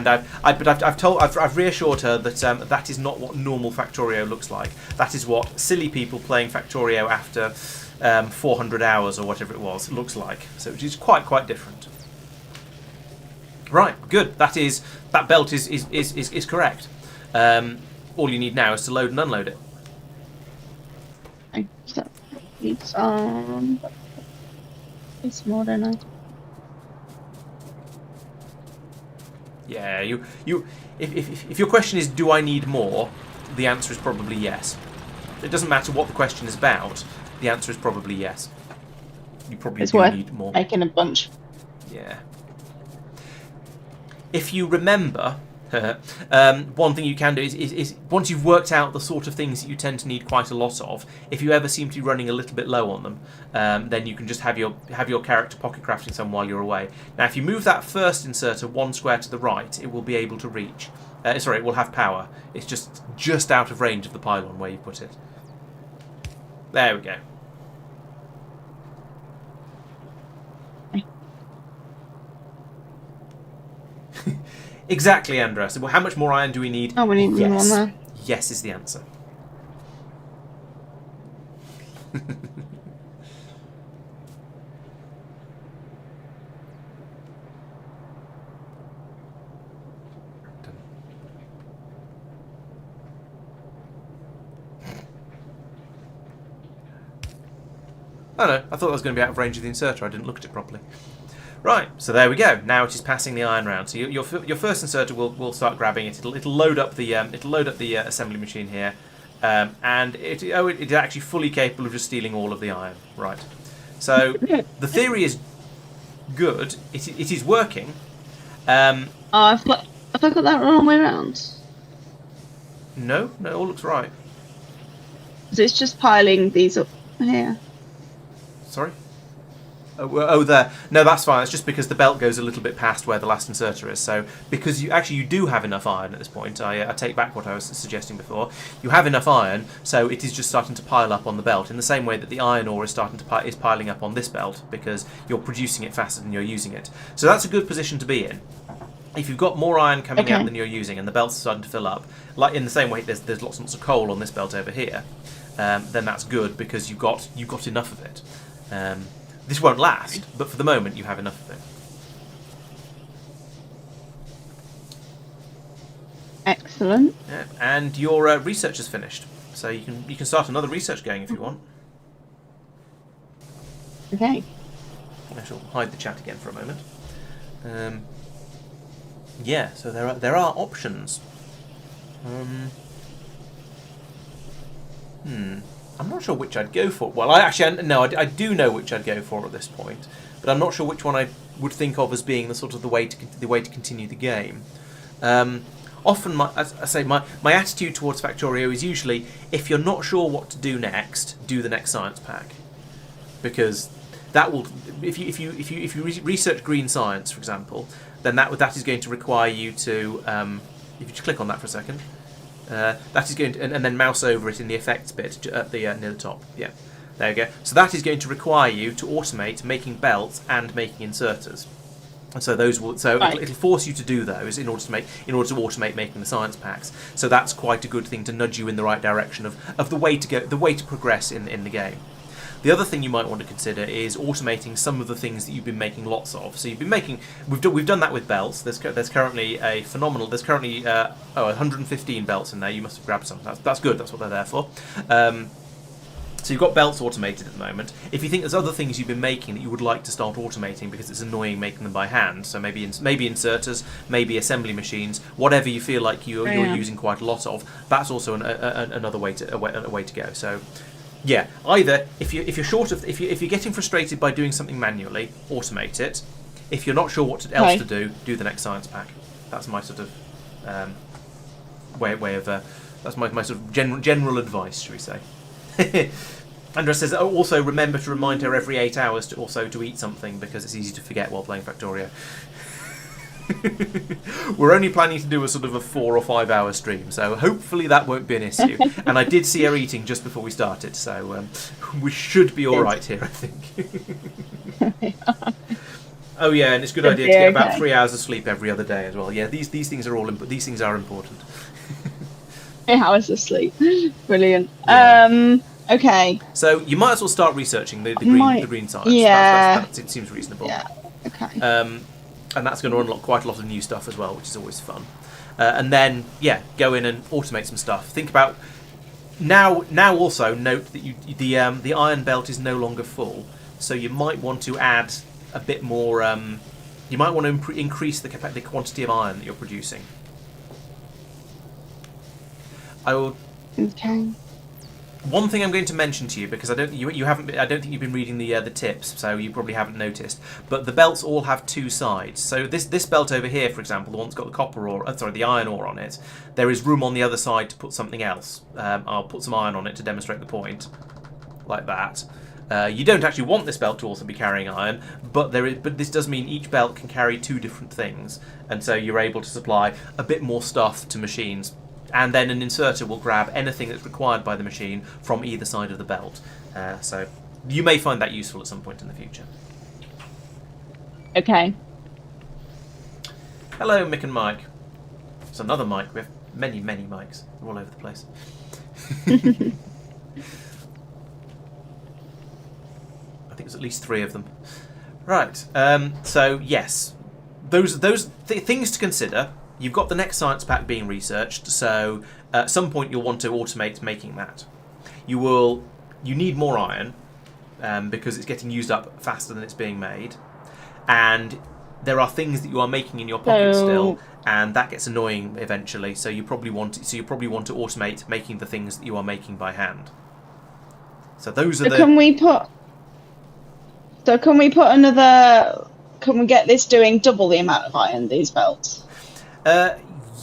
I've reassured her that that is not what normal Factorio looks like. That is what silly people playing Factorio after 400 hours or whatever it was looks like. So it is quite different. Right, good. That belt is correct. All you need now is to load and unload it. It's more than I. Yeah, if your question is, do I need more? The answer is probably yes. It doesn't matter what the question is about. The answer is probably yes. You probably do need more. Making a bunch. Yeah. If you remember, one thing you can do is once you've worked out the sort of things that you tend to need quite a lot of, if you ever seem to be running a little bit low on them, then you can just have your character pocket crafting some while you're away. Now, if you move that first inserter one square to the right, it will be able to reach. Sorry, it will have power. It's just out of range of the pylon where you put it. There we go. Exactly, Andrea. Well, how much more iron do we need? Oh, we need more on there. Yes is the answer. Oh no, I thought that was going to be out of range of the inserter. I didn't look at it properly. Right, so there we go. Now it is passing the iron round. So your first inserter will start grabbing it. It'll load up the assembly machine here, and it is actually fully capable of just stealing all of the iron. Right. So the theory is good. It is working. Have I got that wrong way around? No, it all looks right. So it's just piling these up here. Sorry. Oh, there. No, that's fine. It's just because the belt goes a little bit past where the last inserter is. So, because you do have enough iron at this point, I take back what I was suggesting before. You have enough iron, so it is just starting to pile up on the belt in the same way that the iron ore is piling up on this belt because you're producing it faster than you're using it. So that's a good position to be in. If you've got more iron coming out than you're using and the belt's starting to fill up, like in the same way there's lots and lots of coal on this belt over here, then that's good because you've got enough of it. This won't last, but for the moment you have enough of it. Excellent. Yeah, and your research is finished, so you can start another research going if you want. Okay. I shall hide the chat again for a moment. Yeah, so there are options. I'm not sure which I'd go for. Well, I do know which I'd go for at this point, but I'm not sure which one I would think of as being the way to continue the game. Often, as I say, my attitude towards Factorio is usually, if you're not sure what to do next, do the next science pack, because that will, if you research green science, for example, then that is going to require you to, if you just click on that for a second, that is going to, and then mouse over it in the effects bit at the near the top. Yeah, there you go. So that is going to require you to automate making belts and making inserters. And so those will, it'll force you to do those in order to automate making the science packs. So that's quite a good thing to nudge you in the right direction of the way to go, the way to progress in the game. The other thing you might want to consider is automating some of the things that you've been making lots of. So you've been making, we've done that with belts. There's currently 115 belts in there. You must have grabbed some. That's good. That's what they're there for. So you've got belts automated at the moment. If you think there's other things you've been making that you would like to start automating because it's annoying making them by hand, so maybe inserters, maybe assembly machines, whatever you feel like you're using quite a lot of, that's also another way to go. So. Yeah, either if you're getting frustrated by doing something manually, automate it. If you're not sure what else to do the next science pack. That's my sort of way of that's my sort of general advice, should we say? Andrea says also remember to remind her every 8 hours to eat something because it's easy to forget while playing Factorio. We're only planning to do a sort of a 4 or 5 hour stream, so hopefully that won't be an issue. And I did see her eating just before we started, so we should be all right here, I think. Oh yeah, and it's a good idea to get about 3 hours of sleep every other day as well. Yeah, these things are these things are important. 3 hours of sleep, brilliant. Yeah. Okay. So you might as well start researching the green science. Yeah, it seems reasonable. Yeah. Okay. And that's going to unlock quite a lot of new stuff as well, which is always fun. And then, go in and automate some stuff. Think about now. Also note that the iron belt is no longer full, so you might want to add a bit more. You might want to increase the quantity of iron that you're producing. I will. Okay. One thing I'm going to mention to you, because I don't think you've been reading the tips, so you probably haven't noticed. But the belts all have two sides. So this belt over here, for example, the one that's got the iron ore on it, there is room on the other side to put something else. I'll put some iron on it to demonstrate the point, like that. You don't actually want this belt to also be carrying iron, but this does mean each belt can carry two different things, and so you're able to supply a bit more stuff to machines. And then an inserter will grab anything that's required by the machine from either side of the belt. So you may find that useful at some point in the future. Okay. Hello, Mick and Mike. It's another Mike. We have many, many mics. They're all over the place. I think there's at least 3 of them. Right. So yes, those things to consider. You've got the next science pack being researched, so at some point you'll want to automate making that. You need more iron because it's getting used up faster than it's being made, and there are things that you are making in your pocket still, and that gets annoying eventually. So you probably want to automate making the things that you are making by hand. So those are Can we get this doing double the amount of iron, these belts?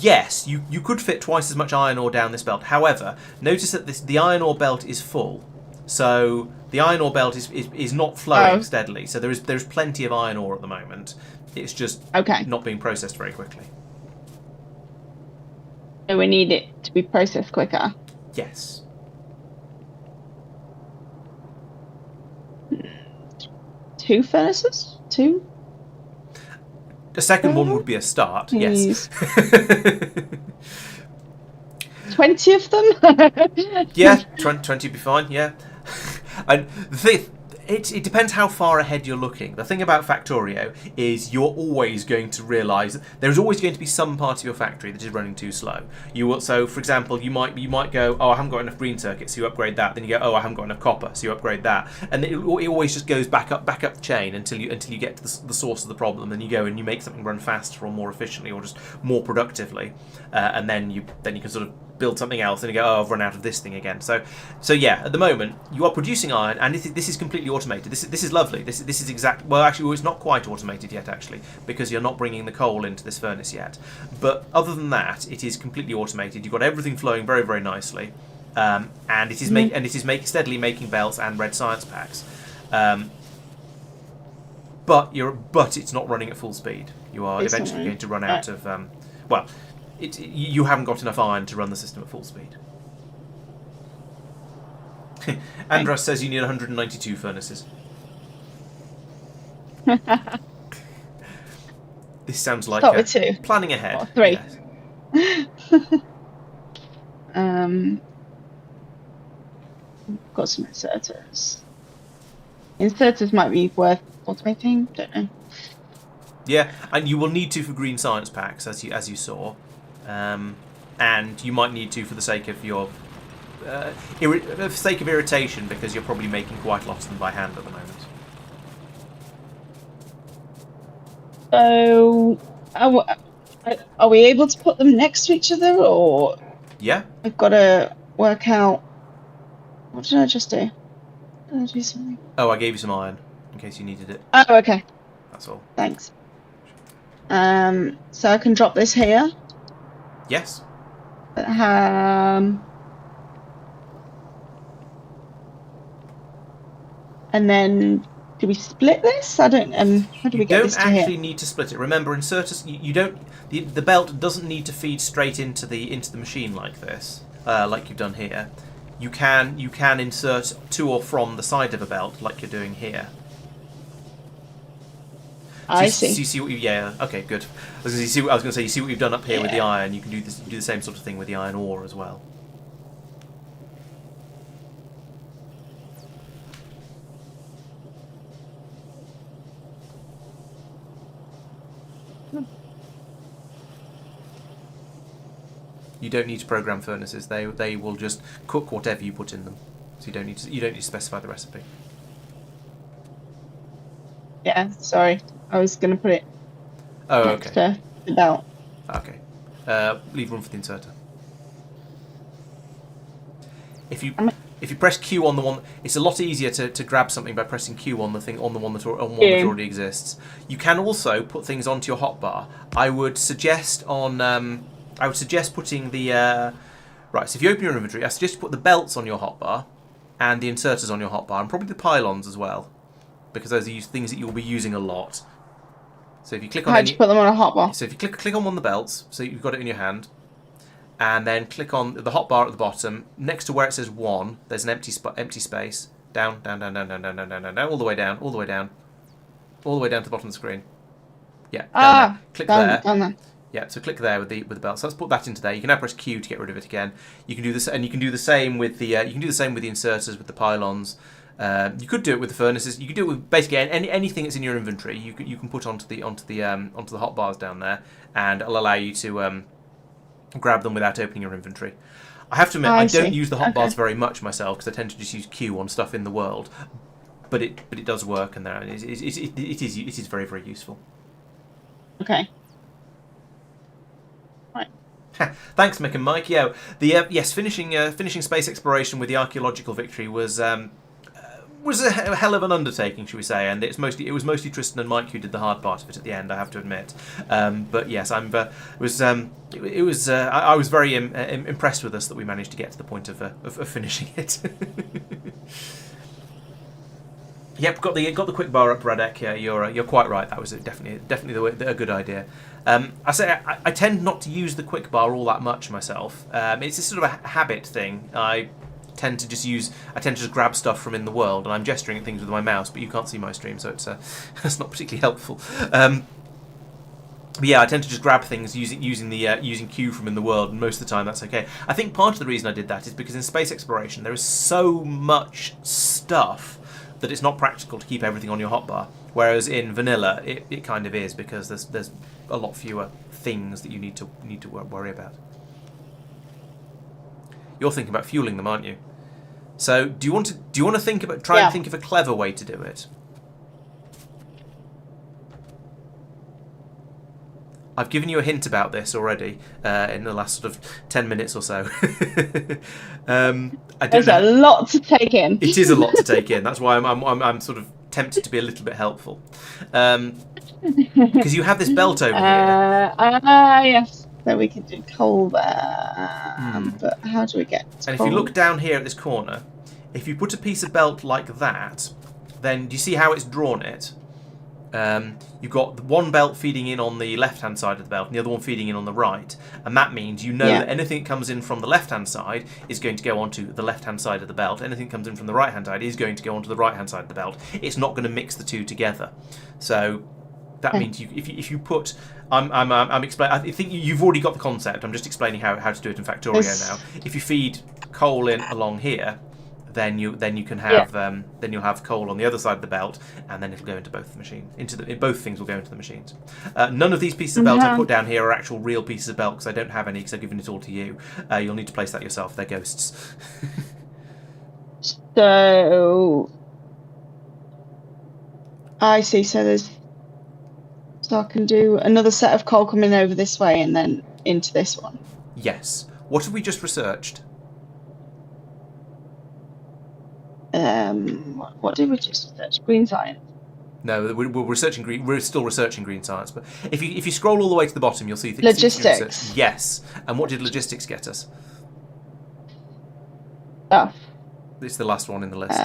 Yes, you could fit twice as much iron ore down this belt. However, notice that the iron ore belt is full, so the iron ore belt is not flowing steadily. So there's plenty of iron ore at the moment. It's just not being processed very quickly. So we need it to be processed quicker. Yes. 2 furnaces? 2? The second one would be a start, yes. 20 of them? Yeah, 20 would be fine, yeah. And the thing, it depends how far ahead you're looking. The thing about Factorio is you're always going to realise that there's always going to be some part of your factory that is running too slow. So, for example, you might go, I haven't got enough green circuits, so you upgrade that. Then you go, I haven't got enough copper, so you upgrade that. And it always just goes back up the chain until you get to the source of the problem. Then you go and you make something run faster or more efficiently or just more productively, and then you can sort of build something else, and you go, oh, I've run out of this thing again. So yeah, at the moment you are producing iron, and this is completely automated. This is lovely. This is exact. Well, actually, it's not quite automated yet, actually, because you're not bringing the coal into this furnace yet. But other than that, it is completely automated. You've got everything flowing very, very nicely, and it is steadily making belts and red science packs. But it's not running at full speed. You are eventually going to run out of you haven't got enough iron to run the system at full speed. Andras says you need 192 furnaces. This sounds like planning ahead. Or 3. Yes. Got some inserters. Inserters might be worth automating. Don't know. Yeah, and you will need to for green science packs, as you saw, and you might need to for the sake of your irritation, because you're probably making quite a lot of them by hand at the moment. So, are we able to put them next to each other, or? Yeah. I've got to work out. What did I just do? Did I do something? Oh, I gave you some iron in case you needed it. Oh, okay. That's all. Thanks. So I can drop this here. Yes. And then do we split this? I don't. How do we get this to here? You don't actually need to split it. Remember, inserters. You don't. The belt doesn't need to feed straight into the machine like this, like you've done here. You can insert to or from the side of a belt, like you're doing here. I see. So you see what you? Yeah. Okay. Good. I was going to say you see what you've done up here with the iron. You can do this. Do the same sort of thing with the iron ore as well. You don't need to program furnaces. They will just cook whatever you put in them. So you don't need to specify the recipe. Yeah. Sorry. I was going to put it next to the belt. Okay. Leave room for the inserter. If you press Q on the one, it's a lot easier to grab something by pressing Q on the one that already exists. You can also put things onto your hotbar. I would suggest putting the right. So if you open your inventory, I suggest you put the belts on your hotbar and the inserters on your hotbar, and probably the pylons as well, because those are things that you'll be using a lot. So if you click on How'd you put them on a hotbar? So if you click on one of the belts, so you've got it in your hand, and then click on the hotbar at the bottom, next to where it says 1, there's an empty space. Down, all the way down to the bottom of the screen. Yeah. Click there. Down there. Yeah, so click there with the belt. So let's put that into there. You can now press Q to get rid of it again. You can do this, and you can do the same with the inserters, with the pylons. You could do it with the furnaces. You could do it with basically anything that's in your inventory. You can put onto the hotbars down there, and it'll allow you to grab them without opening your inventory. I have to admit, I don't use the hotbars very much myself, because I tend to just use Q on stuff in the world. But it does work, and it is very, very useful. Okay. Right. Thanks, Mick and Mike. Yeah, finishing space exploration with the archaeological victory was a hell of an undertaking, shall we say? And it was mostly Tristan and Mike who did the hard part of it at the end, I have to admit. But yes, I was very impressed with us that we managed to get to the point of finishing it. Yep, got the quick bar up, Radek. Yeah, you're quite right. That was definitely a good idea. I tend not to use the quick bar all that much myself. It's a sort of a habit thing. I tend to just grab stuff from in the world, and I'm gesturing at things with my mouse, but you can't see my stream, so it's not particularly helpful. But yeah, I tend to just grab things using Q from in the world, and most of the time that's okay. I think part of the reason I did that is because in space exploration there is so much stuff that it's not practical to keep everything on your hotbar. Whereas in vanilla, it kind of is, because there's a lot fewer things that you need to worry about. You're thinking about fueling them, aren't you? So do you want to try and think of a clever way to do it? I've given you a hint about this already in the last sort of 10 minutes or so. I don't There's know. a lot to take in. It is a lot to take in. That's why I'm sort of tempted to be a little bit helpful. Because you have this belt over here. Yes. So we can do coal there. But how do we get And coal? if you look down here at this corner, if you put a piece of belt like that, then do you see how it's drawn it? You've got one belt feeding in on the left-hand side of the belt and the other one feeding in on the right. And that means you know that anything that comes in from the left-hand side is going to go onto the left-hand side of the belt. Anything that comes in from the right-hand side is going to go onto the right-hand side of the belt. It's not going to mix the two together. So that means if you put... I'm explaining... I think you've already got the concept. I'm just explaining how to do it in Factorio now. If you feed coal in along here, then you can have then you'll have coal on the other side of the belt, and then it'll go into both the machine. Both things will go into the machines. None of these pieces of belt I put down here are actual real pieces of belt because I don't have any because I've given it all to you. You'll need to place that yourself. They're ghosts. So I see. So I can do another set of coal coming over this way and then into this one. Yes. What have we just researched? What did we just research? Green science. No, we're researching green. We're still researching green science. But if you scroll all the way to the bottom, you'll see logistics. Yes. And what did logistics get us? Stuff. It's the last one in the list.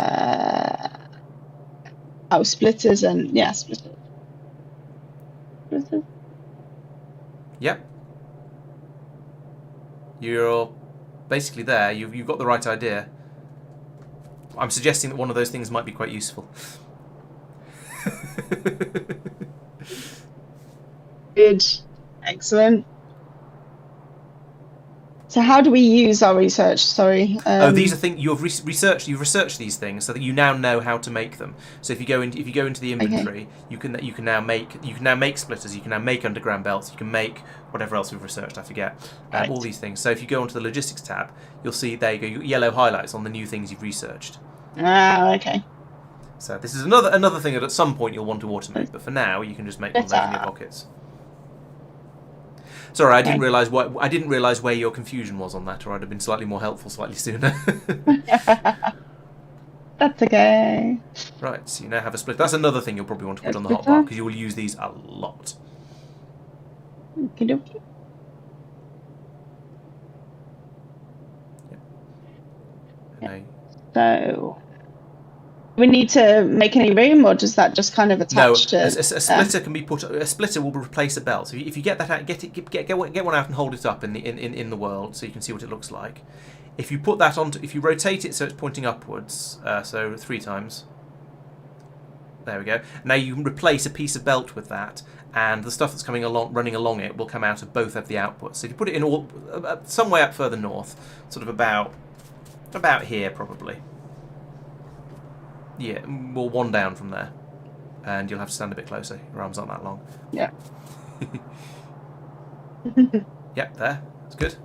Splitters and splitters. Splitters. Yep. You're basically there. You've got the right idea. I'm suggesting that one of those things might be quite useful. Good. Excellent. So how do we use our research? Sorry. These are things you've researched. You've researched these things so that you now know how to make them. So if you go into the inventory, you can now make splitters. You can now make underground belts. You can make whatever else we've researched. I forget all these things. So if you go onto the logistics tab, you'll see there you go, yellow highlights on the new things you've researched. Okay. So this is another thing that at some point you'll want to automate, but for now you can just make them live in your pockets. Sorry, I didn't realise where your confusion was on that, or I'd have been slightly more helpful slightly sooner. That's okay. Right, so you now have a split. That's another thing you'll probably want to put on the hotbar because you will use these a lot. Okie-dokie. Yeah. So we need to make any room, or does that just kind of attach to? A splitter can be put. A splitter will replace a belt. So if you get that out, get one out and hold it up in the world so you can see what it looks like. If you put that onto, if you rotate it so it's pointing upwards, so 3 times. There we go. Now you can replace a piece of belt with that, and the stuff that's running along it will come out of both of the outputs. So if you put it in some way up further north, sort of about here probably. Yeah, well, one down from there. And you'll have to stand a bit closer. Your arms aren't that long. Yeah. Yep, there. That's good.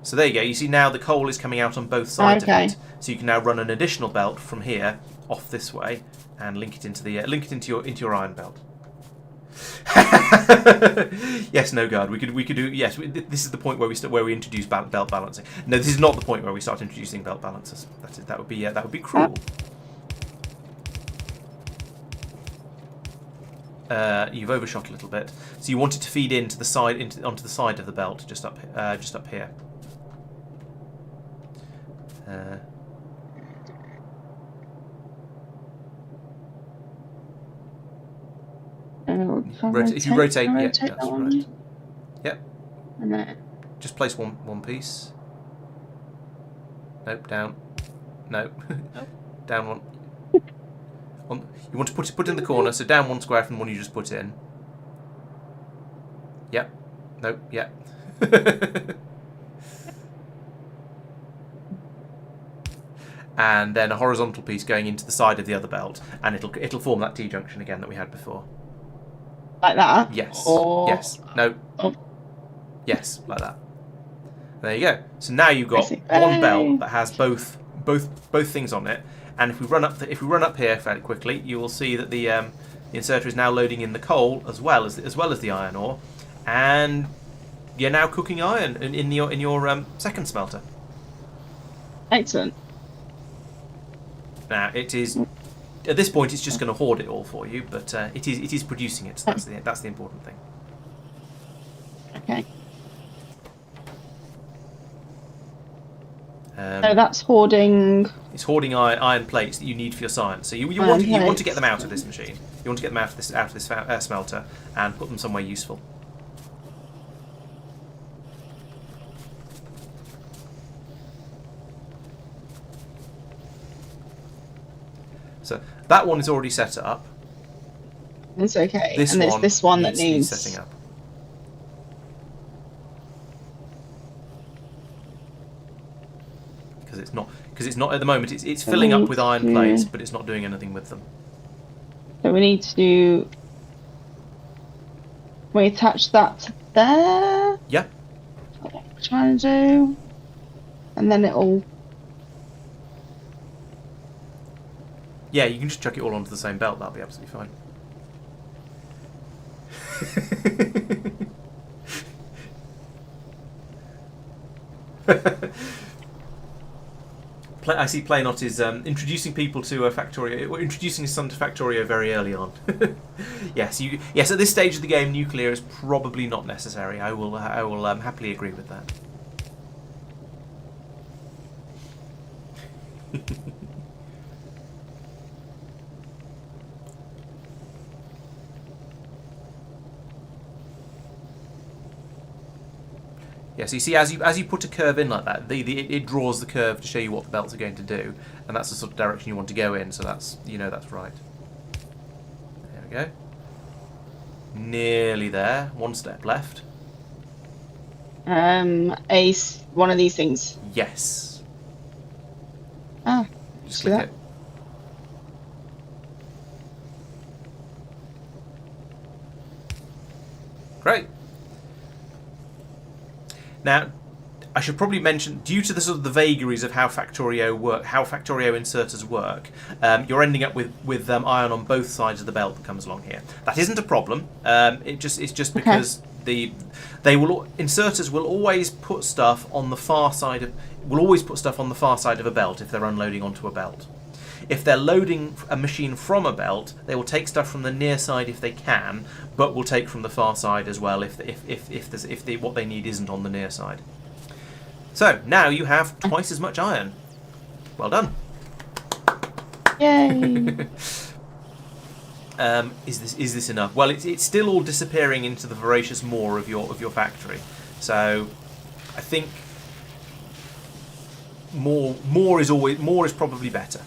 So there you go. You see now the coal is coming out on both sides of it. So you can now run an additional belt from here off this way and link it into your iron belt. Yes, no guard. We could do. Yes, this is the point where we introduce belt balancing. No, this is not the point where we start introducing belt balancers. That would be cruel. You've overshot a little bit, so you want it to feed into the side, onto the side of the belt, just up here. If you rotate, yeah, that's right. Yep. And then just place one piece. Nope, down. No, down one. You want to put it in the corner, so down 1 square from the one you just put in. Yep. Nope. Yep. And then a horizontal piece going into the side of the other belt, and it'll form that T-junction again that we had before. Like that? Yes. Or... Yes. No. Oh. Yes, like that. There you go. So now you've got one belt that has both things on it, and if we run up here fairly quickly, you will see that the inserter is now loading in the coal as well as the iron ore, and you're now cooking iron in your second smelter. Excellent. Now it is at this point it's just going to hoard it all for you, but it is producing it. So that's the important thing. Okay. So that's hoarding. It's hoarding iron plates that you need for your science. So you want to get them out of this machine. You want to get them out of this smelter and put them somewhere useful. So that one is already set up. It's okay. And there's this one that needs setting up. Because it's not at the moment. It's filling up with iron plates, but it's not doing anything with them. So we need to do. We attach that to there. Yeah. That's what I'm trying to do, and then it'll. Yeah, you can just chuck it all onto the same belt. That'll be absolutely fine. I see Playnot is introducing people to Factorio, or introducing his son to Factorio very early on. Yes, at this stage of the game, nuclear is probably not necessary. I will happily agree with that. Yeah, so you see, as you put a curve in like that, it draws the curve to show you what the belts are going to do, and that's the sort of direction you want to go in. So that's that's right. There we go. Nearly there. One step left. One of these things. Yes. Ah. Just click it. Great. Now, I should probably mention, due to the sort of the vagaries of how Factorio inserters work, you're ending up with iron on both sides of the belt that comes along here. That isn't a problem. It's just because inserters will always put stuff on the far side of a belt if they're unloading onto a belt. If they're loading a machine from a belt, they will take stuff from the near side if they can, but will take from the far side as well if what they need isn't on the near side. So now you have twice as much iron. Well done. Yay! Is this enough? Well, it's still all disappearing into the voracious maw of your factory. So I think more is probably better.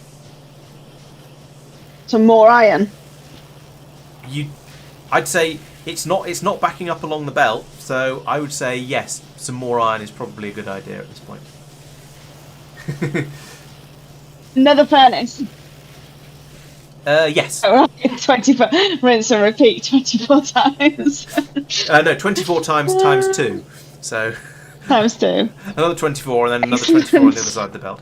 Some more iron. I'd say it's not backing up along the belt, so I would say yes, some more iron is probably a good idea at this point. Another furnace. Yes. Oh, right. 24. Rinse and repeat 24 times. No, 24 times 2. So. Times 2. Another 24, and then another 24 on the other side of the belt.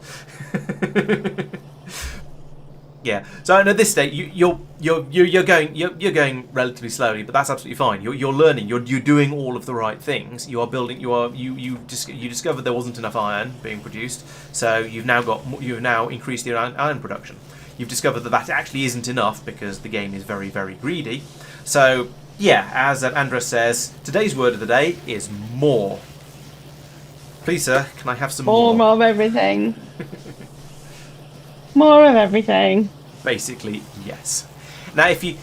Yeah. So at this stage, you're going relatively slowly, but that's absolutely fine. You're learning. You're doing all of the right things. You are building. You discovered there wasn't enough iron being produced, so you've now increased your iron production. You've discovered that actually isn't enough because the game is very, very greedy. So yeah, as Andres says, today's word of the day is more. Please, sir, can I have some more? More of everything. More of everything. Basically, yes. Now, if you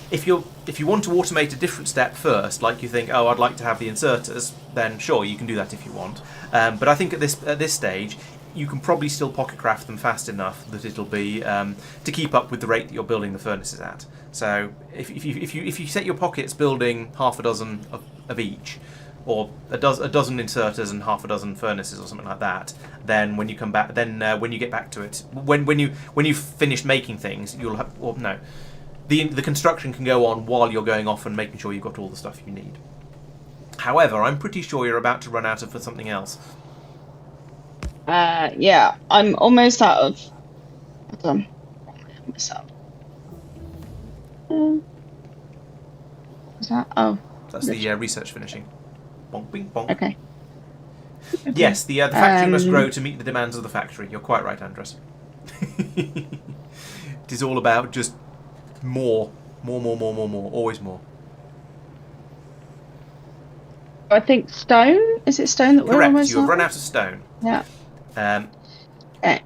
want to automate a different step first, like you think, oh, I'd like to have the inserters, then sure, you can do that if you want. But I think at this stage, you can probably still pocket craft them fast enough that it'll be to keep up with the rate that you're building the furnaces at. So if you set your pockets building half a dozen of each, or a dozen inserters and half a dozen furnaces or something like that, then when you come back, when you get back to it, when you've finished making things, you'll have, well, no, the construction can go on while you're going off and making sure you've got all the stuff you need. However, I'm pretty sure you're about to run out of for something else. Yeah, I'm almost out of. Hold on. Almost out. What's that? Oh. That's the research finishing. Bonk, bing, bonk. Okay. Yes, the factory must grow to meet the demands of the factory. You're quite right, Andres. It is all about just more. Always more. I think stone. Is it stone that we're Correct. almost You have on? run out of stone. Yeah. Okay.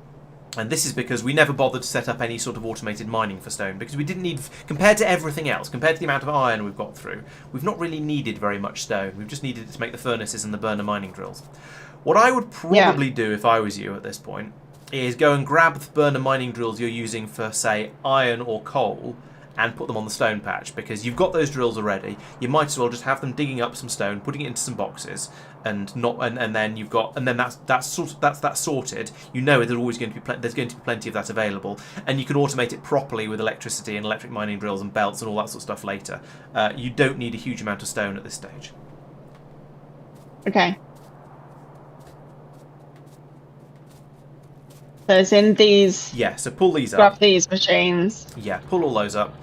And this is because we never bothered to set up any sort of automated mining for stone, because we didn't need, compared to everything else, compared to the amount of iron we've got through, we've not really needed very much stone. We've just needed it to make the furnaces and the burner mining drills. What I would probably do if I was you at this point is go and grab the burner mining drills you're using for, say, iron or coal, and put them on the stone patch, because you've got those drills already. You might as well just have them digging up some stone, putting it into some boxes, and then you've got, and then that's sorted. You know there's always going to be there's going to be plenty of that available, and you can automate it properly with electricity and electric mining drills and belts and all that sort of stuff later. You don't need a huge amount of stone at this stage. Okay. So it's in these. Yeah. So pull these up. Grab these machines. Yeah. Pull all those up.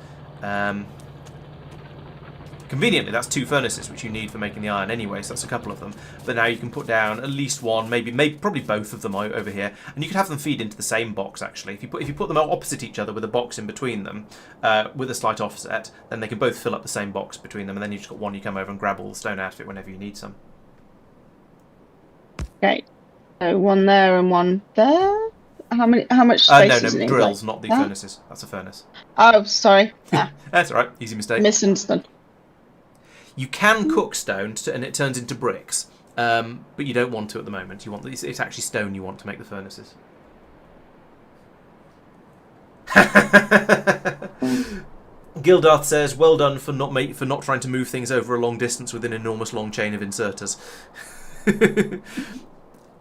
Conveniently, that's 2 furnaces, which you need for making the iron anyway, so that's a couple of them. But now you can put down at least one, maybe probably both of them over here, and you could have them feed into the same box. Actually, if you put them opposite each other with a box in between them, with a slight offset, then they can both fill up the same box between them, and then you've just got one. You come over and grab all the stone out of it whenever you need some. Okay. So one there and one there. How much space does it need? Drills, not the furnaces. That's a furnace. Oh, sorry. That's all right. Easy mistake. Misunderstood. You can cook stone and it turns into bricks, but you don't want to at the moment. You want it's actually stone you want to make the furnaces. Gildarth says, "Well done for not trying to move things over a long distance with an enormous long chain of inserters."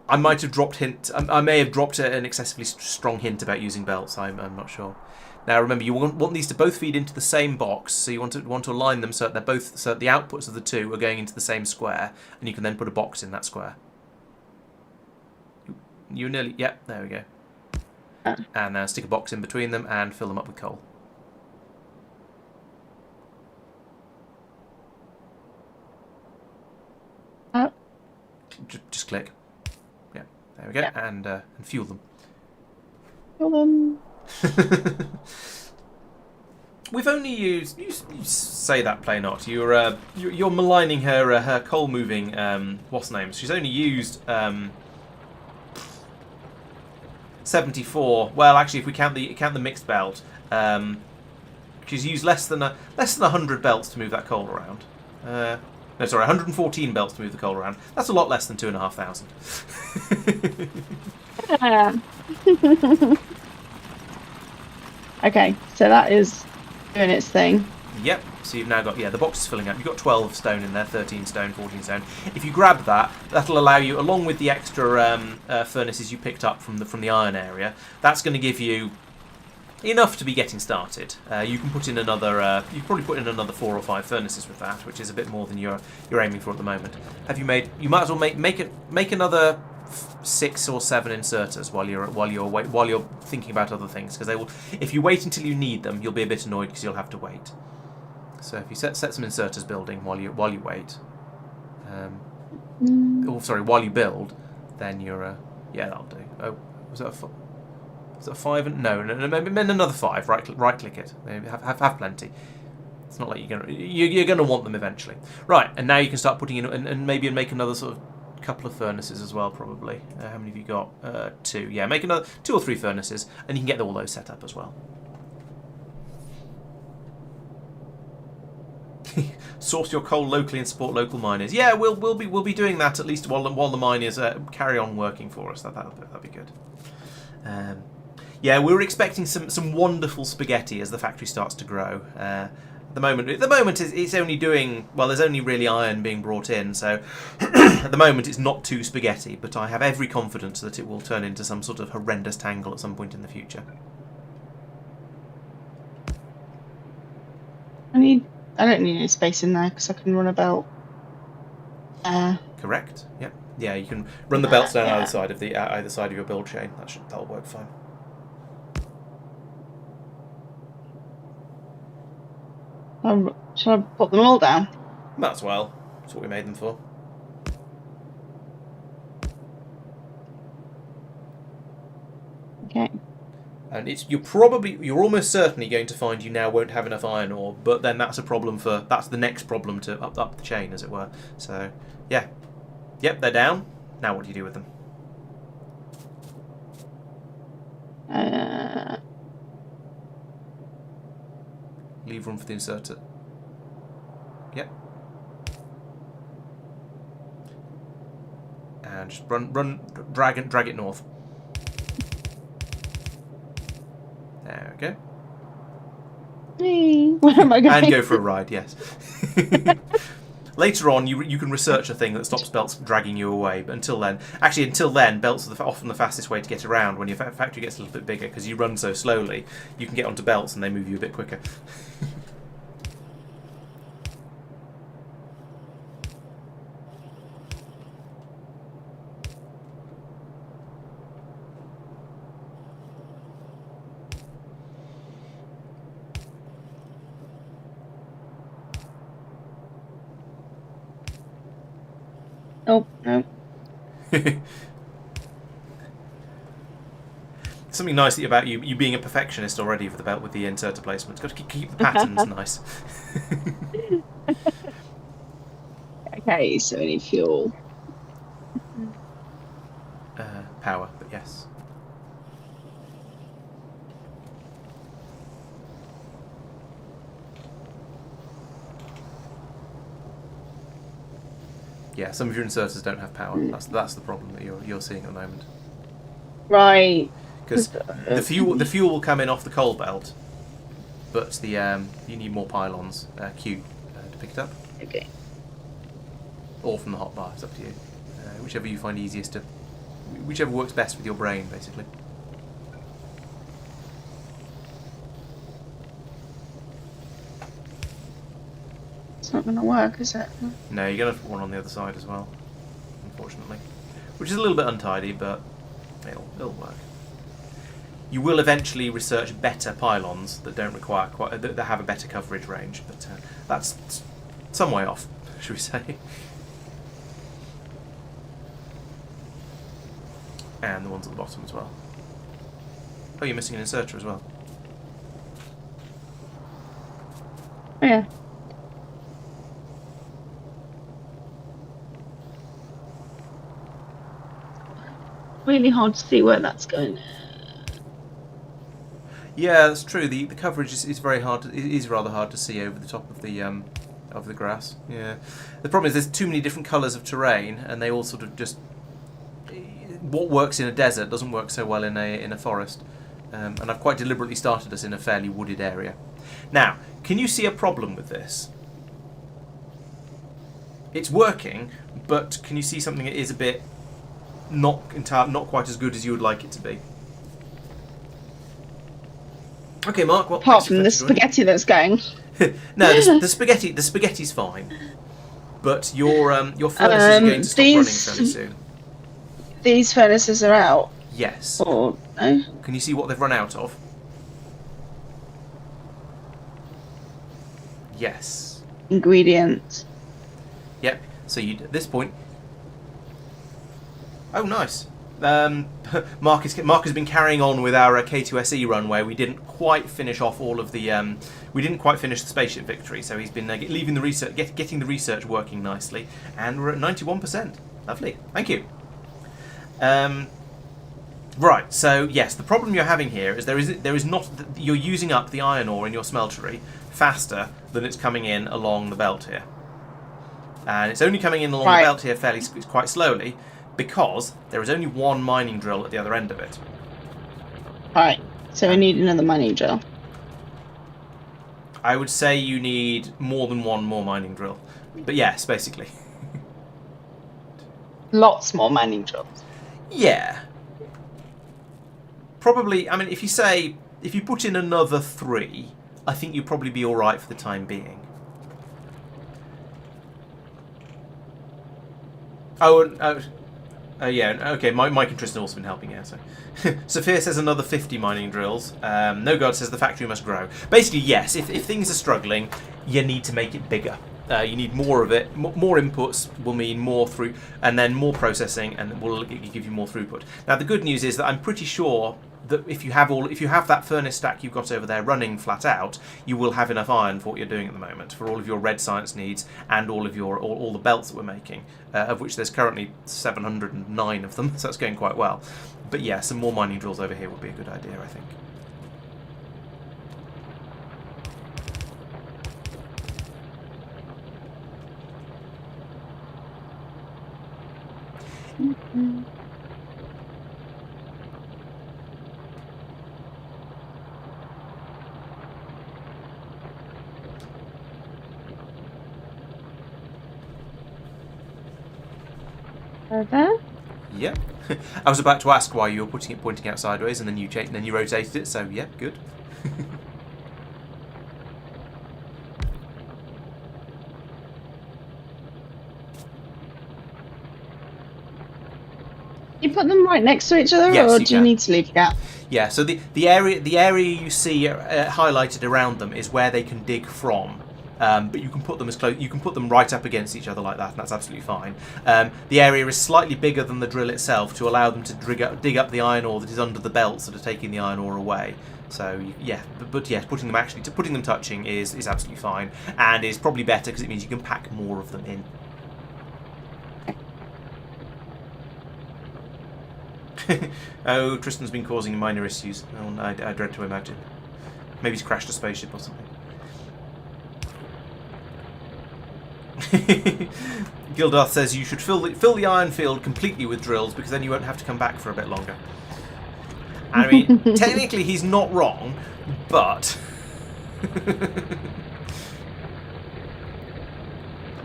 I might have dropped hint. I may have dropped an excessively strong hint about using belts. I'm not sure. Now remember, you want these to both feed into the same box, so you want to align them so that the outputs of the two are going into the same square, and you can then put a box in that square. You nearly, yep, there we go. And now stick a box in between them and fill them up with coal. Just click. Yeah, there we go, and fuel them. Fuel them. We've only used. You say that, play not. You're maligning her coal moving. What's name? She's only used 74. Well, actually, if we count the mixed belt, she's used less than 100 belts to move that coal around. No, sorry, 114 belts to move the coal around. That's a lot less than 2,500. Okay, so that is doing its thing. Yep, so you've now got, the box is filling up. You've got 12 stone in there, 13 stone, 14 stone. If you grab that, that'll allow you, along with the extra furnaces you picked up from the iron area, that's going to give you enough to be getting started. You can put in another, you can probably put in another 4 or 5 furnaces with that, which is a bit more than you're aiming for at the moment. Have you made? You might as well make another 6 or 7 inserters while you're thinking about other things, because they will. If you wait until you need them, you'll be a bit annoyed because you'll have to wait. So if you set some inserters building while you wait, while you build, then you're that'll do. Oh, was that a 5? No, maybe another 5. Right click it. Have plenty. It's not like you're gonna want them eventually. Right, and now you can start putting in and maybe make another sort of couple of furnaces as well, probably. How many have you got? 2. Yeah, make another 2 or 3 furnaces, and you can get all those set up as well. Source your coal locally and support local miners. Yeah, we'll be doing that at least while the miners carry on working for us. That'd be good. Yeah, we were expecting some wonderful spaghetti as the factory starts to grow. At the moment it's only doing well. There's only really iron being brought in, so at the moment it's not too spaghetti. But I have every confidence that it will turn into some sort of horrendous tangle at some point in the future. I don't need any space in there because I can run a belt. Correct. Yep. Yeah, you can run the belts down either side of your build chain. That'll work fine. Shall I put them all down? Might as well. That's what we made them for. And you're almost certainly going to find you now won't have enough iron ore, but then that's that's the next problem to up the chain, as it were. So, yeah. Yep, they're down. Now what do you do with them? Leave room for the inserter. Yep. And just drag it north. There we go. Hey, where am I going? And go for a ride, yes. Later on, you can research a thing that stops belts dragging you away, but until then, belts are often the fastest way to get around when your factory gets a little bit bigger, because you run so slowly, you can get onto belts and they move you a bit quicker. Oh, no. Something nice about you being a perfectionist already for the belt with the inserter placement. Got to keep the patterns nice. Okay, so we need fuel. Power, but yes. Yeah, some of your inserters don't have power. That's the problem that you're seeing at the moment. Right. Because the fuel will come in off the coal belt, but the you need more pylons Q to pick it up. Okay. Or from the hotbar. It's up to you. Whichever you find easiest to, whichever works best with your brain, basically. It's not going to work, is it? No, you're going to put one on the other side as well, unfortunately. Which is a little bit untidy, but it'll work. You will eventually research better pylons that don't require that have a better coverage range, but that's some way off, should we say? And the ones at the bottom as well. Oh, you're missing an inserter as well. Oh, yeah. Really hard to see where that's going. Yeah, that's true. The coverage is very hard. It is rather hard to see over the top of the grass. Yeah. The problem is there's too many different colours of terrain, and they all sort of just. What works in a desert doesn't work so well in a forest, and I've quite deliberately started us in a fairly wooded area. Now, can you see a problem with this? It's working, but can you see something that is a bit not quite as good as you would like it to be? Okay, Mark. Well, apart from the spaghetti that's going. No, the spaghetti's fine, but your furnaces are going to stop running fairly soon. These furnaces are out. Yes. Or no? Can you see what they've run out of? Yes. Ingredients. Yep. So at this point. Oh, nice. Mark has been carrying on with our K2SE run where we didn't quite finish off all of the we didn't quite finish the spaceship victory, so he's been leaving the research, getting the research working nicely, and we're at 91%. Lovely, thank you. Right, so yes, the problem you're having here is there is not you're using up the iron ore in your smeltery faster than it's coming in along the belt here, and it's only coming in along the belt here quite slowly. Because there is only one mining drill at the other end of it. Right, so we need another mining drill. I would say you need more than one more mining drill. But yes, basically. Lots more mining drills. Yeah. Probably, I mean, if you put in another 3, I think you'd probably be alright for the time being. Yeah, okay, Mike and Tristan have also been helping out. So. Sophia says another 50 mining drills. No God says the factory must grow. Basically, yes, if things are struggling, you need to make it bigger. You need more of it. More inputs will mean more and then more processing, and will give you more throughput. Now, the good news is that I'm pretty sure that if you have that furnace stack you've got over there running flat out, you will have enough iron for what you're doing at the moment for all of your red science needs and all of your all the belts that we're making, of which there's currently 709 of them, so that's going quite well. But yeah, some more mining drills over here would be a good idea, I think. Over. Yep. I was about to ask why you were pointing out sideways, and then you rotated it. So yeah, good. You put them right next to each other, Yes, or you do you can. need to leave a gap? Yeah. So the area you see highlighted around them is where they can dig from. But you can put them as close. You can put them right up against each other like that, and that's absolutely fine. The area is slightly bigger than the drill itself to allow them to dig up the iron ore that is under the belts that are taking the iron ore away. So yeah, but yes, putting them touching is absolutely fine, and is probably better because it means you can pack more of them in. Oh, Tristan's been causing minor issues. Oh, I dread to imagine. Maybe he's crashed a spaceship or something. Gildarth says you should fill the iron field completely with drills because then you won't have to come back for a bit longer. I mean, technically he's not wrong, but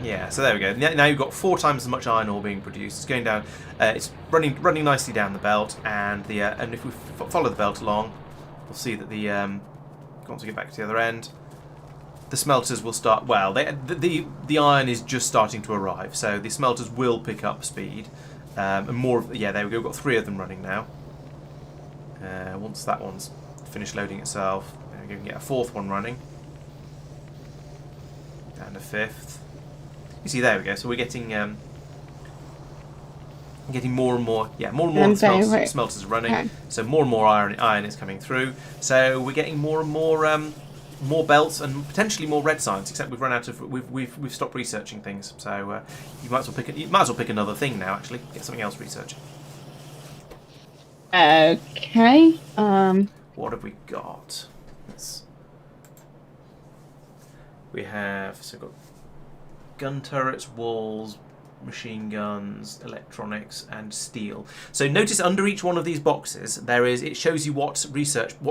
yeah. So there we go. Now you've got 4 times as much iron ore being produced. It's going down. It's running nicely down the belt, and and if we follow the belt along, we'll see that once we get back to the other end, the smelters will start. Well, the iron is just starting to arrive, so the smelters will pick up speed, and more. Yeah, there we go. We've got 3 of them running now. Once that one's finished loading itself, we can get a 4th one running, and a 5th. You see, there we go. So we're getting more and more. Yeah, more and more smelters running. Okay. So more and more iron is coming through. So we're getting more and more belts and potentially more red science. Except we've run out of. We've stopped researching things. So you might as well pick another thing now. Actually, get something else researching. Okay. What have we got? We have we've got gun turrets, walls, machine guns, electronics, and steel. So notice under each one of these boxes it shows you what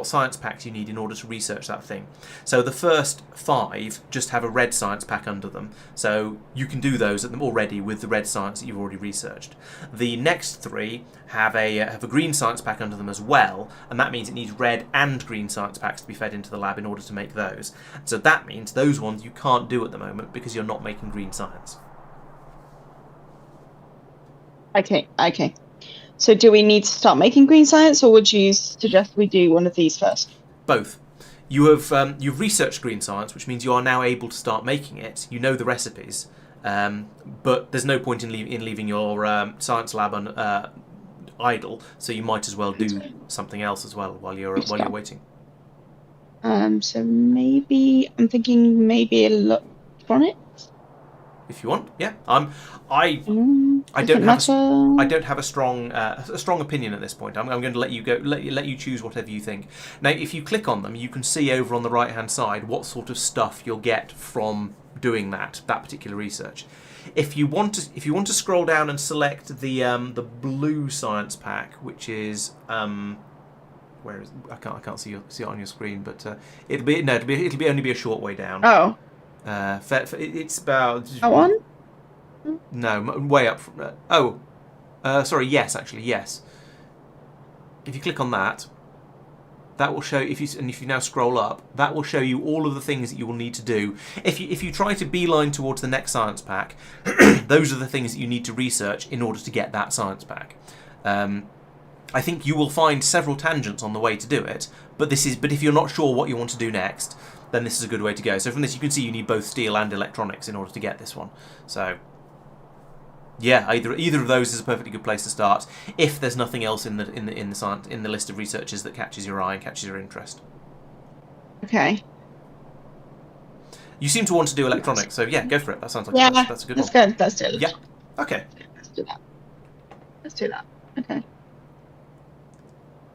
science packs you need in order to research that thing. So the first 5 just have a red science pack under them, so you can do those at them already with the red science that you've already researched. The next 3 have a green science pack under them as well, and that means it needs red and green science packs to be fed into the lab in order to make those. So that means those ones you can't do at the moment because you're not making green science. Okay. So do we need to start making green science, or would you suggest we do one of these first? Both. You've researched green science, which means you are now able to start making it. You know the recipes, but there's no point in leaving your science lab idle. So you might as well do something else as well while you're waiting. So maybe I'm thinking electronics. If you want, yeah. I don't have a strong opinion at this point. I'm going to let you choose whatever you think. Now, if you click on them, you can see over on the right hand side what sort of stuff you'll get from doing that particular research. If you want to scroll down and select the blue science pack, which is where is I can't see it on your screen, but it'll only be a short way down. Oh. It's about that one. No, way up. Sorry. Yes, actually, yes. If you click on that will show. If you now scroll up, that will show you all of the things that you will need to do. If you try to beeline towards the next science pack, those are the things that you need to research in order to get that science pack. I think you will find several tangents on the way to do it, but if you're not sure what you want to do next, then this is a good way to go. So from this you can see you need both steel and electronics in order to get this one. So Yeah, either of those is a perfectly good place to start. If there's nothing else in the list of researchers that catches your eye and catches your interest. Okay. You seem to want to do electronics, so yeah, go for it. That sounds like that's a good let's one. go. Let's do it. Yeah. Okay. Let's do that. Let's do that. Okay.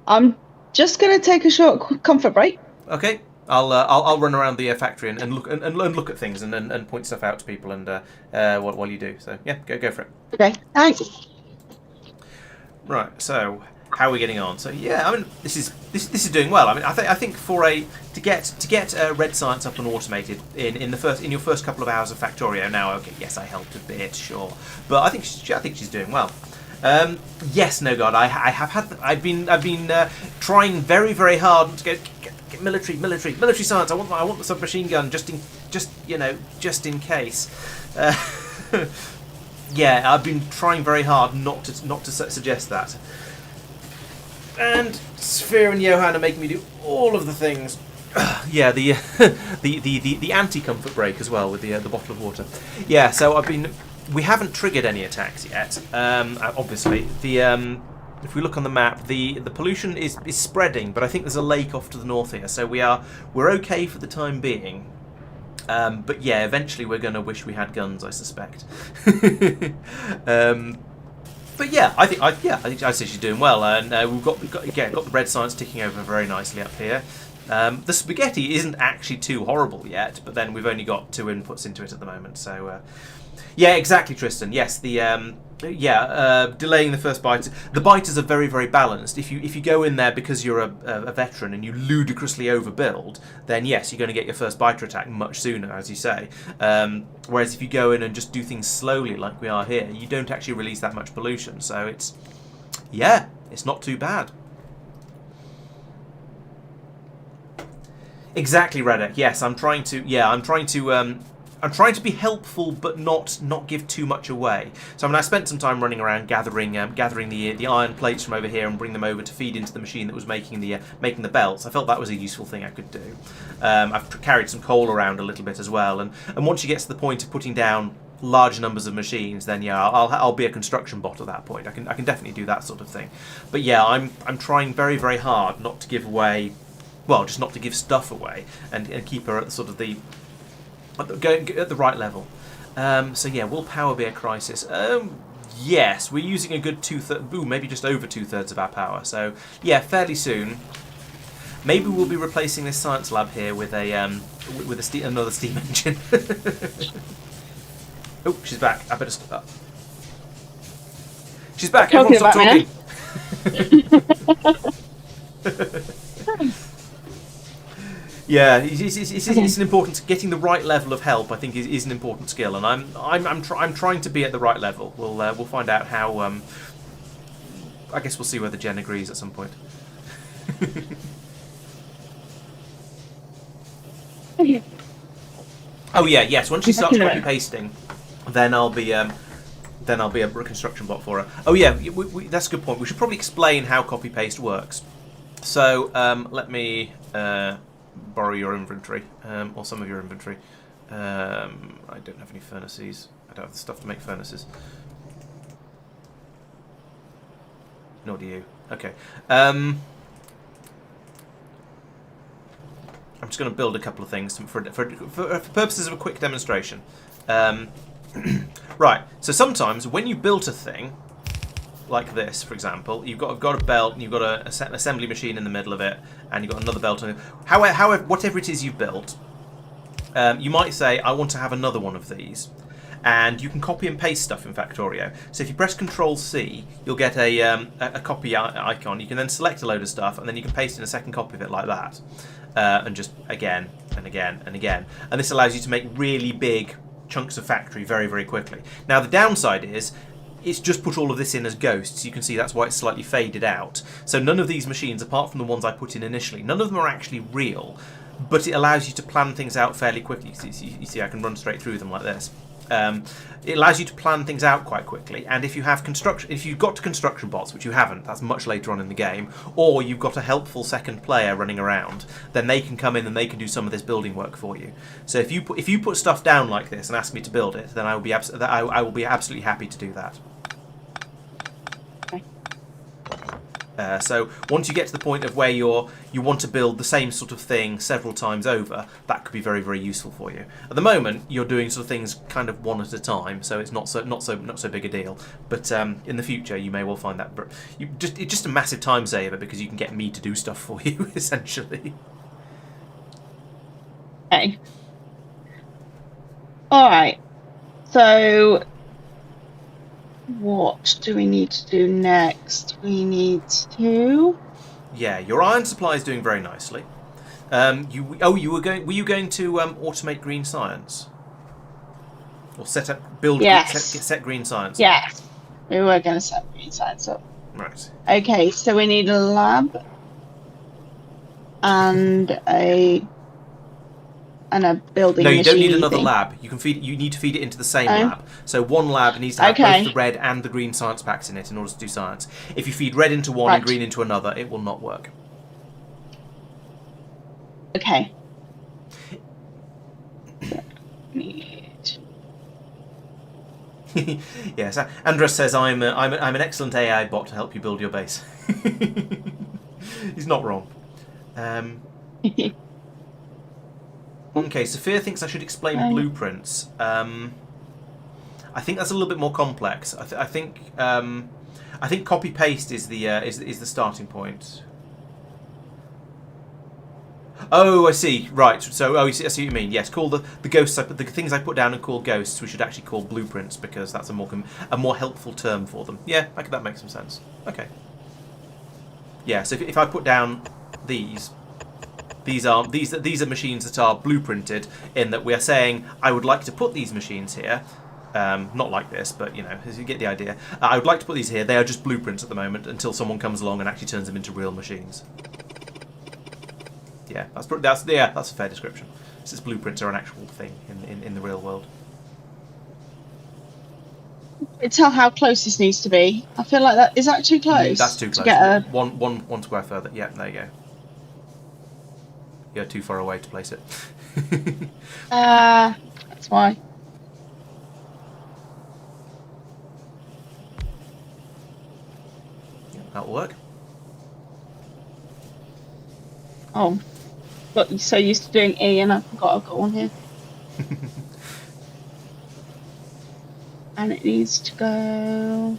I'm just gonna take a short comfort break. Okay. I'll run around the factory and look at things and point stuff out to people and while you do. So yeah, go for it. Okay. Thanks. Right. So how are we getting on? So yeah, I mean this is doing well. I mean I think to get Red Science up and automated in your first couple of hours of Factorio. Now, okay, yes, I helped a bit, sure, but I think she's doing well. Yes, no God, I've been trying very very hard to get military science. I want the submachine gun just in case. Yeah, I've been trying very hard not to suggest that. And Sphere and Johan are making me do all of the things. Yeah, the anti-comfort break as well with the bottle of water. Yeah, so we haven't triggered any attacks yet. Obviously, if we look on the map, the pollution is spreading, but I think there's a lake off to the north here, so we're okay for the time being. But yeah, eventually we're going to wish we had guns, I suspect. But yeah, I think I'd say she's doing well, and we've got the Red Science ticking over very nicely up here. The spaghetti isn't actually too horrible yet, but then we've only got 2 inputs into it at the moment, so yeah, exactly, Tristan. Yes, delaying the first bite. The biters are very, very balanced. If you go in there because you're a veteran and you ludicrously overbuild, then yes, you're going to get your first biter attack much sooner, as you say. Whereas if you go in and just do things slowly, like we are here, you don't actually release that much pollution. So it's not too bad. Exactly, Reddick. Yes, I'm trying to be helpful, but not give too much away. So I mean, I spent some time running around gathering the iron plates from over here and bring them over to feed into the machine that was making the belts. I felt that was a useful thing I could do. I've carried some coal around a little bit as well, and once you get to the point of putting down large numbers of machines, then yeah, I'll be a construction bot at that point. I can definitely do that sort of thing. But yeah, I'm trying very, very hard not to give away. Well, just not to give stuff away and keep her at the right level. So yeah, will power be a crisis? Yes, we're using a good maybe just over 2/3 of our power. So yeah, fairly soon. Maybe we'll be replacing this science lab here with another steam engine. Oh, she's back. I better stop. She's back. Everyone stop talking. Yeah, it's an important. Getting the right level of help, I think, is an important skill, and I'm trying to be at the right level. We'll find out how. I guess we'll see whether Jen agrees at some point. Oh yeah, yes. Once she starts copy pasting, then I'll be a construction bot for her. Oh yeah, that's a good point. We should probably explain how copy paste works. So let me. Borrow your inventory, or some of your inventory. I don't have any furnaces. I don't have the stuff to make furnaces. Nor do you. Okay. I'm just going to build a couple of things for purposes of a quick demonstration. Right. So sometimes when you build a thing, like this, for example, you've got a belt and you've got an assembly machine in the middle of it, and you've got another belt on it. However, whatever it is you've built, you might say, I want to have another one of these. And you can copy and paste stuff in Factorio. So if you press Control-C, you'll get a copy icon. You can then select a load of stuff, and then you can paste in a second copy of it like that. And just again and again and again. And this allows you to make really big chunks of factory very, very quickly. Now the downside is, it's just put all of this in as ghosts. You can see that's why it's slightly faded out. So none of these machines, apart from the ones I put in initially, none of them are actually real, but it allows you to plan things out fairly quickly. You see I can run straight through them like this. It allows you to plan things out quite quickly, and if you've got construction bots, which you haven't, that's much later on in the game, or you've got a helpful second player running around, then they can come in and they can do some of this building work for you. So if you put stuff down like this and ask me to build it, then I will be absolutely happy to do that. So once you get to the point of where you want to build the same sort of thing several times over, that could be very, very useful for you. At the moment, you're doing sort of things kind of one at a time, so it's not so big a deal. But in the future, you may well find that it's just a massive time saver because you can get me to do stuff for you essentially. Okay. All right. So, what do we need to do next? We need to... Yeah, your iron supply is doing very nicely. Were you going to automate green science? Or set green science? Yes. We were going to set green science up. Right. Okay, so we need a lab and a building machine. No, you don't need another lab. You need to feed it into the same lab. So one lab needs to have both the red and the green science packs in it in order to do science. If you feed red into one and green into another, it will not work. Okay. Yes, Andres says I'm an excellent AI bot to help you build your base. He's not wrong. Okay, Sophia thinks I should explain blueprints. I think that's a little bit more complex. I think copy paste is the starting point. Oh, I see. Right. So, I see what you mean. Yes, call the ghosts. The things I put down and call ghosts, we should actually call blueprints because that's a more helpful term for them. Yeah, that makes some sense. Okay. Yeah. So if I put down these are machines that are blueprinted in that we are saying I would like to put these machines here. Not like this, but you get the idea. I would like to put these here. They are just blueprints at the moment until someone comes along and actually turns them into real machines. Yeah, that's a fair description. Since blueprints are an actual thing in the real world. Tell how close this needs to be. I feel like that is that too close. That's too close. To get one square further. Yeah, there you go. You're too far away to place it. That's why. Yeah, that'll work. Oh, but you're so used to doing E, and I forgot I've got one here. And it needs to go.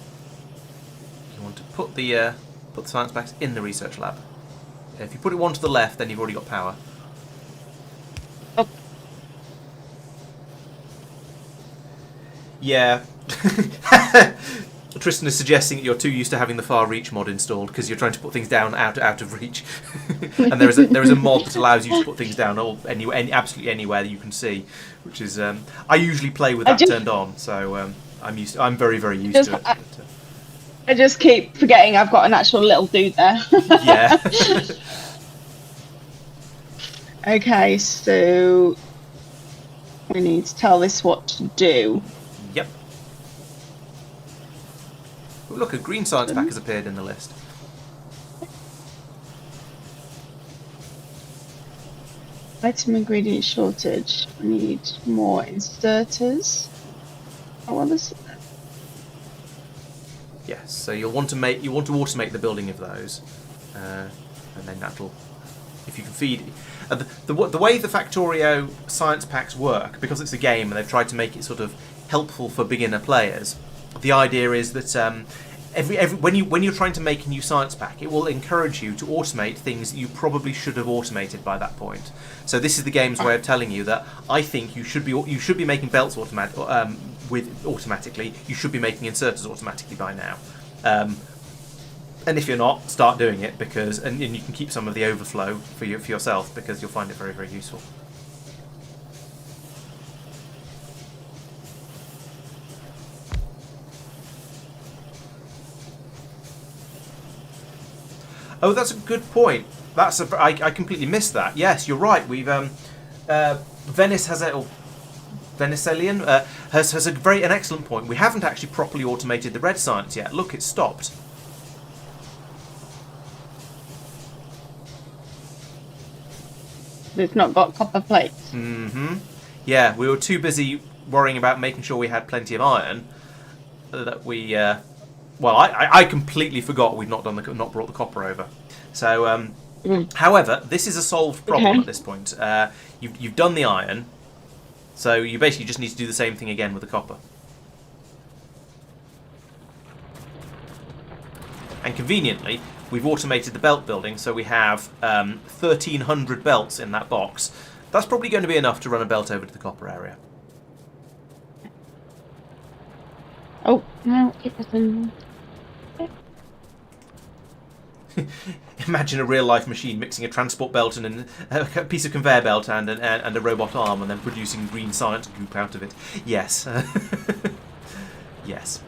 You want to put the science packs in the research lab. If you put it one to the left, then you've already got power. Oh. Yeah. Tristan is suggesting that you're too used to having the far reach mod installed because you're trying to put things down out of reach. And there is a mod that allows you to put things down absolutely anywhere that you can see, which is I usually play with that turned on, so I'm very, very used to it. I just keep forgetting I've got an actual little dude there. Yeah. Okay, so we need to tell this what to do. Yep. Oh, look, a green science pack has appeared in the list. Item ingredient shortage. We need more inserters. Oh, well, this. Yes, so you want to automate the building of those, and then that'll, if you can feed the way the Factorio science packs work, because it's a game and they've tried to make it sort of helpful for beginner players. The idea is that when you're trying to make a new science pack, it will encourage you to automate things that you probably should have automated by that point. So this is the game's way of telling you that I think you should be making belts automatically. You should be making inserters automatically by now. And if you're not, start doing it and you can keep some of the overflow for yourself because you'll find it very, very useful. Oh, that's a good point. I completely missed that. Yes, you're right. We've Venice has Venezuelan has an excellent point. We haven't actually properly automated the red science yet. Look, it's stopped. It's not got copper plates. Mm-hmm. Yeah, we were too busy worrying about making sure we had plenty of iron that we. Well, I completely forgot we'd not brought the copper over. So, however, this is a solved problem at this point. You've done the iron, so you basically just need to do the same thing again with the copper. And conveniently, we've automated the belt building, so we have 1,300 belts in that box. That's probably going to be enough to run a belt over to the copper area. Oh, no, it doesn't. Imagine a real-life machine mixing a transport belt and a piece of conveyor belt and a robot arm, and then producing green science goop out of it. Yes. Yes.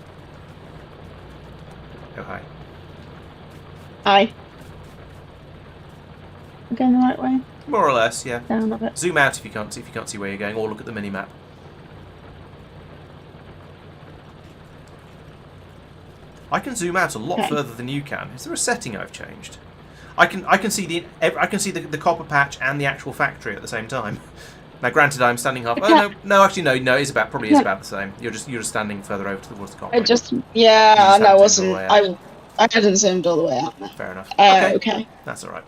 Oh, hi. Hi. We're going the right way? More or less, yeah. Down a bit. Zoom out if you can't see where you're going, or look at the mini-map. I can zoom out a lot further than you can. Is there a setting I've changed? I can see the copper patch and the actual factory at the same time. Now, granted, I'm standing half. Oh no, actually no. It is about the same. You're just standing further over towards the copper. I wasn't. I hadn't zoomed all the way out. No. Fair enough. Okay. That's all right.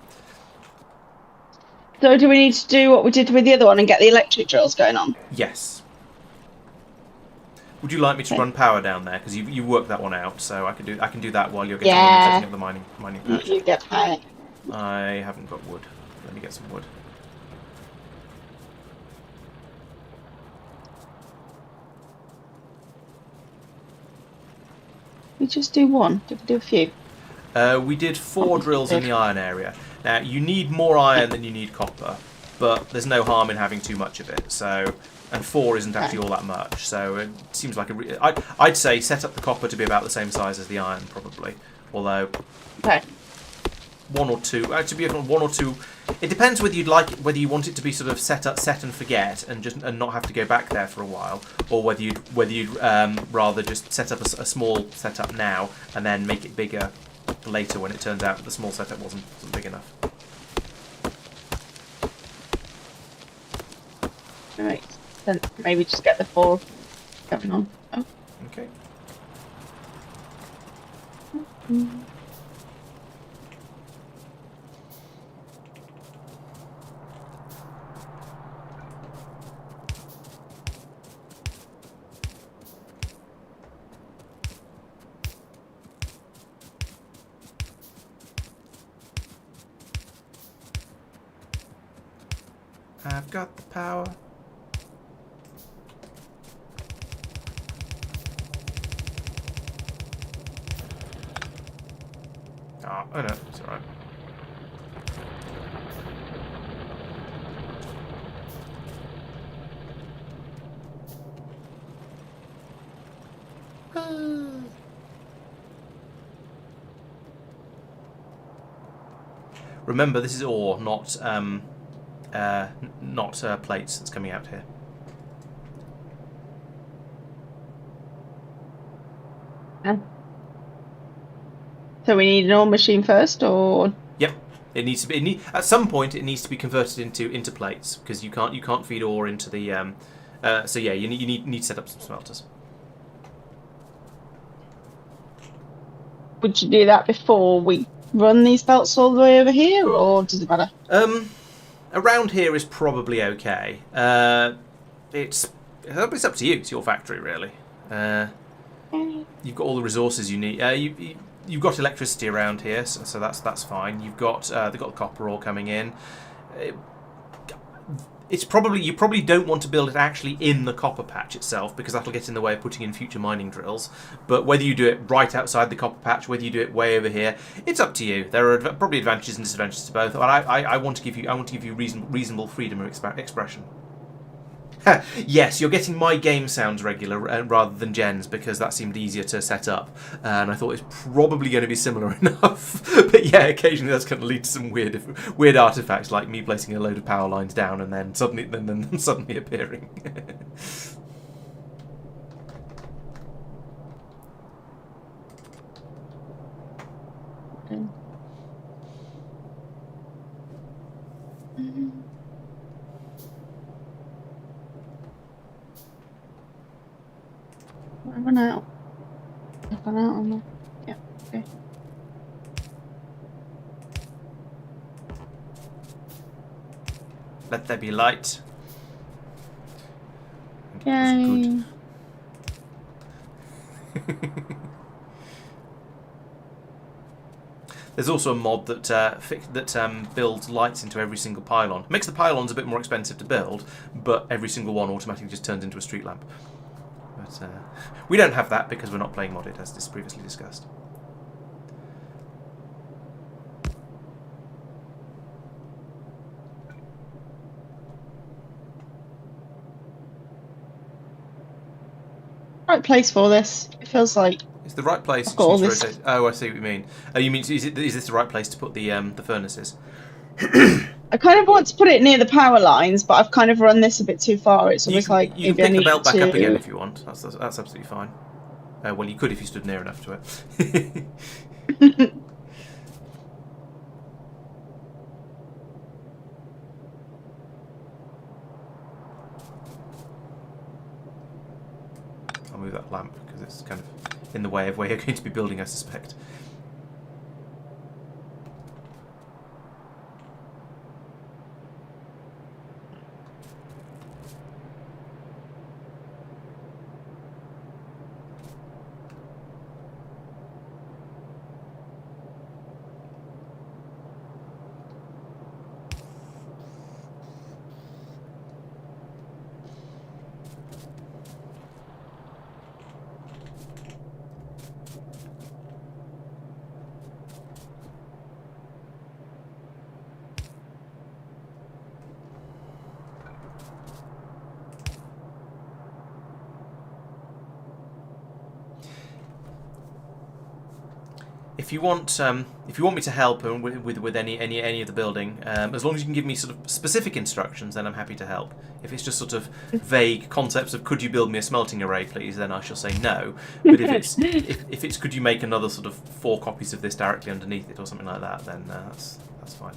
So, do we need to do what we did with the other one and get the electric drills going on? Yes. Would you like me to run power down there? Because you worked that one out, so I can do that while you're setting up the mining patch. You get power. I haven't got wood. Let me get some wood. We just do one. Did we do a few? We did 4 drills in the iron area. Now, you need more iron than you need copper, but there's no harm in having too much of it. So, and 4 isn't actually all that much. So it seems like I'd say set up the copper to be about the same size as the iron, probably. Although, 1 or 2. To be honest, 1 or 2. It depends whether you want it to be sort of set and forget, and not have to go back there for a while, or whether you'd rather just set up a small setup now and then make it bigger later when it turns out that the small setup wasn't big enough. Right. Then maybe just get the 4 going on. Oh. Okay. I've got the power. Oh no, it's alright. Remember, this is ore, not plates that's coming out here. So we need an ore machine first, or? Yep, it needs to be. At some point, it needs to be converted into plates because you can't feed ore into the. So yeah, you need to set up some smelters. Would you do that before we run these belts all the way over here, or does it matter? Around here is probably okay. It's up to you. It's your factory, really. You've got all the resources you need. You've got electricity around here, so that's fine. They've got the copper ore coming in. You probably don't want to build it actually in the copper patch itself because that'll get in the way of putting in future mining drills. But whether you do it right outside the copper patch, whether you do it way over here, it's up to you. There are probably advantages and disadvantages to both. But I want to give you reasonable freedom of expression. Yes, you're getting my game sounds regular rather than Jen's because that seemed easier to set up, and I thought it's probably going to be similar enough. But yeah, occasionally that's going to lead to some weird artifacts, like me placing a load of power lines down and then suddenly appearing. I run out. I've run out on the. Yeah. Okay. Let there be light. Yay. There's also a mod that builds lights into every single pylon. Makes the pylons a bit more expensive to build, but every single one automatically just turns into a street lamp. But we don't have that because we're not playing modded, as previously discussed. Right place for this. It feels like. It's the right place. Got all this. Oh, I see what you mean. You mean is this the right place to put the furnaces? I kind of want to put it near the power lines, but I've kind of run this a bit too far. It's almost like you can maybe pick the belt back to... up again if you want. That's absolutely fine. Well, you could if you stood near enough to it. I'll move that lamp because it's kind of in the way of where you're going to be building, I suspect. If you want me to help with any of the building, as long as you can give me sort of specific instructions, then I'm happy to help. If it's just sort of vague concepts of could you build me a smelting array, please, then I shall say no. But if it's could you make another sort of 4 copies of this directly underneath it or something like that, then that's fine.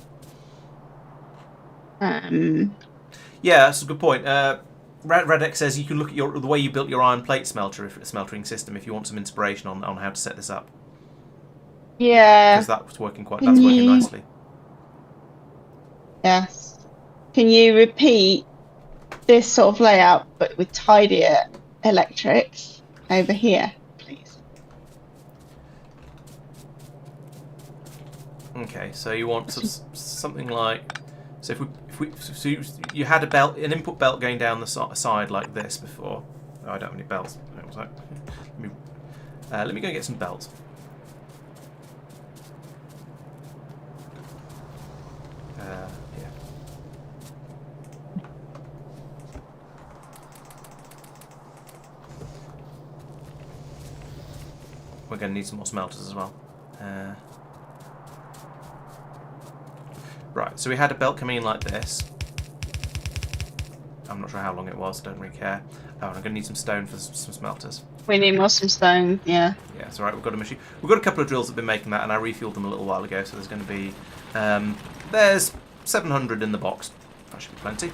Yeah, that's a good point. Radek says you can look at the way you built your iron plate smeltering system if you want some inspiration on how to set this up. Yeah. Because that's working nicely. Yes. Can you repeat this sort of layout, but with tidier electrics over here, please? Okay, so you want sort of something like, so so you had an input belt going down the side like this before. Oh, I don't have any belts. Let me go and get some belts. Yeah. We're going to need some more smelters as well. Right, so we had a belt coming in like this. I'm not sure how long it was, don't really care. Oh, and I'm going to need some stone for some smelters. We need more some stone, yeah. Yeah, it's alright, we've got a machine. We've got a couple of drills that have been making that, and I refueled them a little while ago, so there's going to be... there's 700 in the box. That should be plenty.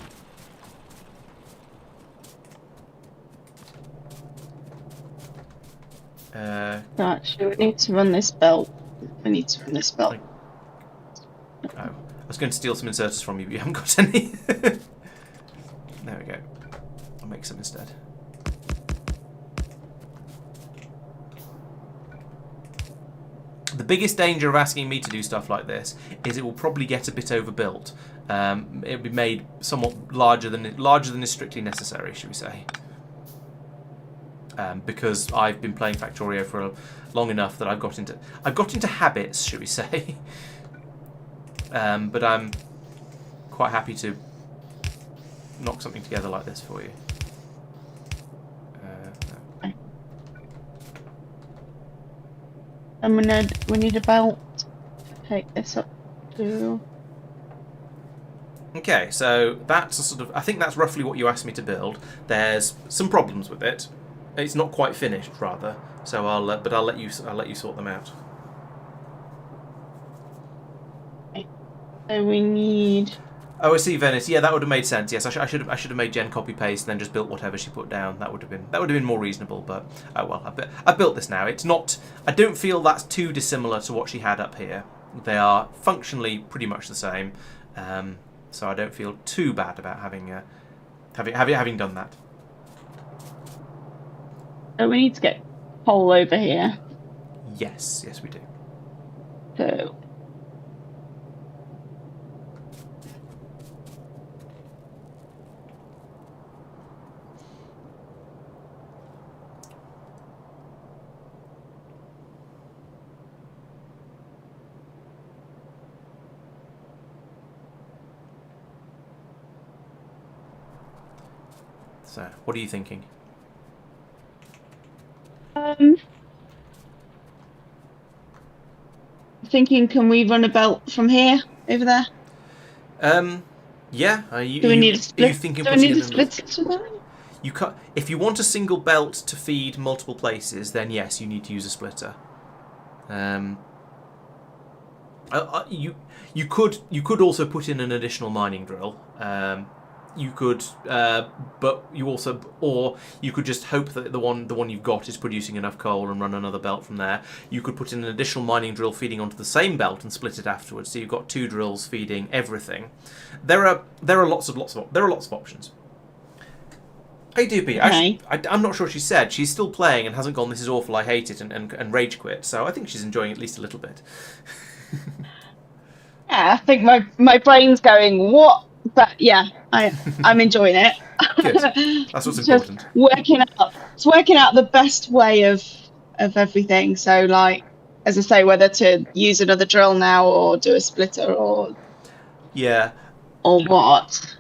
Actually, we need to run this belt. Oh. I was going to steal some inserters from you, but you haven't got any. There we go. I'll make some instead. The biggest danger of asking me to do stuff like this is it will probably get a bit overbuilt. It'll be made somewhat larger than is strictly necessary, should we say? Because I've been playing Factorio for long enough that I've got into habits, should we say? But I'm quite happy to knock something together like this for you. No. And we need a belt to take this up to. Okay, so that's a sort of. I think that's roughly what you asked me to build. There's some problems with it. It's not quite finished, rather. So I'll let you sort them out. So we need. Oh, I see, Venice. Yeah, that would have made sense. Yes, I should have made Jen copy paste and then just built whatever she put down. That would have been more reasonable. But oh well, I built this now. It's not. I don't feel that's too dissimilar to what she had up here. They are functionally pretty much the same, so I don't feel too bad about having done that. So we need to get coal over here. Yes, we do. So. So, what are you thinking? Thinking, can we run a belt from here over there? Yeah. Do we need a split? Are you thinking Do we need a split? You can't, if you want a single belt to feed multiple places, then yes, you need to use a splitter. You could also put in an additional mining drill. You could, but you also, or you could just hope that the one you've got is producing enough coal and run another belt from there. You could put in an additional mining drill feeding onto the same belt and split it afterwards. So you've got 2 drills feeding everything. There are lots of options. Hey Doopy, Okay. I'm not sure she said. She's still playing and hasn't gone, this is awful, I hate it, and rage quit. So I think she's enjoying it at least a little bit. Yeah, I think my brain's going, what? But yeah, I'm enjoying it. Good. That's what's important. It's working out the best way of everything. So like, as I say, whether to use another drill now or do a splitter or what.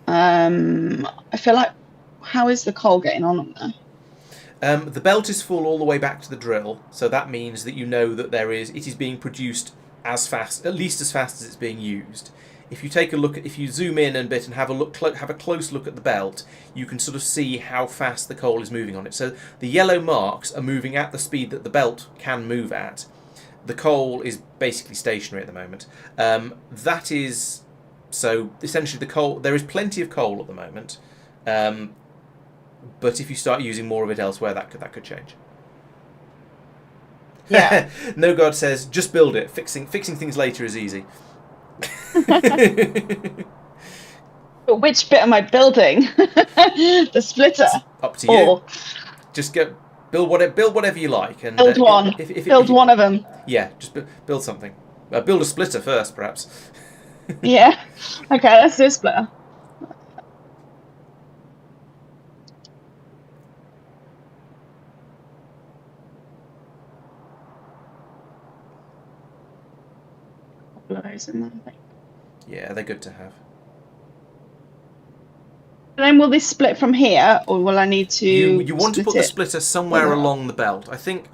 I feel like, how is the coal getting on there? The belt is full all the way back to the drill, so that means that you know that it is being produced as fast, at least as fast as it's being used. If you take a look, if you zoom in a bit and have a close look at the belt, you can sort of see how fast the coal is moving on it. So the yellow marks are moving at the speed that the belt can move at. The coal is basically stationary at the moment. That is, so essentially the coal. There is plenty of coal at the moment, but if you start using more of it elsewhere, that could change. Yeah. No God says just build it. Fixing things later is easy. But which bit am I building? The splitter. It's up to you. Just build whatever you like, and build one. Build one of them. Yeah, just build something. Build a splitter first, perhaps. Yeah. Okay, let's do a splitter. Yeah, they're good to have. And then will this split from here, or will I need to? You want to put the splitter somewhere along the belt. I think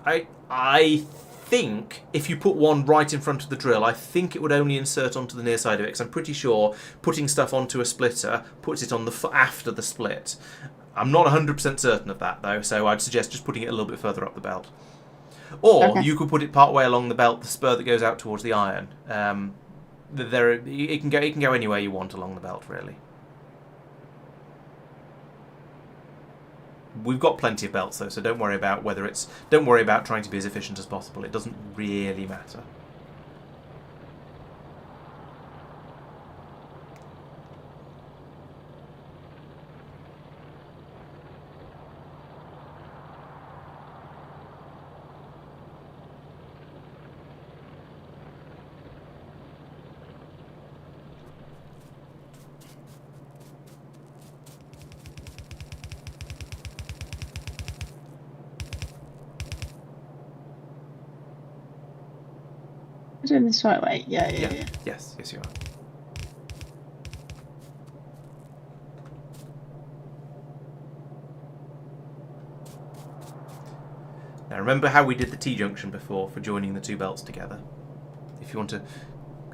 if you put one right in front of the drill, I think it would only insert onto the near side of it. Because I'm pretty sure putting stuff onto a splitter puts it on after the split. I'm not 100% certain of that though, so I'd suggest just putting it a little bit further up the belt. Or you could put it part way along the belt, the spur that goes out towards the iron. It can go anywhere you want along the belt, really. We've got plenty of belts though, so don't worry about trying to be as efficient as possible. It doesn't really matter. Doing this right way. Yeah. Yes, you are. Now remember how we did the T-junction before for joining the two belts together. If you want to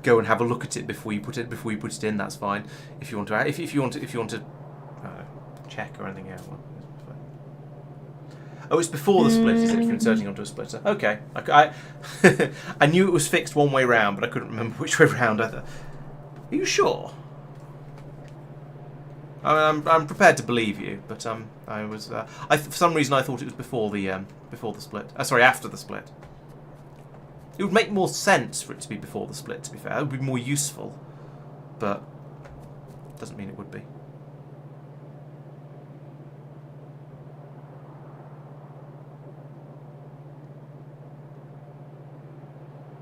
go and have a look at it before you put it in, that's fine. If you want to check or anything else. Oh, it's before the split, is it? If you're inserting onto a splitter. Okay. I knew it was fixed one way round, but I couldn't remember which way round either. Are you sure? I'm prepared to believe you, but I was for some reason I thought it was before the split. Sorry, after the split. It would make more sense for it to be before the split. To be fair, it would be more useful, but doesn't mean it would be.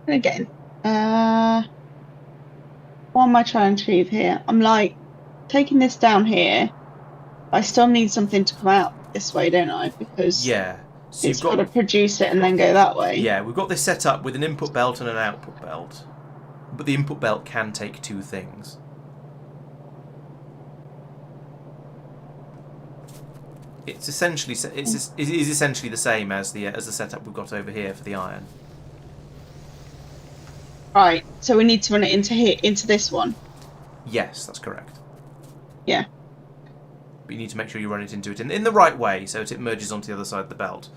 Again, what am I trying to achieve here? I'm like taking this down here. I still need something to come out this way, don't I? Because yeah, so it's got to produce it and then go that way. Yeah, we've got this set up with an input belt and an output belt, but the input belt can take two things. It is essentially the same as the setup we've got over here for the iron. Right, so we need to run it into this one. Yes, that's correct. Yeah. But you need to make sure you run it into it in the right way so that it merges onto the other side of the belt.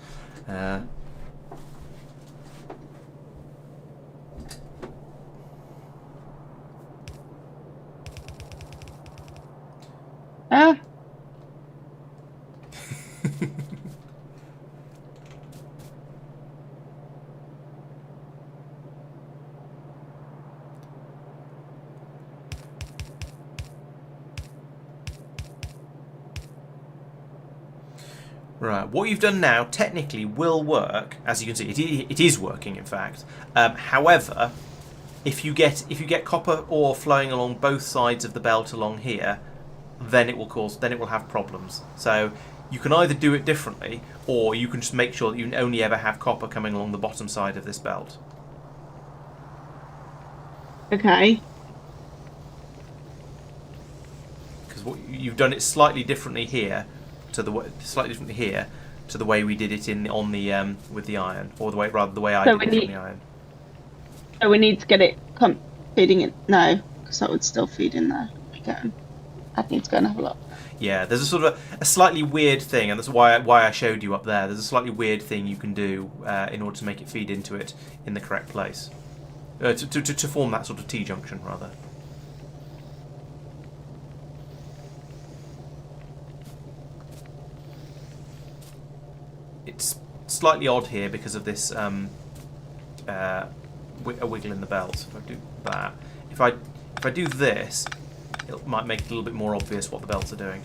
Right, what you've done now technically will work, as you can see. It is working, in fact. However, if you get copper ore flowing along both sides of the belt along here, then it will have problems. So you can either do it differently, or you can just make sure that you only ever have copper coming along the bottom side of this belt. Okay. Because what you've done it slightly differently here. To the way we did it with the iron, or the way I did it on the iron. So we need to get it feeding it. No, because that would still feed in there. Okay. I need to go and have a look. Yeah, there's a sort of a slightly weird thing, and that's why I showed you up there. There's a slightly weird thing you can do in order to make it feed into it in the correct place, to form that sort of T-junction rather. It's slightly odd here because of this a wiggle in the belt. So if I do that, if I do this, it might make it a little bit more obvious what the belts are doing.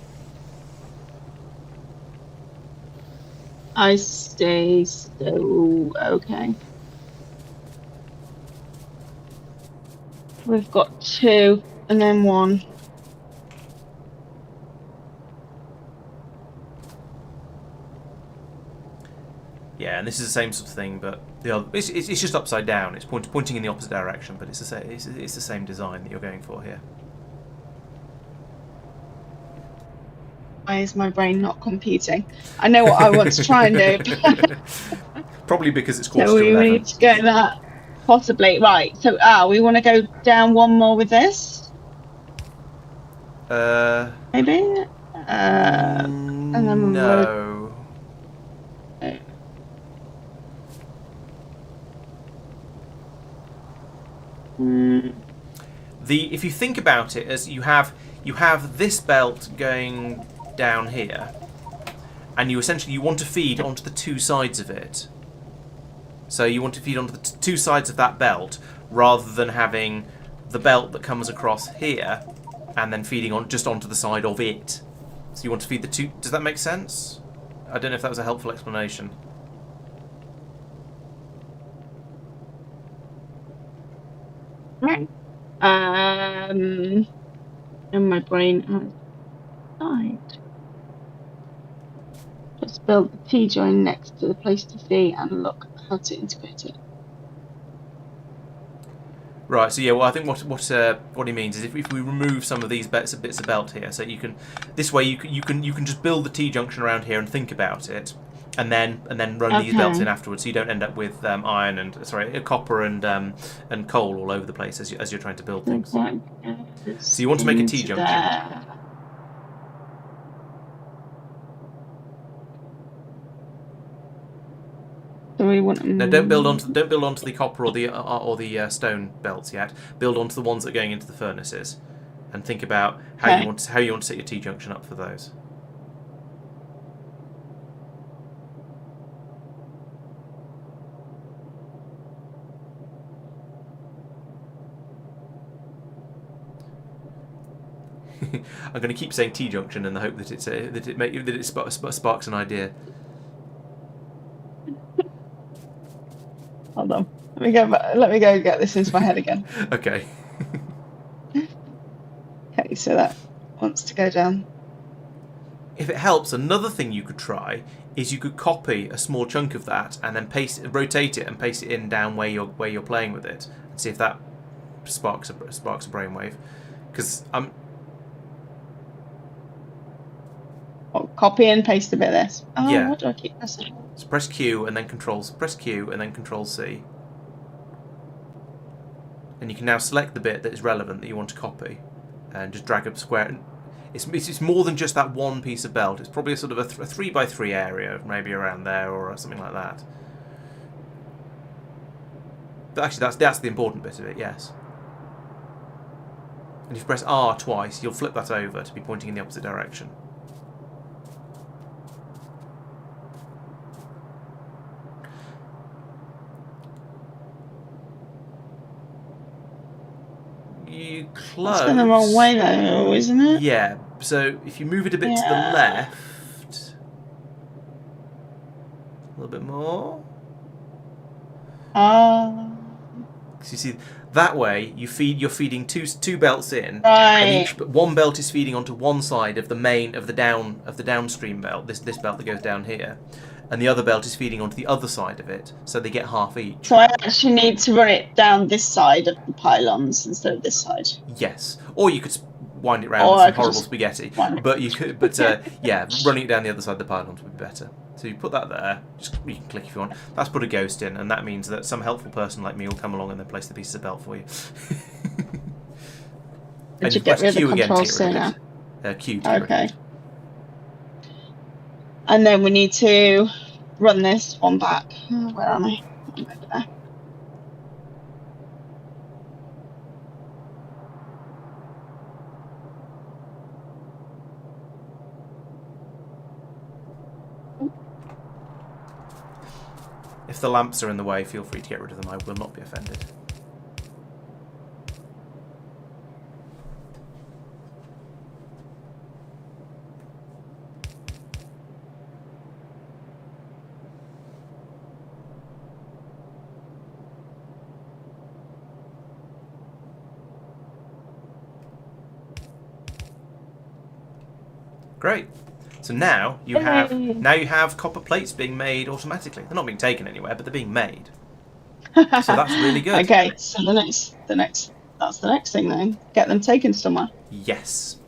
I stay so okay. We've got 2 and then 1. Yeah, and this is the same sort of thing, but it's just upside down. It's pointing in the opposite direction, but it's the same design that you're going for here. Why is my brain not computing? I know what I want to try and do. Probably because it's quarter so to 11. We need to get that possibly right. So we want to go down one more with this. Maybe. And then no. If you think about it, as you have this belt going down here, and you want to feed onto the two sides of it. So you want to feed onto the two sides of that belt rather than having the belt that comes across here and then feeding just onto the side of it. So you want to feed the two. Does that make sense? I don't know if that was a helpful explanation. Right. And my brain has died. Just build the T-join next to the place to see and look how to integrate it. Right. So yeah. Well, I think what he means is if we remove some of these bits of belt here, so you can this way you can just build the T-junction around here and think about it, and then run these belts in afterwards, so you don't end up with copper and coal all over the place as you're trying to build things. So you want to make a T-junction. So we want. No, don't build onto the copper or the stone belts yet. Build onto the ones that are going into the furnaces, and think about how you want to set your T-junction up for those. I'm going to keep saying T-junction in the hope that it sparks an idea. Hold on. Let me go get this into my head again. Okay. Okay, so that wants to go down. If it helps, another thing you could try is you could copy a small chunk of that and then rotate it and paste it in down where you're playing with it, and see if that sparks a brainwave. Because copy and paste a bit of this. Oh, yeah. What do I keep pressing? So press Q and then press Q and then Control C. And you can now select the bit that is relevant that you want to copy, and just drag a square. It's more than just that one piece of belt. It's probably a sort of a 3x3 area, maybe around there or something like that. But actually, that's the important bit of it. Yes. And if you press R twice, you'll flip that over to be pointing in the opposite direction. Close. It's going the wrong way though, isn't it? Yeah. So if you move it a bit to the left, a little bit more. So you see, that way you're feeding two belts in, right. And one belt is feeding onto one side of the downstream belt. This belt that goes down here. And the other belt is feeding onto the other side of it, so they get half each. So I actually need to run it down this side of the pylons instead of this side. Yes, or you could wind it round with some horrible spaghetti. But you could, yeah, running it down the other side of the pylons would be better. So you put that there. You can click if you want. That's put a ghost in, and that means that some helpful person like me will come along and then place the pieces of belt for you. And you press Q again to get rid of it. Q to get rid of it. And then we need to run this one back. Where am I? I'm over there. If the lamps are in the way, feel free to get rid of them. I will not be offended. Great. So now you have copper plates being made automatically. They're not being taken anywhere, but they're being made. So that's really good. Okay, so that's the next thing then. Get them taken somewhere. Yes.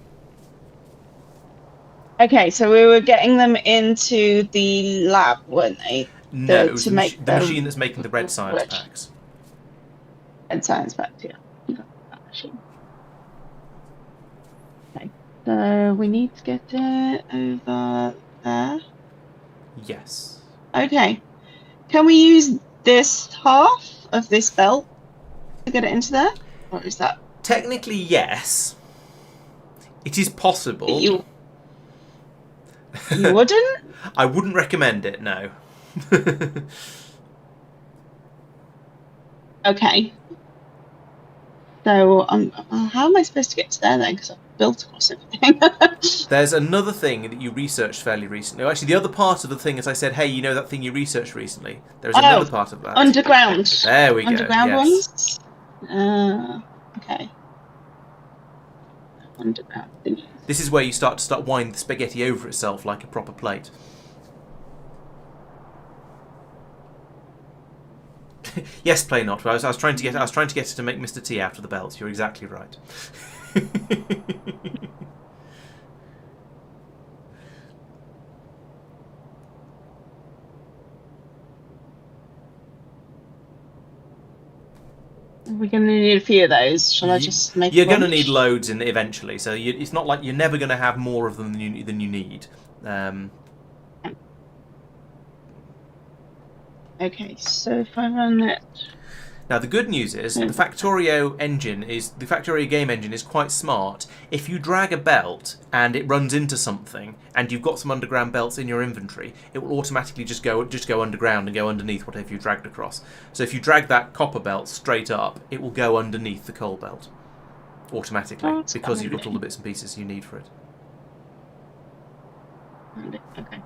Okay, so we were getting them into the lab, weren't they? No, it was the machine that's making the red science packs. Red science packs, yeah. Okay, so we need to get it over there. Yes. Okay. Can we use this half of this belt to get it into there? Or is that... Technically, yes. It is possible. You wouldn't? I wouldn't recommend it, no. Okay. So, how am I supposed to get to there then? Because I've built across everything. There's another thing that you researched fairly recently. Actually, the other part of the thing is I said, hey, you know that thing you researched recently? There's another part of that. Underground. There we go. Underground yes. ones? Okay. Underground thingies. This is where you start to wind the spaghetti over itself like a proper plate. Yes, play not. I was trying to get it to make Mr. T out of the belts. You're exactly right. We're going to need a few of those. Shall I just make? You're going to need loads in eventually. So it's not like you're never going to have more of them than you need. Okay, so if I run it. Now the good news is the Factorio game engine is quite smart. If you drag a belt and it runs into something, and you've got some underground belts in your inventory, it will automatically just go underground and go underneath whatever you dragged across. So if you drag that copper belt straight up, it will go underneath the coal belt automatically because you've got all the bits and pieces you need for it. Okay.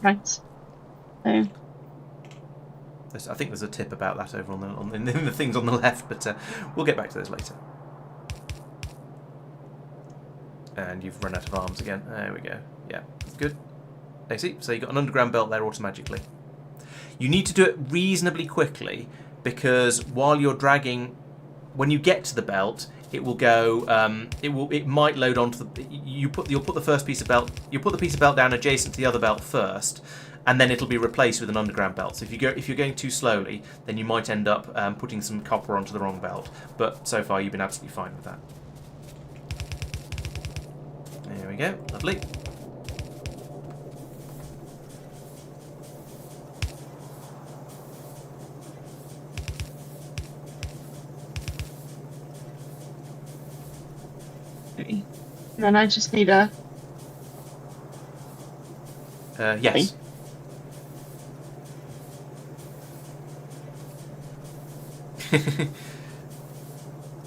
Right. So. I think there's a tip about that over in the things on the left, but we'll get back to those later. And you've run out of arms again. There we go. Yeah, good. There you see. So you've got an underground belt there automatically. You need to do it reasonably quickly because while you're dragging, when you get to the belt, it will go. It might load onto the. You'll put the first piece of belt. You'll put the piece of belt down adjacent to the other belt first. And then it'll be replaced with an underground belt. So if you're going too slowly, then you might end up putting some copper onto the wrong belt. But so far, you've been absolutely fine with that. There we go. Lovely. Okay. Then I just need a. Yes.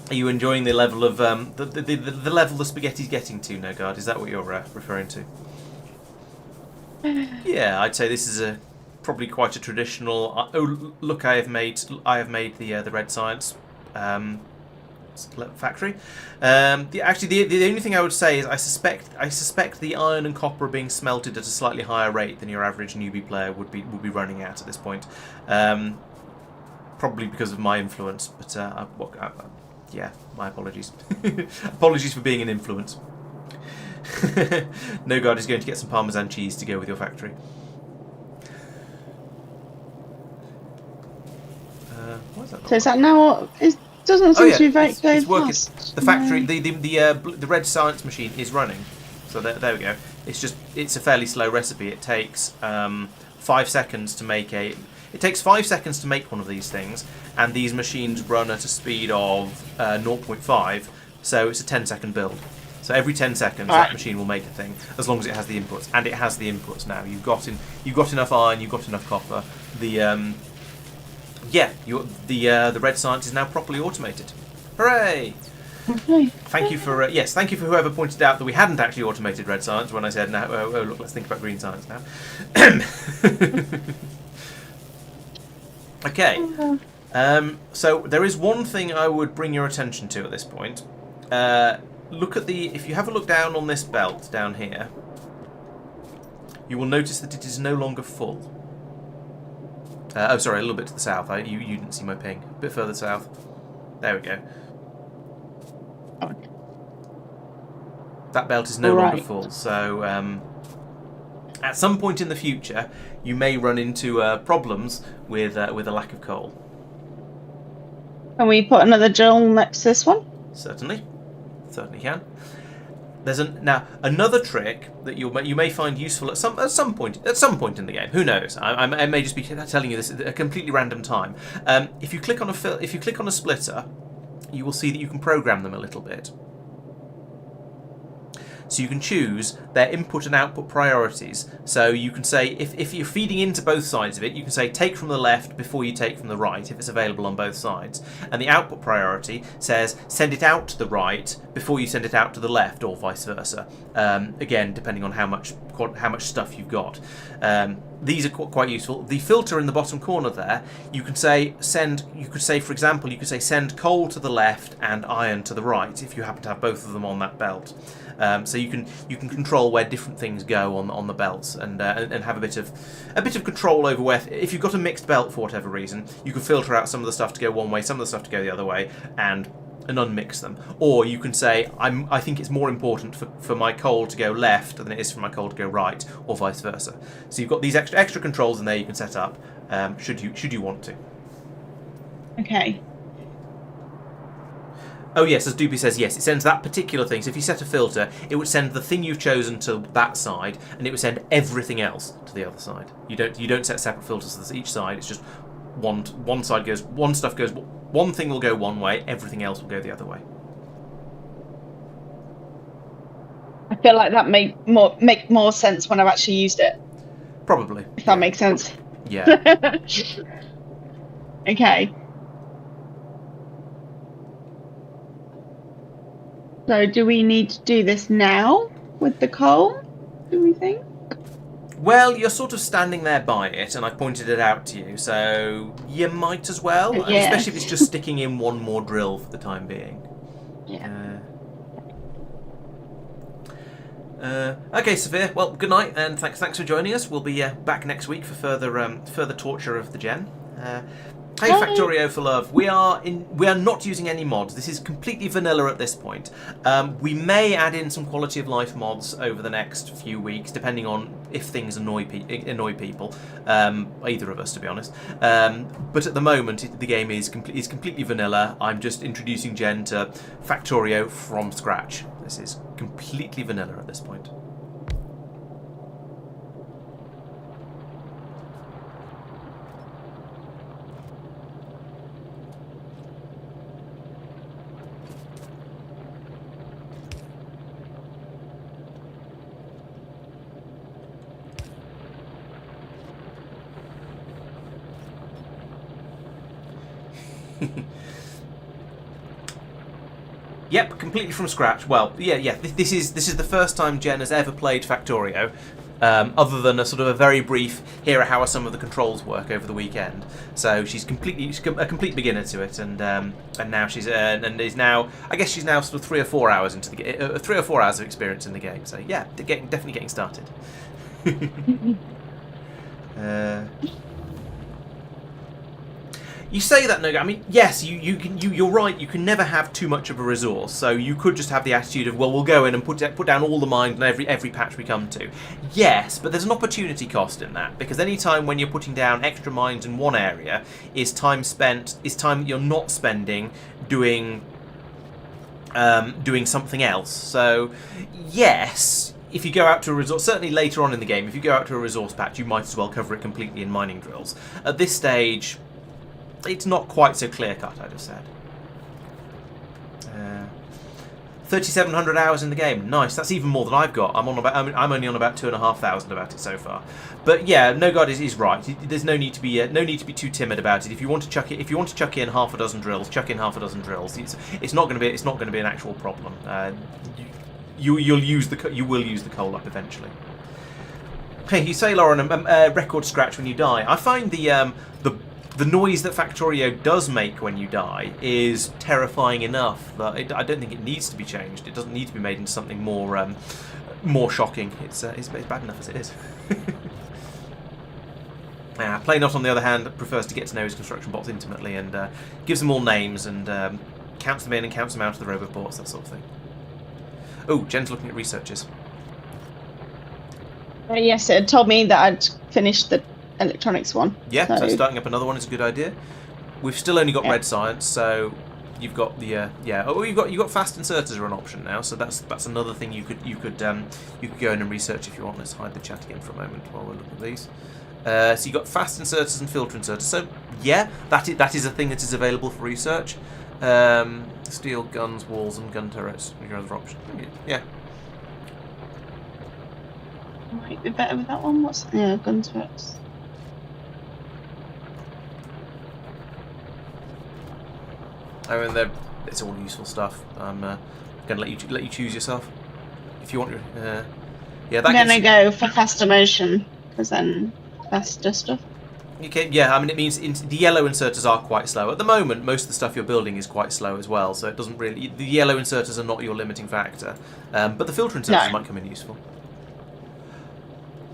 Are you enjoying the level of the level the spaghetti's getting to, No Guard? Is that what you're referring to? Yeah, I'd say this is probably quite a traditional. Oh, look! I have made the Red Science factory. The only thing I would say is I suspect the iron and copper are being smelted at a slightly higher rate than your average newbie player would be running at this point. Probably because of my influence, but yeah, my apologies. Apologies for being an influence. No Guard is going to get some Parmesan cheese to go with your factory. Why is that? So is that now? It doesn't seem to be very good. It's working. The factory, the Red Science machine is running. So there we go. It's a fairly slow recipe. It takes 5 seconds to make a. It takes 5 seconds to make one of these things, and these machines run at a speed of 0.5, so it's a 10-second build. So every 10 seconds, that machine will make a thing, as long as it has the inputs, and it has the inputs now. You've got enough iron, you've got enough copper. The Red Science is now properly automated. Hooray! Okay. Thank you for thank you for whoever pointed out that we hadn't actually automated Red Science when I said, no, oh look, let's think about Green Science now. Okay, so there is one thing I would bring your attention to at this point. If you have a look down on this belt down here, you will notice that it is no longer full. Oh, sorry, a little bit to the south. You didn't see my ping. A bit further south. There we go. Okay. That belt is no longer full, so at some point in the future, you may run into problems with a lack of coal. Can we put another drill next to this one? Certainly can. There's now another trick that you may find useful at some point in the game. Who knows? I may just be telling you this at a completely random time. If you click on a splitter, you will see that you can program them a little bit. So you can choose their input and output priorities. So you can say, if you're feeding into both sides of it, you can say take from the left before you take from the right, if it's available on both sides. And the output priority says send it out to the right before you send it out to the left, or vice versa. Again, depending on how much stuff you've got. These are quite useful. The filter in the bottom corner there, you could say send send coal to the left and iron to the right if you happen to have both of them on that belt. So you can control where different things go on the belts and have a bit of control over where, if you've got a mixed belt for whatever reason, you can filter out some of the stuff to go one way, some of the stuff to go the other way, and unmix them. Or you can say I think it's more important for my coal to go left than it is for my coal to go right, or vice versa. So you've got these extra controls in there you can set up should you want to. Okay. Oh yes, as Doopy says, yes, it sends that particular thing. So if you set a filter, it would send the thing you've chosen to that side, and it would send everything else to the other side. You don't set separate filters to each side. It's just one side goes, one thing will go one way, everything else will go the other way. I feel like that make more sense when I've actually used it. Probably. If that makes sense. Yeah. Okay. So do we need to do this now with the coal, do we think? Well, you're sort of standing there by it, and I pointed it out to you, so you might as well. Yeah. Especially if it's just sticking in one more drill for the time being. Yeah. Okay, Sophia. Well, good night, and thanks for joining us. We'll be back next week for further torture of the gen. Hey, Factorio for love. We are not using any mods. This is completely vanilla at this point. We may add in some quality of life mods over the next few weeks, depending on if things annoy people. Either of us, to be honest. But at the moment, the game is completely vanilla. I'm just introducing Jen to Factorio from scratch. This is completely vanilla at this point. Yep, completely from scratch. Well, yeah. This is the first time Jen has ever played Factorio, other than a sort of a very brief here are how some of the controls work over the weekend. So she's a complete beginner to it, and now she's is now, I guess she's now sort of 3 or 4 hours into the 3 or 4 hours of experience in the game. So yeah, definitely getting started. You say that, Noga. I mean, yes, you're right. You can never have too much of a resource. So you could just have the attitude of, well, we'll go in and put down all the mines on every patch we come to. Yes, but there's an opportunity cost in that, because any time when you're putting down extra mines in one area is time that you're not spending doing something else. So yes. If you go out to a resource, certainly later on in the game, if you go out to a resource patch, you might as well cover it completely in mining drills. At this stage, it's not quite so clear-cut, I'd have said. 3,700 hours in the game. Nice. That's even more than I've got. I'm only on about 2,500 about it so far. But yeah, No God is right. There's no need to be too timid about it. If you want to chuck in half a dozen drills, chuck in half a dozen drills. It's not going to be an actual problem. You will use the coal up eventually. Hey, you say, Lauren, record scratch when you die. I find the noise that Factorio does make when you die is terrifying enough that I don't think it needs to be changed. It doesn't need to be made into something more shocking. It's bad enough as it is. Playnot, on the other hand, prefers to get to know his construction bots intimately and gives them all names and counts them in and counts them out of the robot bots, that sort of thing. Oh, Jen's looking at researchers. Yes, it told me that I'd finished the electronics one. Yeah, so starting up another one is a good idea. We've still only got red science, so you've got the you've got fast inserters are an option now, so that's another thing you could go in and research if you want. Let's hide the chat again for a moment while we're looking at these. So you've got fast inserters and filter inserters. So yeah, that is a thing that is available for research. Steel guns, walls, and gun turrets. Your other option. Yeah. Might be better with that one. Gun turrets. I mean, it's all useful stuff. I'm going to let you choose yourself if you want. Yeah, that. I'm gonna go for faster motion because then faster stuff. Okay, yeah. I mean, it means the yellow inserters are quite slow at the moment. Most of the stuff you're building is quite slow as well, so it doesn't really. The yellow inserters are not your limiting factor, but the filter inserters might come in useful.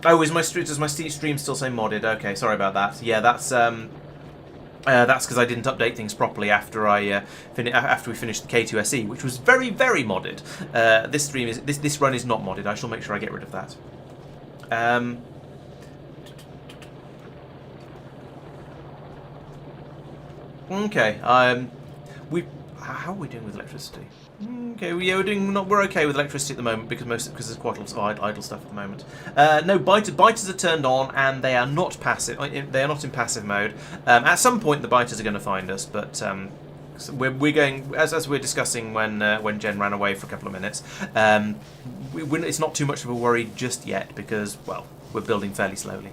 Oh, does my stream still say modded? Okay, sorry about that. Yeah, that's because I didn't update things properly after after we finished the K2SE, which was very, very modded. This run is not modded. I shall make sure I get rid of that. Okay. How are we doing with electricity? Okay, yeah, we're okay with electricity at the moment because there's quite a lot of idle stuff at the moment. No, biters are turned on and they are not passive. They are not in passive mode. At some point, the biters are going to find us, but so we're going as we're discussing when Jen ran away for a couple of minutes. It's not too much of a worry just yet because, well, we're building fairly slowly.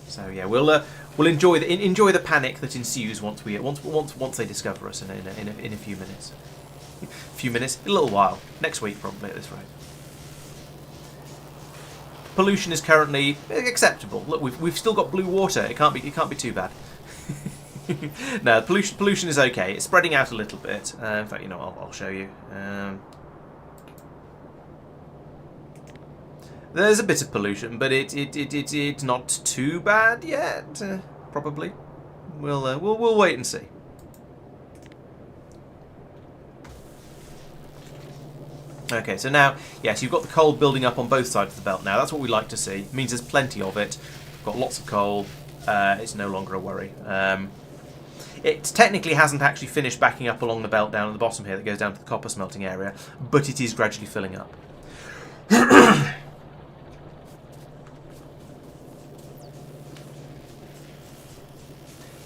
So yeah, we'll enjoy the panic that ensues once they discover us in a few minutes. A little while. Next week probably at this rate. Pollution is currently acceptable. Look, we've still got blue water. It can't be too bad. No, pollution is okay. It's spreading out a little bit. In fact, I'll show you. There's a bit of pollution, but it's not too bad yet. Probably, we'll wait and see. Okay, so now, yes, you've got the coal building up on both sides of the belt now. That's what we like to see. It means there's plenty of it. We've got lots of coal. It's no longer a worry. It technically hasn't actually finished backing up along the belt down at the bottom here that goes down to the copper smelting area, but it is gradually filling up.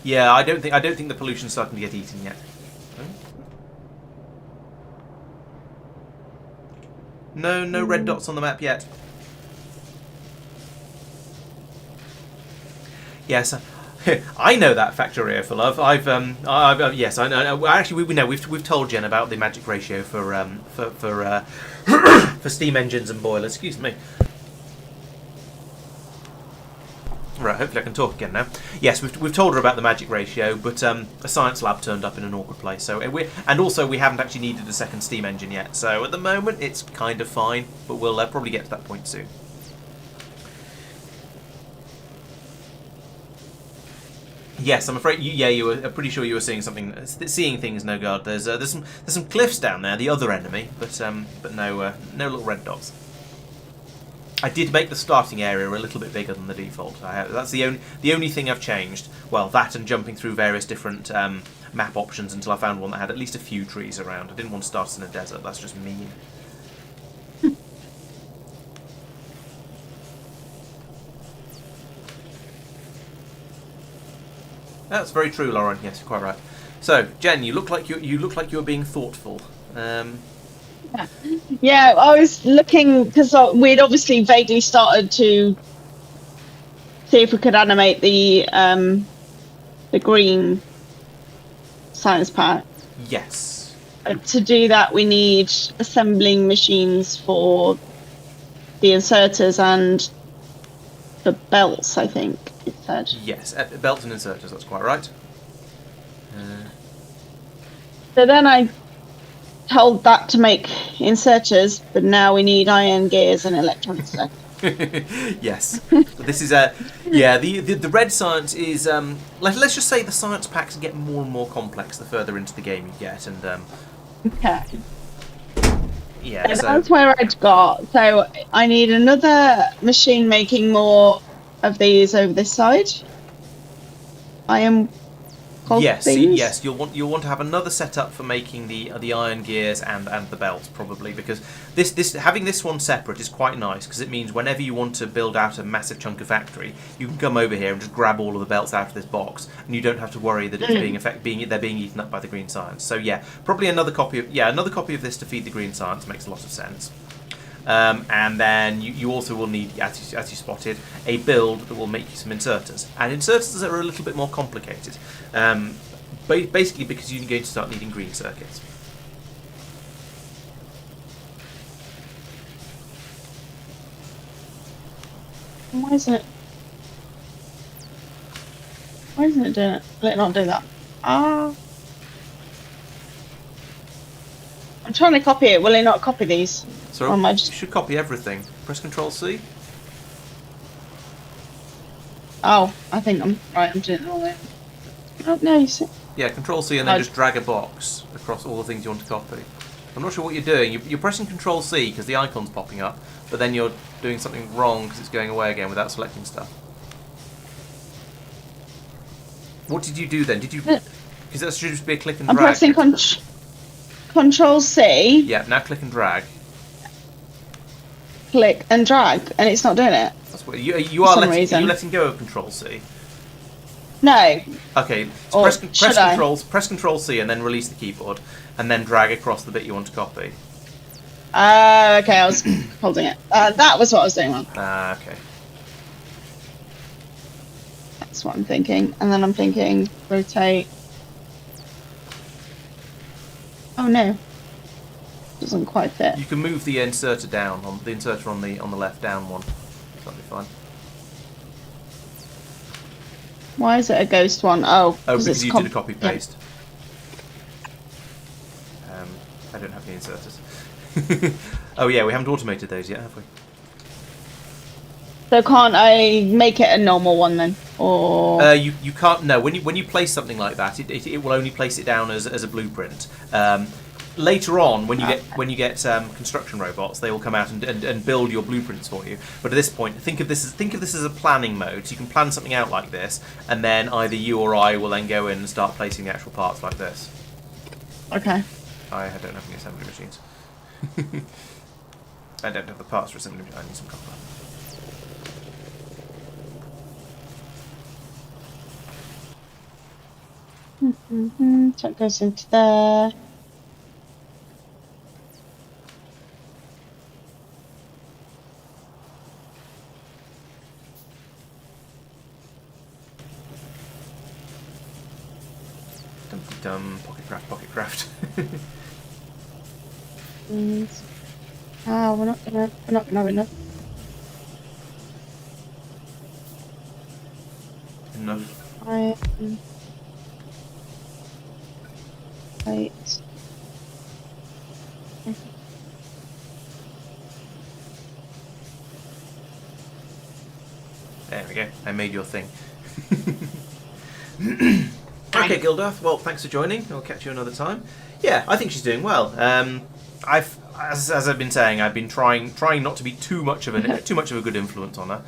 Yeah, I don't think the pollution's starting to get eaten yet. No red dots on the map yet. Yes, I know that Factorio for love. Yes, I know. Actually, we've told Jen about the magic ratio for for steam engines and boilers. Excuse me. Right, hopefully I can talk again now. Yes, we've told her about the magic ratio, but a science lab turned up in an awkward place. So we haven't actually needed a second steam engine yet. So at the moment it's kind of fine, but we'll probably get to that point soon. Yes, I'm afraid. You were pretty sure you were seeing things. No guard. There's some cliffs down there, the other enemy, but no little red dots. I did make the starting area a little bit bigger than the default. That's the only thing I've changed. Well, that and jumping through various different map options until I found one that had at least a few trees around. I didn't want to start us in a desert. That's just mean. That's very true, Lauren. Yes, you're quite right. So, Jen, you look like you were being thoughtful. Yeah, I was looking because we'd obviously vaguely started to see if we could animate the green science pack. Yes. To do that, we need assembling machines for the inserters and the belts, I think it said. Yes, belts and inserters. That's quite right. So then I told that to make inserters, but now we need iron gears and electronic stuff. Yes. This is the red science is let's just say the science packs get more and more complex the further into the game you get, and okay. Yeah, so that's where I'd got. So I need another machine making more of these over this side. Yes, you'll want to have another setup for making the iron gears and the belts probably, because this having this one separate is quite nice because it means whenever you want to build out a massive chunk of factory, you can come over here and just grab all of the belts out of this box, and you don't have to worry that it's they're being eaten up by the green science. So yeah, probably another copy of this to feed the green science makes a lot of sense. And then you also will need, as you spotted, a build that will make you some inserters. And inserters are a little bit more complicated, basically because you're going to start needing green circuits. Why isn't it doing it? Let it not do that. I'm trying to copy it. Will it not copy these? So you should copy everything. Press Control C. Oh, I think I'm right. I'm doing it all there. Oh, no, you see. Yeah, Control C and then just drag a box across all the things you want to copy. I'm not sure what you're doing. You're pressing Control C because the icon's popping up, but then you're doing something wrong because it's going away again without selecting stuff. What did you do then? Did you? Because that should just be a click and I'm drag. pressing Control C. Yeah. Now click and drag. Click and drag, and it's not doing it. That's what you are some letting. reason. Are you letting go of Control C? No. Okay. So Or press Control C and then release the keyboard, and then drag across the bit you want to copy. Okay, I was holding it. That was what I was doing wrong. Okay. That's what I'm thinking. And then I'm thinking rotate. Oh no. Doesn't quite fit. You can move the inserter down on the inserter on the left down one. That'll be fine. Why is it a ghost one? Oh, Because it's you did a copy paste. I don't have the inserters. Oh yeah, we haven't automated those yet, have we? So can't I make it a normal one then, or? You can't. No, when you place something like that, it will only place it down as a blueprint. Later on, when you get construction robots, they will come out and build your blueprints for you. But at this point, think of this as a planning mode. So you can plan something out like this, and then either you or I will then go in and start placing the actual parts like this. Okay. I don't have any assembly machines. I don't have the parts for assembly. I need some copper. So it goes into there. Pocket craft. We're not gonna have enough. Enough. Right. There we go. I made your thing. Okay, Gildarth. Well, thanks for joining. I'll catch you another time. Yeah, I think she's doing well. As I've been saying, I've been trying not to be too much of a good influence on her.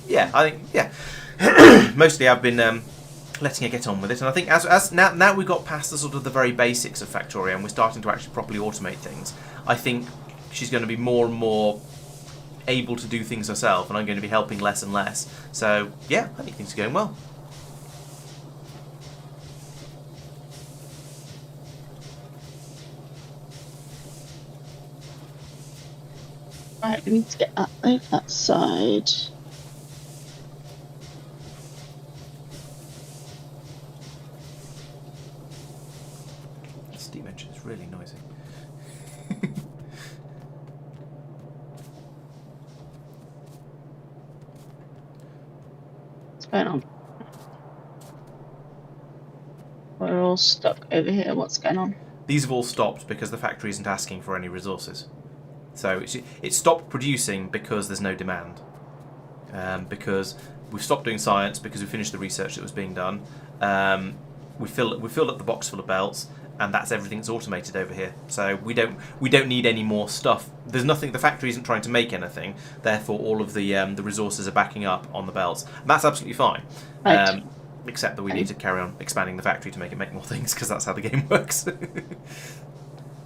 Yeah, I think mostly I've been letting her get on with it, and I think as now we've got past the sort of the very basics of Factorio and we're starting to actually properly automate things. I think she's going to be more and more able to do things herself, and I'm going to be helping less and less. So yeah, I think things are going well. Right, we need to get that side. The steam engine is really noisy. What's going on? We're all stuck over here. What's going on? These have all stopped because the factory isn't asking for any resources. So it stopped producing because there's no demand. Because we've stopped doing science because we finished the research that was being done. We filled up the box full of belts, and that's everything that's automated over here. So we don't need any more stuff. There's nothing. The factory isn't trying to make anything. Therefore, all of the resources are backing up on the belts. And that's absolutely fine. Right. Except that we need to carry on expanding the factory to make it make more things, because that's how the game works.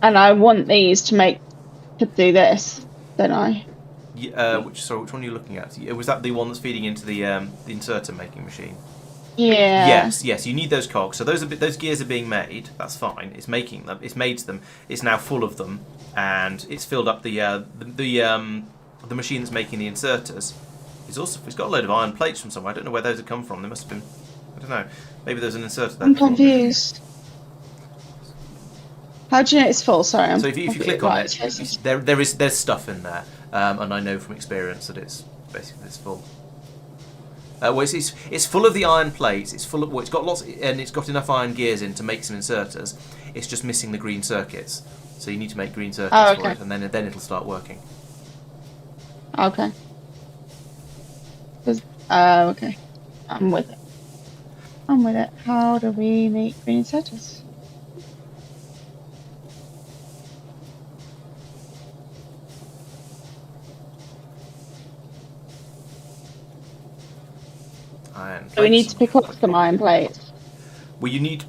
And I want these to do this, don't I? Which one are you looking at? Was that the one that's feeding into the inserter making machine? Yeah. Yes. You need those cogs. So those gears are being made. That's fine. It's making them. It's made them. It's now full of them, and it's filled up the machine that's making the inserters. It's got a load of iron plates from somewhere. I don't know where those have come from. They must have been. I don't know. Maybe there's an inserter there. I'm confused. How do you know it's full? Sorry, So if you click on it, there's stuff in there, and I know from experience that it's full. Well, it's full of the iron plates. It's full of it's got lots, and it's got enough iron gears in to make some inserters. It's just missing the green circuits. So you need to make green circuits for it, and then it'll start working. Okay. Okay. I'm with it. How do we make green inserters? Iron plates. So we need to pick up some iron plates. Well, you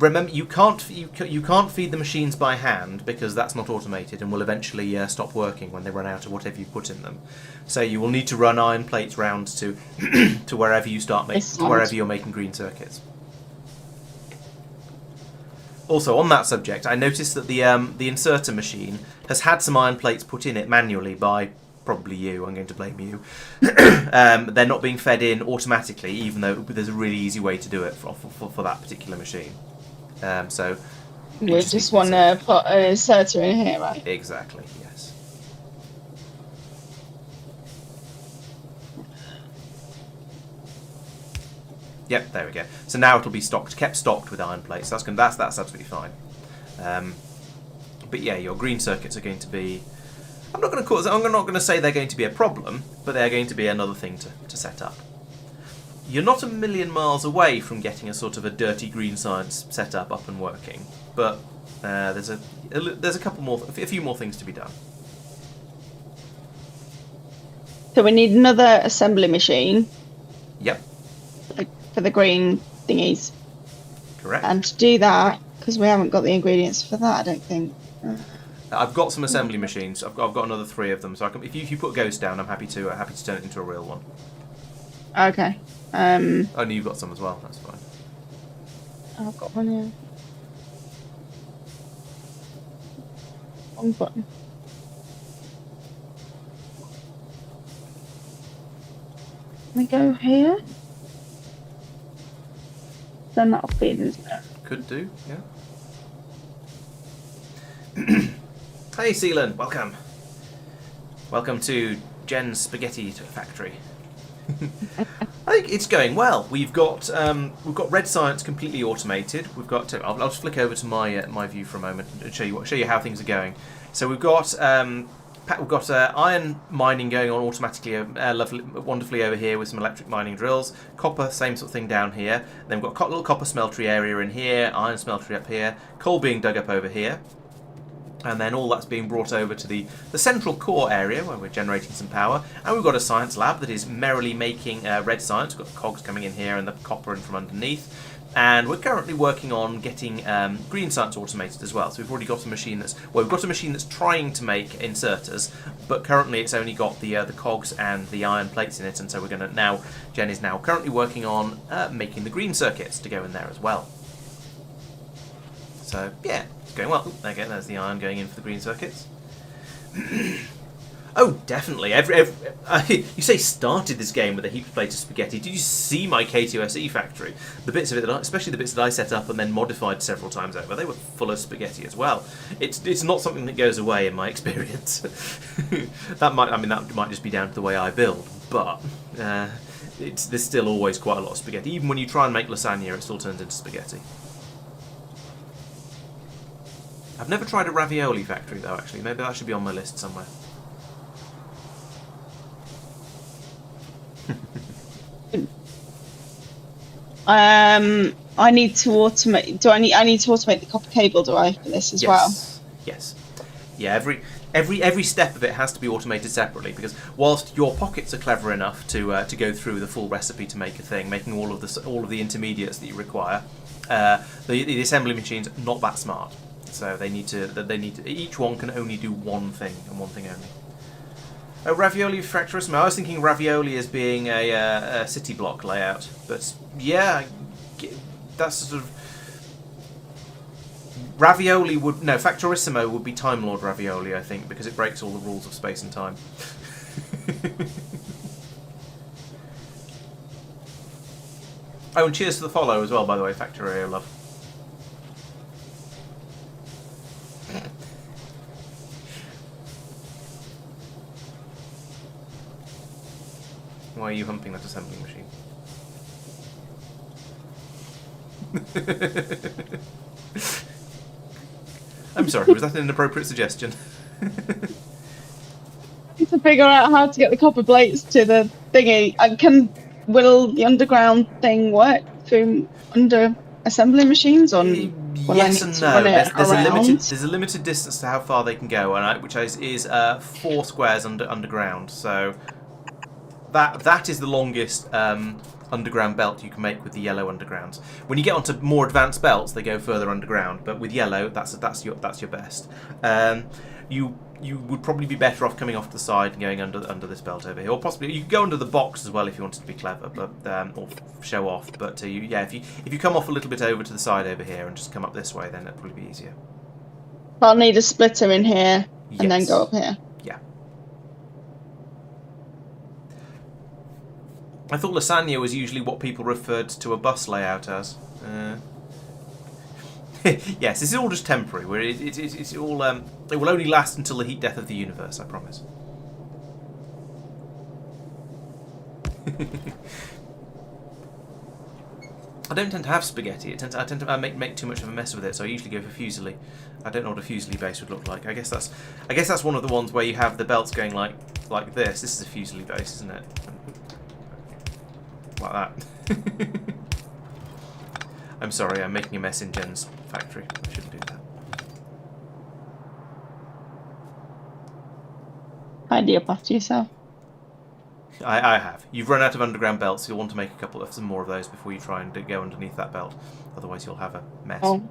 remember you can't feed the machines by hand because that's not automated and will eventually stop working when they run out of whatever you put in them. So you will need to run iron plates round to to wherever you wherever you're making green circuits. Also, on that subject, I noticed that the inserter machine has had some iron plates put in it manually by probably you. I'm going to blame you. They're not being fed in automatically, even though there's a really easy way to do it for that particular machine. So We just want to put an inserter in here, right? Exactly. Yes. Yep, there we go. So now it'll be kept stocked with iron plates. That's absolutely fine. But yeah, your green circuits are going to be. I'm not going to say they're going to be a problem, but they're going to be another thing to set up. You're not a million miles away from getting a sort of a dirty green science setup up and working, but there's a few more things to be done. So we need another assembly machine. Yep. For the green thingies. Correct. And to do that, because we haven't got the ingredients for that, I don't think. I've got some assembly machines. I've got another 3 of them. So if you put Ghost down, I'm happy to turn it into a real one. Okay. Oh, no, you've got some as well. That's fine. I've got one here. Wrong button. Can we go here? Then that'll feed, isn't it? Could do, yeah. Hey, Seelan, welcome. Welcome to Jen's Spaghetti Factory. I think it's going well. We've got Red Science completely automated. I'll just flick over to my view for a moment and show you how things are going. So we've got iron mining going on automatically, wonderfully over here with some electric mining drills. Copper, same sort of thing down here. Then we've got a little copper smeltery area in here, iron smeltery up here, coal being dug up over here. And then all that's being brought over to the central core area where we're generating some power. And we've got a science lab that is merrily making red science. We've got the cogs coming in here and the copper in from underneath. And we're currently working on getting green science automated as well. So we've already got a machine that's trying to make inserters, but currently it's only got the cogs and the iron plates in it. And so Jen is now currently working on making the green circuits to go in there as well. So yeah, it's going well. Again, there's the iron going in for the green circuits. Oh, definitely. You say started this game with a heaped plate of spaghetti. Did you see my K2SE factory? The bits of it, especially the bits that I set up and then modified several times over, they were full of spaghetti as well. It's not something that goes away in my experience. that might just be down to the way I build, but there's still always quite a lot of spaghetti. Even when you try and make lasagna, it still turns into spaghetti. I've never tried a ravioli factory though. Actually, maybe that should be on my list somewhere. I need to automate. I need to automate the copper cable? Do I for this as well? Yes. Yeah. Every step of it has to be automated separately because whilst your pockets are clever enough to go through the full recipe to make a thing, making all of the intermediates that you require, the assembly machines are not that smart. So they need to. Each one can only do one thing and one thing only. Oh, ravioli factorism. I was thinking ravioli as being a city block layout, but yeah, that's sort of ravioli would no Factorissimo would be Time Lord ravioli, I think, because it breaks all the rules of space and time. Oh, and cheers to the follow as well, by the way, Factorio love. Why are you humping that assembly machine? I'm sorry, was that an inappropriate suggestion? To figure out how to get the copper plates to the thingy. Will the underground thing work through under assembly machines? Yes and no. There's a limited distance to how far they can go, which is 4 squares underground. So that is the longest underground belt you can make with the yellow undergrounds. When you get onto more advanced belts, they go further underground, but with yellow, that's your best. You would probably be better off coming off to the side and going under this belt over here, or possibly you could go under the box as well if you wanted to be clever, but or show off. But if you come off a little bit over to the side over here and just come up this way, then it'll probably be easier. I'll need a splitter in here Yes. and then go up here. Yeah. I thought lasagna was usually what people referred to a bus layout as. Yes, this is all just temporary. Where it's all it will only last until the heat death of the universe. I promise. I don't tend to have spaghetti. I tend to make too much of a mess with it, so I usually go for fusilli. I don't know what a fusilli base would look like. I guess that's one of the ones where you have the belts going like this. This is a fusilli base, isn't it? Like that. I'm sorry, I'm making a mess in Jen's factory. I shouldn't do that. Tidy up after yourself. I have. You've run out of underground belts, so you'll want to make some more of those before you try and go underneath that belt. Otherwise, you'll have a mess. Oh.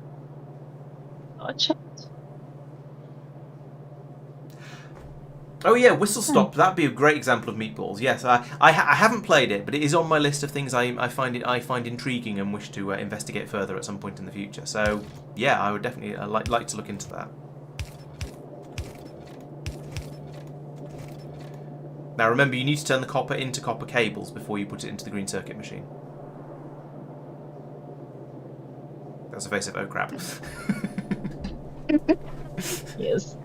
Gotcha. Oh yeah, Whistle Stop. That'd be a great example of meatballs. Yes, I haven't played it, but it is on my list of things I find intriguing and wish to investigate further at some point in the future. So yeah, I would definitely like to look into that. Now remember, you need to turn the copper into copper cables before you put it into the green circuit machine. That's a face of oh crap. Yes.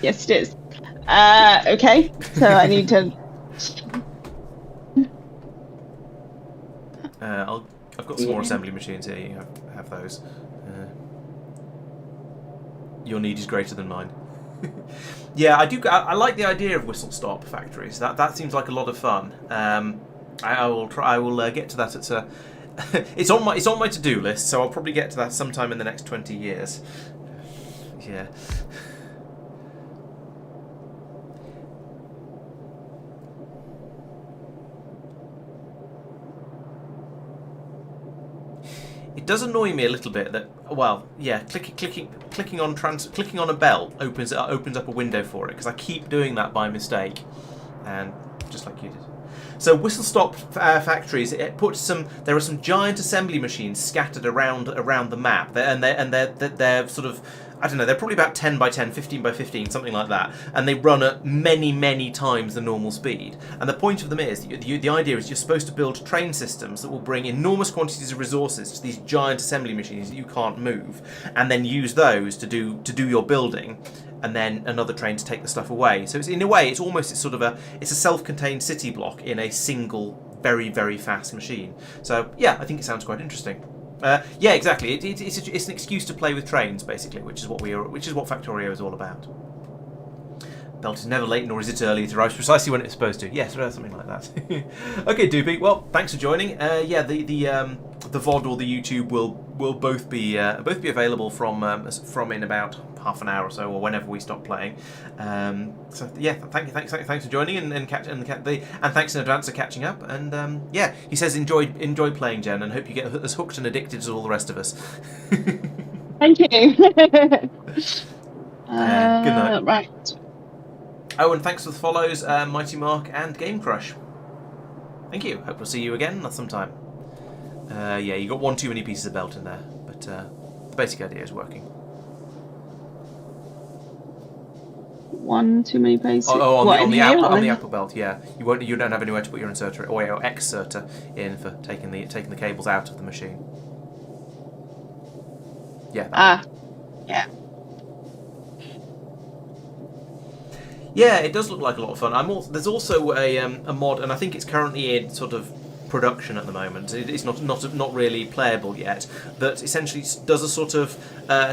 Yes, it is. Okay, so I need to... I've got some more assembly machines here. You have those. Your need is greater than mine. Yeah, I like the idea of whistle stop factories. That seems like a lot of fun. I will get to that. It's on my to-do list, so I'll probably get to that sometime in the next 20 years. Yeah. It does annoy me a little bit that, well, yeah, clicking on a belt opens up a window for it, because I keep doing that by mistake, and just like you did. So whistle stop factories. There are some giant assembly machines scattered around the map, and they're sort of, I don't know, they're probably about 10 by 10, 15 by 15, something like that, and they run at many times the normal speed. And the point of them is, the idea is you're supposed to build train systems that will bring enormous quantities of resources to these giant assembly machines that you can't move, and then use those to do your building, and then another train to take the stuff away. So it's, in a way, it's a self-contained city block in a single, very fast machine. So yeah, I think it sounds quite interesting. Yeah, exactly. It's an excuse to play with trains, basically, which is what Factorio is all about. Belt is never late, nor is it early. It arrives precisely when it's supposed to. Yes, something like that. Okay, Doopy. Well, thanks for joining. Yeah, the VOD or the YouTube will both be available from in about half an hour or so, or whenever we stop playing. So yeah, thanks for joining and thanks in advance for catching up. And yeah, he says enjoy playing, Jen, and hope you get as hooked and addicted as all the rest of us. Thank you. Good night. Right. Oh, and thanks for the follows, Mighty Mark and Game Crush. Thank you. Hope we'll see you again sometime. Yeah, you got one too many pieces of belt in there, but the basic idea is working. One too many places. On the apple belt, yeah. You don't have anywhere to put your inserter or your exerter in for taking the cables out of the machine. Yeah. Yeah. Yeah, it does look like a lot of fun. There's also a mod, and I think it's currently in sort of production at the moment. It's not really playable yet. That essentially does a sort of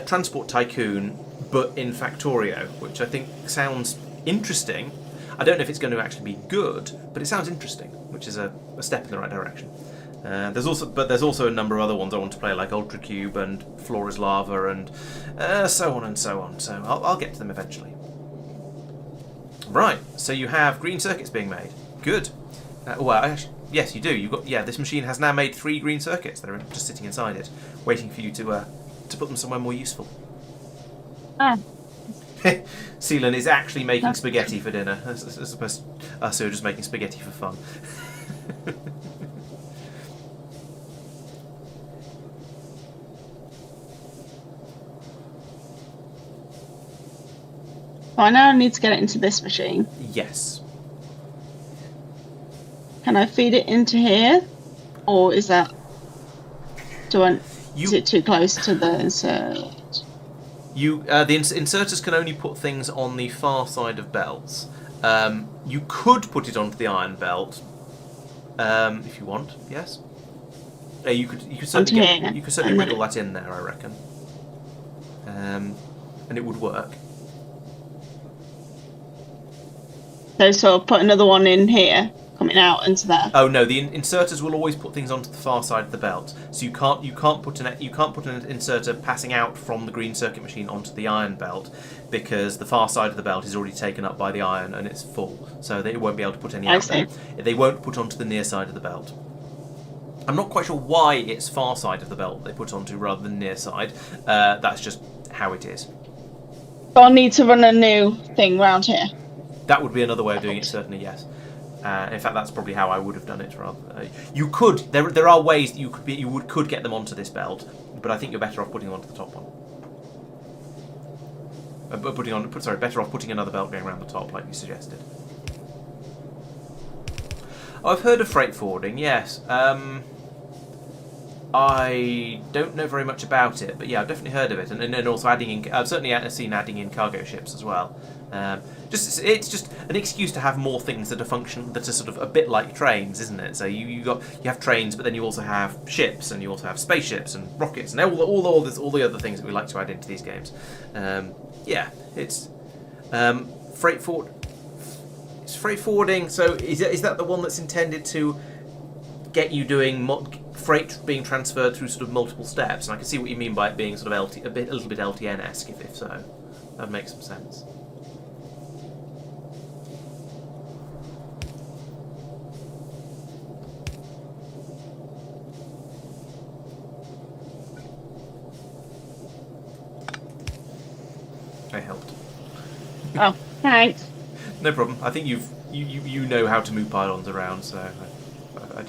transport tycoon, but in Factorio, which I think sounds interesting. I don't know if it's going to actually be good, but it sounds interesting, which is a step in the right direction. There's also a number of other ones I want to play, like Ultra Cube and Floor is Lava, and so on and so on. So I'll get to them eventually. Right, so you have green circuits being made. Good. Well, actually, yes, you do. You've got this machine has now made 3 green circuits. They're just sitting inside it, waiting for you to put them somewhere more useful. Ah. Seelan is actually making spaghetti for dinner, as opposed to us who are just making spaghetti for fun. I know I need to get it into this machine. Yes. Can I feed it into here, or is that? Is it too close to the insert? The inserters can only put things on the far side of belts. You could put it onto the iron belt, if you want. Yes. You could certainly wiggle that in there, I reckon. And it would work. So I'll put another one in here, coming out into there. Oh no, the inserters will always put things onto the far side of the belt. So you can't put an inserter passing out from the green circuit machine onto the iron belt, because the far side of the belt is already taken up by the iron and it's full. So they won't be able to put any out there. They won't put onto the near side of the belt. I'm not quite sure why it's far side of the belt they put onto rather than near side. That's just how it is. But I'll need to run a new thing round here. That would be another way of doing it, certainly, yes. In fact, that's probably how I would have done it. Rather, you could. There are ways that you could get them onto this belt, but I think you're better off putting them onto the top one. Better off putting another belt going around the top, like you suggested. Oh, I've heard of freight forwarding. Yes. I don't know very much about it, but yeah, I've definitely heard of it, and also adding in. I've certainly seen adding in cargo ships as well. It's just an excuse to have more things that are sort of a bit like trains, isn't it? So you have trains, but then you also have ships, and you also have spaceships and rockets, and all the other things that we like to add into these games. It's freight forward. It's freight forwarding. So is that the one that's intended to get you doing freight being transferred through sort of multiple steps? And I can see what you mean by it being sort of a little bit LTN-esque, if so. That makes some sense. I helped. Oh, thanks. No problem. I think you know how to move pylons around, so I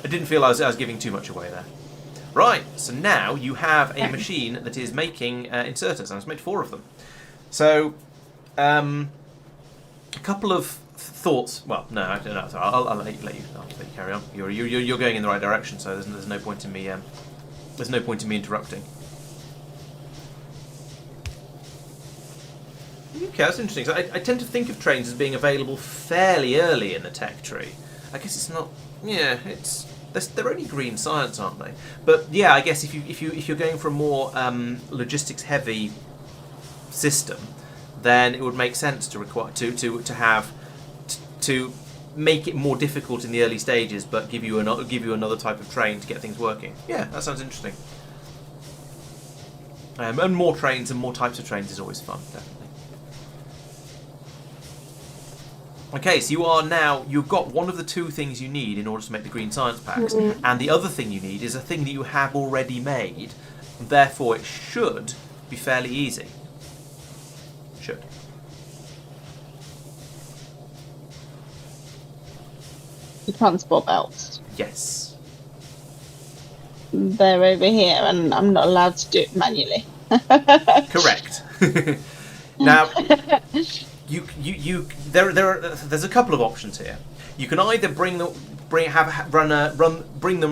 didn't feel I was giving too much away there. Right, so now you have a machine that is making inserters, and it's made 4 of them. So, a couple of thoughts. Well, no, I don't know. So I'll let you carry on. You're going in the right direction, so there's no point in me. There's no point in me interrupting. Okay, that's interesting. So I tend to think of trains as being available fairly early in the tech tree. I guess it's not. Yeah, they're only green science, aren't they? But yeah, I guess if you're going for a more logistics heavy system, then it would make sense to require to make it more difficult in the early stages, but give you another type of train to get things working. Yeah, that sounds interesting. And more trains and more types of trains is always fun, definitely. Okay, so you've got one of the 2 things you need in order to make the green science packs, and the other thing you need is a thing that you have already made, therefore it should be fairly easy. Should. The transport belts. Yes. They're over here, and I'm not allowed to do it manually. Correct. Now, there's a couple of options here. You can either bring them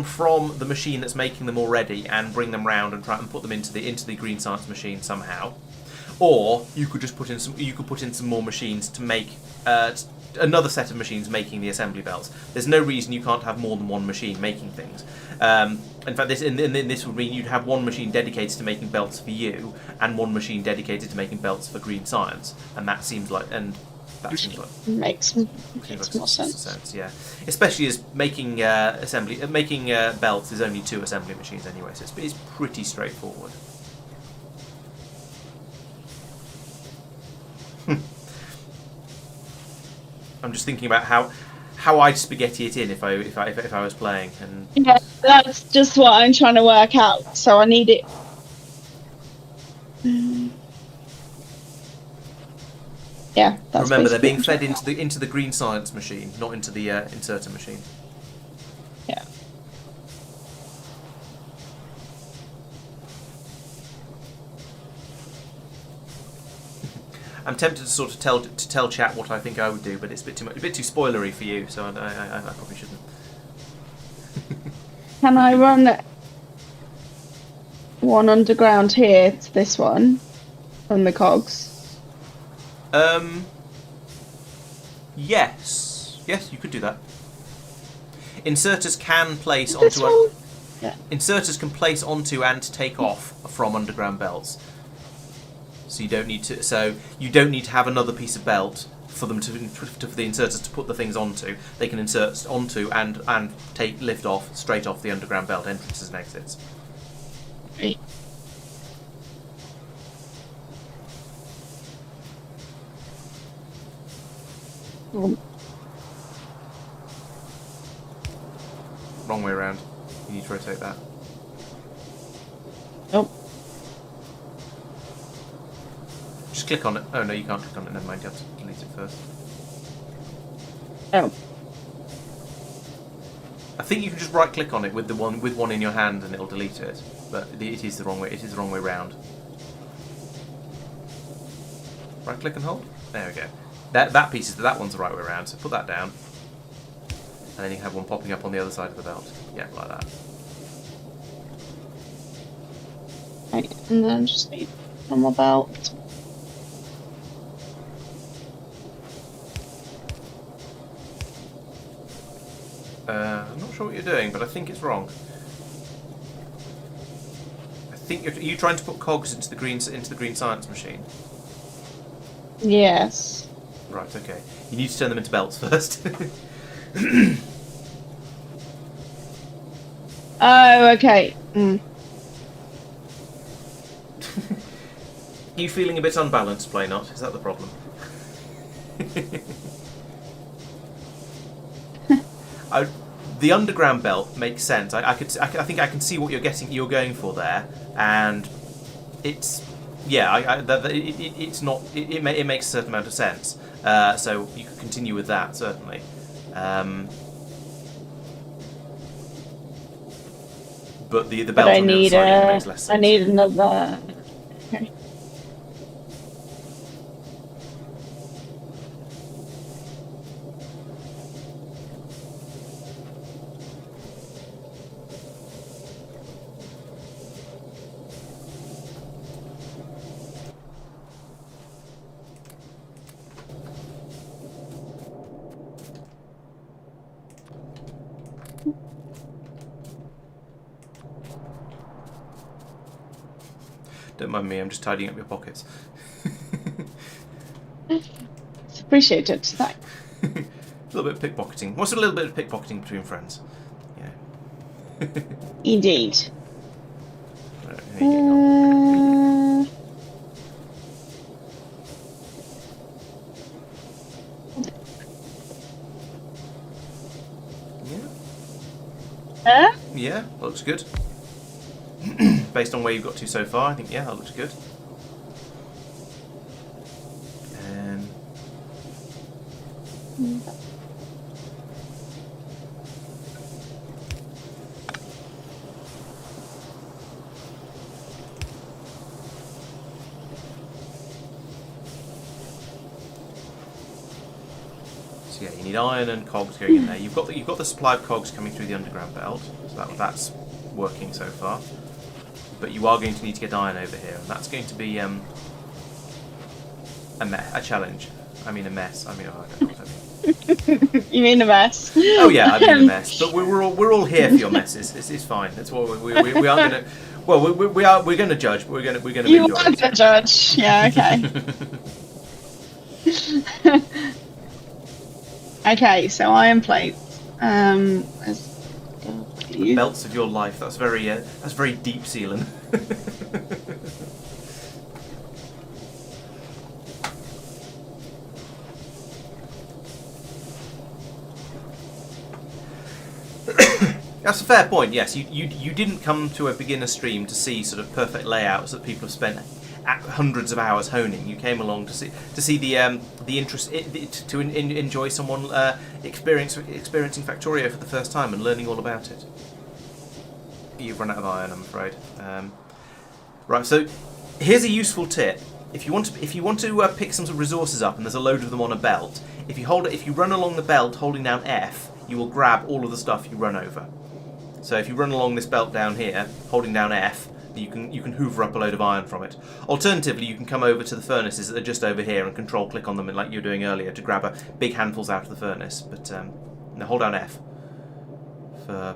from the machine that's making them already and bring them round and try and put them into the green science machine somehow, or you could just put in some more machines to make another set of machines making the assembly belts. There's no reason you can't have more than one machine making things. In fact, this would mean you'd have one machine dedicated to making belts for you, and one machine dedicated to making belts for green science. And that seems like makes more sense. Yeah, especially as making belts is only 2 assembly machines anyway, so it's pretty straightforward. I'm just thinking about how I'd spaghetti it in if I was playing. And Yeah, that's just what I'm trying to work out. So I need it. Yeah, that's remember, they're basically being what fed I'm trying to into the green science machine, not into the inserter machine. Yeah. I'm tempted to sort of tell chat what I think I would do, but it's a bit too spoilery for you, so I probably shouldn't. Can I run one underground here to this one from the cogs? Yes, you could do that. Inserters can place This onto one? Yeah. inserters can place onto and take off from underground belts. So you don't need to have another piece of belt for them for the inserters to put the things onto. They can insert onto and lift off straight off the underground belt entrances and exits. Right. Wrong way around. You need to rotate that. Nope. Just click on it. Oh no, you can't click on it. Never mind. You have to delete it first. Oh. I think you can just right click on it with one in your hand and it'll delete it. But it is the wrong way. It is the wrong way round. Right click and hold. There we go. That one's the right way around. So put that down, and then you have one popping up on the other side of the belt. Yeah, like that. Right, and then just need one more belt. I'm not sure what you're doing, but I think it's wrong. I think are you trying to put cogs into the green science machine? Yes. Right. Okay. You need to turn them into belts first. Oh, okay. Mm. You feeling a bit unbalanced, Play Not? Is that the problem? The underground belt makes sense. I think I can see what you're going for there, and it's it's not it makes a certain amount of sense. So you could continue with that certainly. But the belt on the other side makes less sense. I need another. Okay. Don't mind me, I'm just tidying up your pockets. It's appreciated. Thanks. A little bit of pickpocketing. What's a little bit of pickpocketing between friends? Yeah. Indeed. Right, how are you getting on? Yeah. Yeah, looks good. Based on where you've got to so far, I think that looks good. So yeah, you need iron and cogs going in there. You've got the supply of cogs coming through the underground belt, so that's working so far. But you are going to need to get iron over here, and that's going to be a challenge. I mean a mess. I mean, I don't know what I mean. You mean a mess? Oh yeah, I mean a mess. But we're all here for your messes. It's fine. That's what we are going to. Well, we're going to judge. But we're going to You enjoy want it. to judge? Yeah. Okay. Okay. So iron plates. Belts of your life. That's very deep sealing. That's a fair point. Yes, you didn't come to a beginner stream to see sort of perfect layouts that people have spent hundreds of hours honing. You came along to see the interest to enjoy someone experiencing Factorio for the first time and learning all about it. You've run out of iron, I'm afraid. Right, so here's a useful tip. If you want to pick some sort of resources up, and there's a load of them on a belt, if you run along the belt holding down F, you will grab all of the stuff you run over. So if you run along this belt down here, holding down F, you can hoover up a load of iron from it. Alternatively, you can come over to the furnaces that are just over here and control click on them, like you were doing earlier, to grab big handfuls out of the furnace. But now hold down F for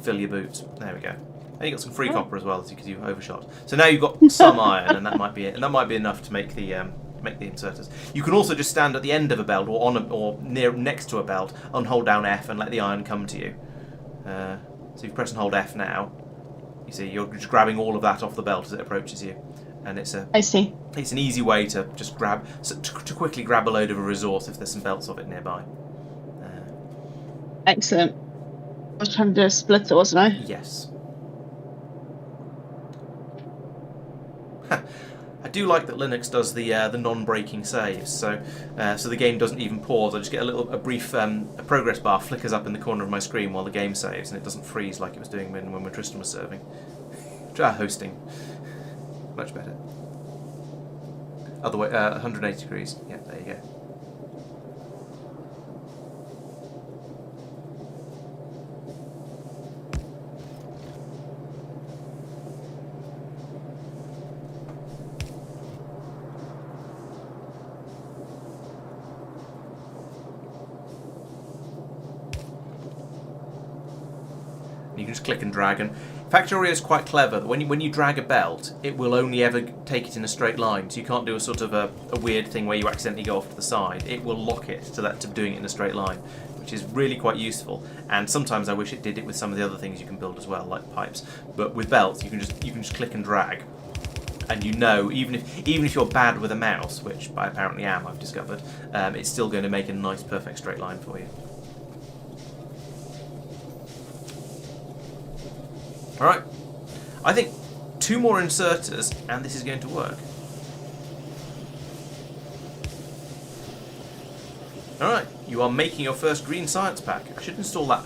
fill your boots. There we go. And you got some free copper as well, because you overshot. So now you've got some iron, and that might be it. And that might be enough to make the inserters. You can also just stand at the end of a belt or next to a belt and hold down F and let the iron come to you. So you press and hold F now. You see, you're just grabbing all of that off the belt as it approaches you, and it's I see. It's an easy way to just to quickly grab a load of a resource if there's some belts of it nearby. Excellent. I was trying to do a splitter, wasn't I? Yes. I do like that Linux does the non-breaking saves, so the game doesn't even pause. I just get a brief progress bar flickers up in the corner of my screen while the game saves, and it doesn't freeze like it was doing when Tristan was serving. Hosting, much better. Other way, 180 degrees. Yeah, there you go. You can just click and drag, and Factorio is quite clever. When you drag a belt, it will only ever take it in a straight line, so you can't do a sort of a weird thing where you accidentally go off to the side. It will lock it to doing it in a straight line, which is really quite useful. And sometimes I wish it did it with some of the other things you can build as well, like pipes. But with belts, you can just click and drag, and even if you're bad with a mouse, which I apparently am, I've discovered, it's still going to make a nice, perfect straight line for you. Alright, I think 2 more inserters and this is going to work. Alright, you are making your first green science pack. I should install that,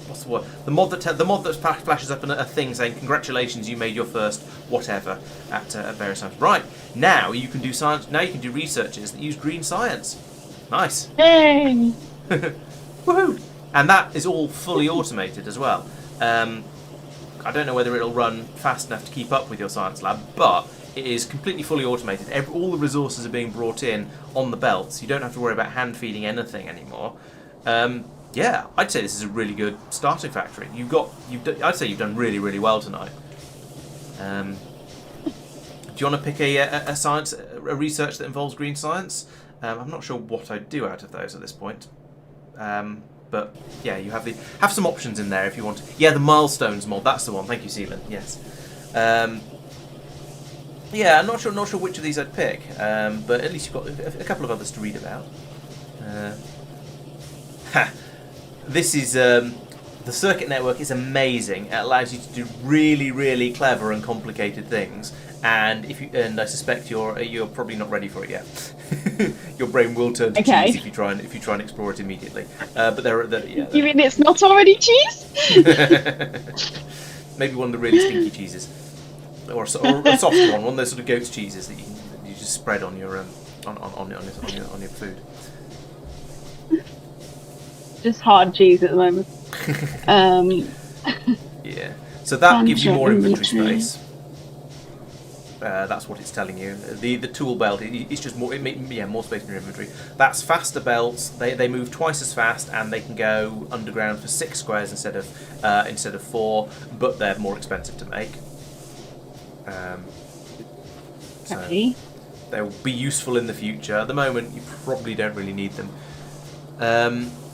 what's the word? The mod that flashes up a thing saying, congratulations, you made your first whatever at various times. Right, now you can do science, now you can do researches that use green science. Nice. Yay! Woohoo! And that is all fully automated as well. I don't know whether it'll run fast enough to keep up with your science lab, but it is completely fully automated. All the resources are being brought in on the belts. You don't have to worry about hand feeding anything anymore. Yeah, I'd say this is a really good starting factory. I'd say you've done really, really well tonight. Do you want to pick a research that involves green science? I'm not sure what I'd do out of those at this point. But yeah, you have some options in there if you want. Yeah, the milestones mod, that's the one. Thank you, Seelan. Yes. Yeah, I'm not sure which of these I'd pick, but at least you've got a couple of others to read about. This is the circuit network is amazing. It allows you to do really, really clever and complicated things. And I suspect you're probably not ready for it yet. Your brain will turn to cheese if you try and explore it immediately. But You mean it's not already cheese? Maybe one of the really stinky cheeses, or a soft one of those sort of goat's cheeses that you just spread on your on your food. Just hard cheese at the moment. Yeah. So that gives you more inventory space. That's what it's telling you. The tool belt, it's just more space in your inventory. That's faster belts. They move twice as fast, and they can go underground for 6 squares instead of 4. But they're more expensive to make. So they'll be useful in the future. At the moment, you probably don't really need them.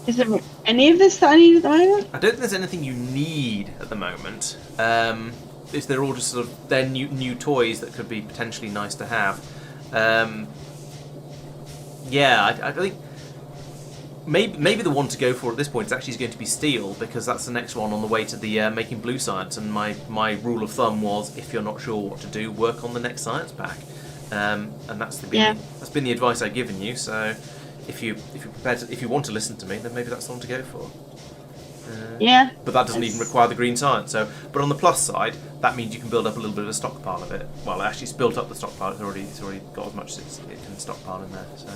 Is there any of this that I need at the moment? I don't think there's anything you need at the moment. They're all just sort of they're new toys that could be potentially nice to have. Yeah, I think maybe the one to go for at this point is actually going to be steel, because that's the next one on the way to the making blue science. And my rule of thumb was, if you're not sure what to do, work on the next science pack. And that's been the advice I've given you. So if you're prepared if you want to listen to me, then maybe that's the one to go for. Yeah. But that doesn't even require the green science. So, but on the plus side, that means you can build up a little bit of a stockpile of it. Well, actually, it's built up the stockpile. It's already got as much as it can stockpile in there. So,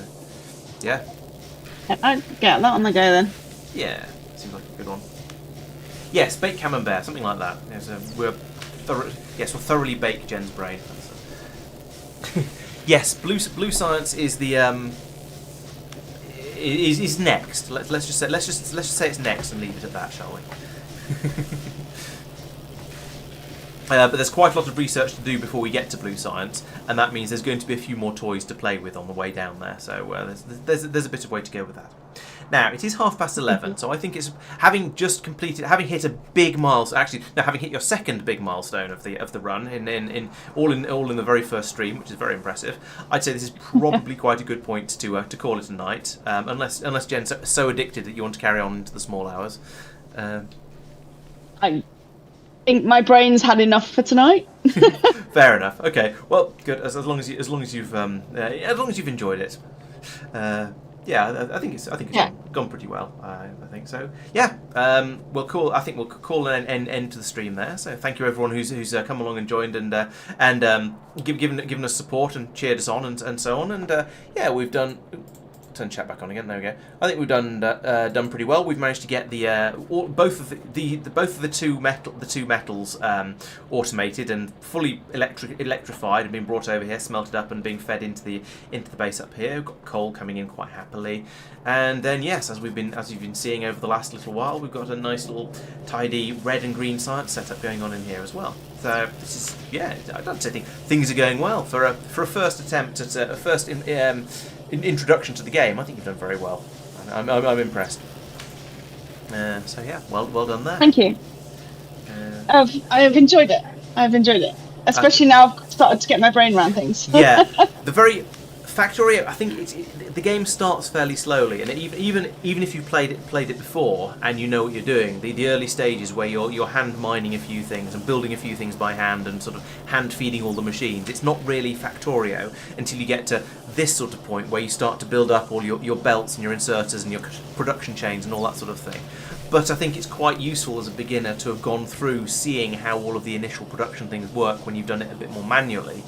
yeah. I'd get that on the go then. Yeah, seems like a good one. Yes, bake camembert, something like that. Yes, we'll thoroughly bake Jen's brain. Yes, blue science is the is next. Let's just say it's next and leave it at that, shall we? But there's quite a lot of research to do before we get to blue science, and that means there's going to be a few more toys to play with on the way down there. So there's a bit of way to go with that. Now it is 11:30, so I think it's having hit a big milestone. Actually, no, having hit your second big milestone of the run in the very first stream, which is very impressive. I'd say this is probably quite a good point to call it a night, unless Jen's so addicted that you want to carry on into the small hours. I think my brain's had enough for tonight. Fair enough. Okay. Well, good. As long as you've enjoyed it. Yeah, I think it's gone pretty well. I think so. Yeah. We'll call an end to the stream there. So thank you everyone who's come along and joined and given us support and cheered us on and so on. And yeah, we've done. Turn chat back on again. There we go. I think we've done pretty well. We've managed to get both of the two metals automated and fully electrified and being brought over here, smelted up and being fed into the base up here. We've got coal coming in quite happily, and then yes, as you've been seeing over the last little while, we've got a nice little tidy red and green science setup going on in here as well. So this is I'd say things are going well for a first attempt at a first introduction to the game. I think you've done very well. I'm impressed. So yeah, well done there. Thank you. I've enjoyed it. Especially now I've started to get my brain around things. Yeah, Factorio. I think the game starts fairly slowly, and even if you've played it before and you know what you're doing, the early stages where you're hand mining a few things and building a few things by hand and sort of hand feeding all the machines, it's not really Factorio until you get to this sort of point where you start to build up all your belts and your inserters and your production chains and all that sort of thing. But I think it's quite useful as a beginner to have gone through seeing how all of the initial production things work when you've done it a bit more manually,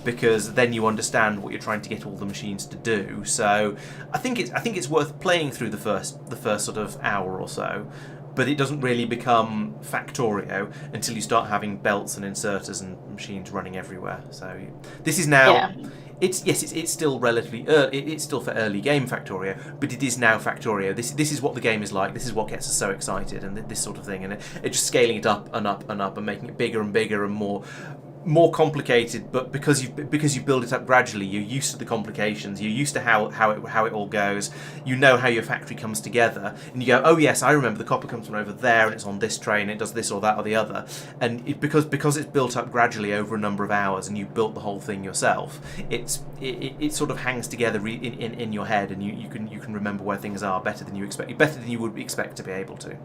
because then you understand what you're trying to get all the machines to do. So I think it's worth playing through the first sort of hour or so, but it doesn't really become Factorio until you start having belts and inserters and machines running everywhere. So this is now. Yeah. It's still relatively early, it's still for early game Factorio, but it is now Factorio. This is what the game is like. This is what gets us so excited, and this sort of thing, and it just scaling it up and up and up and making it bigger and bigger and more complicated. But because you build it up gradually, you're used to the complications. You're used to how it all goes. You know how your factory comes together, and you go, oh yes, I remember the copper comes from over there, and it's on this train. It does this or that or the other, and because it's built up gradually over a number of hours, and you built the whole thing yourself, it sort of hangs together in your head, and you can remember where things are better than you would expect to be able to.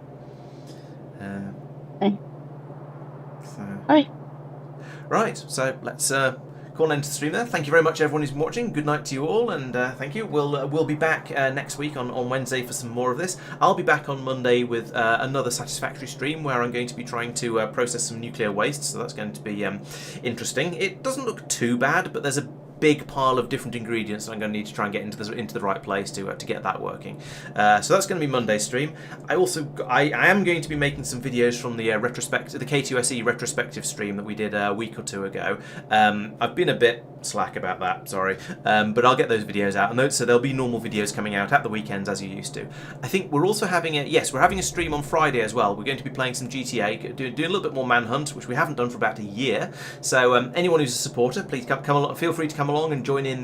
Hi. Right, so let's call an end to the stream there. Thank you very much, everyone who's been watching. Good night to you all, and thank you. We'll be back next week on Wednesday for some more of this. I'll be back on Monday with another Satisfactory stream where I'm going to be trying to process some nuclear waste, so that's going to be interesting. It doesn't look too bad, but there's a big pile of different ingredients that I'm going to need to try and get into the right place to get that working. So that's going to be Monday's stream. I am going to be making some videos from the K2SE retrospective stream that we did a week or two ago. I've been a bit slack about that, sorry, but I'll get those videos out, and so there'll be normal videos coming out at the weekends as you used to. I think we're also having a stream on Friday as well. We're going to be playing some GTA, doing a little bit more Manhunt, which we haven't done for about a year. So anyone who's a supporter, please come along. Feel free to come along and join in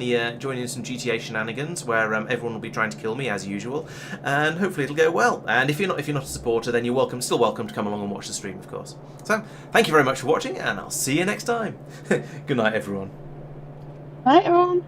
some GTA shenanigans where everyone will be trying to kill me as usual, and hopefully it'll go well. And if you're not a supporter, then you're still welcome to come along and watch the stream, of course. So thank you very much for watching, and I'll see you next time. Good night, everyone. Bye, everyone.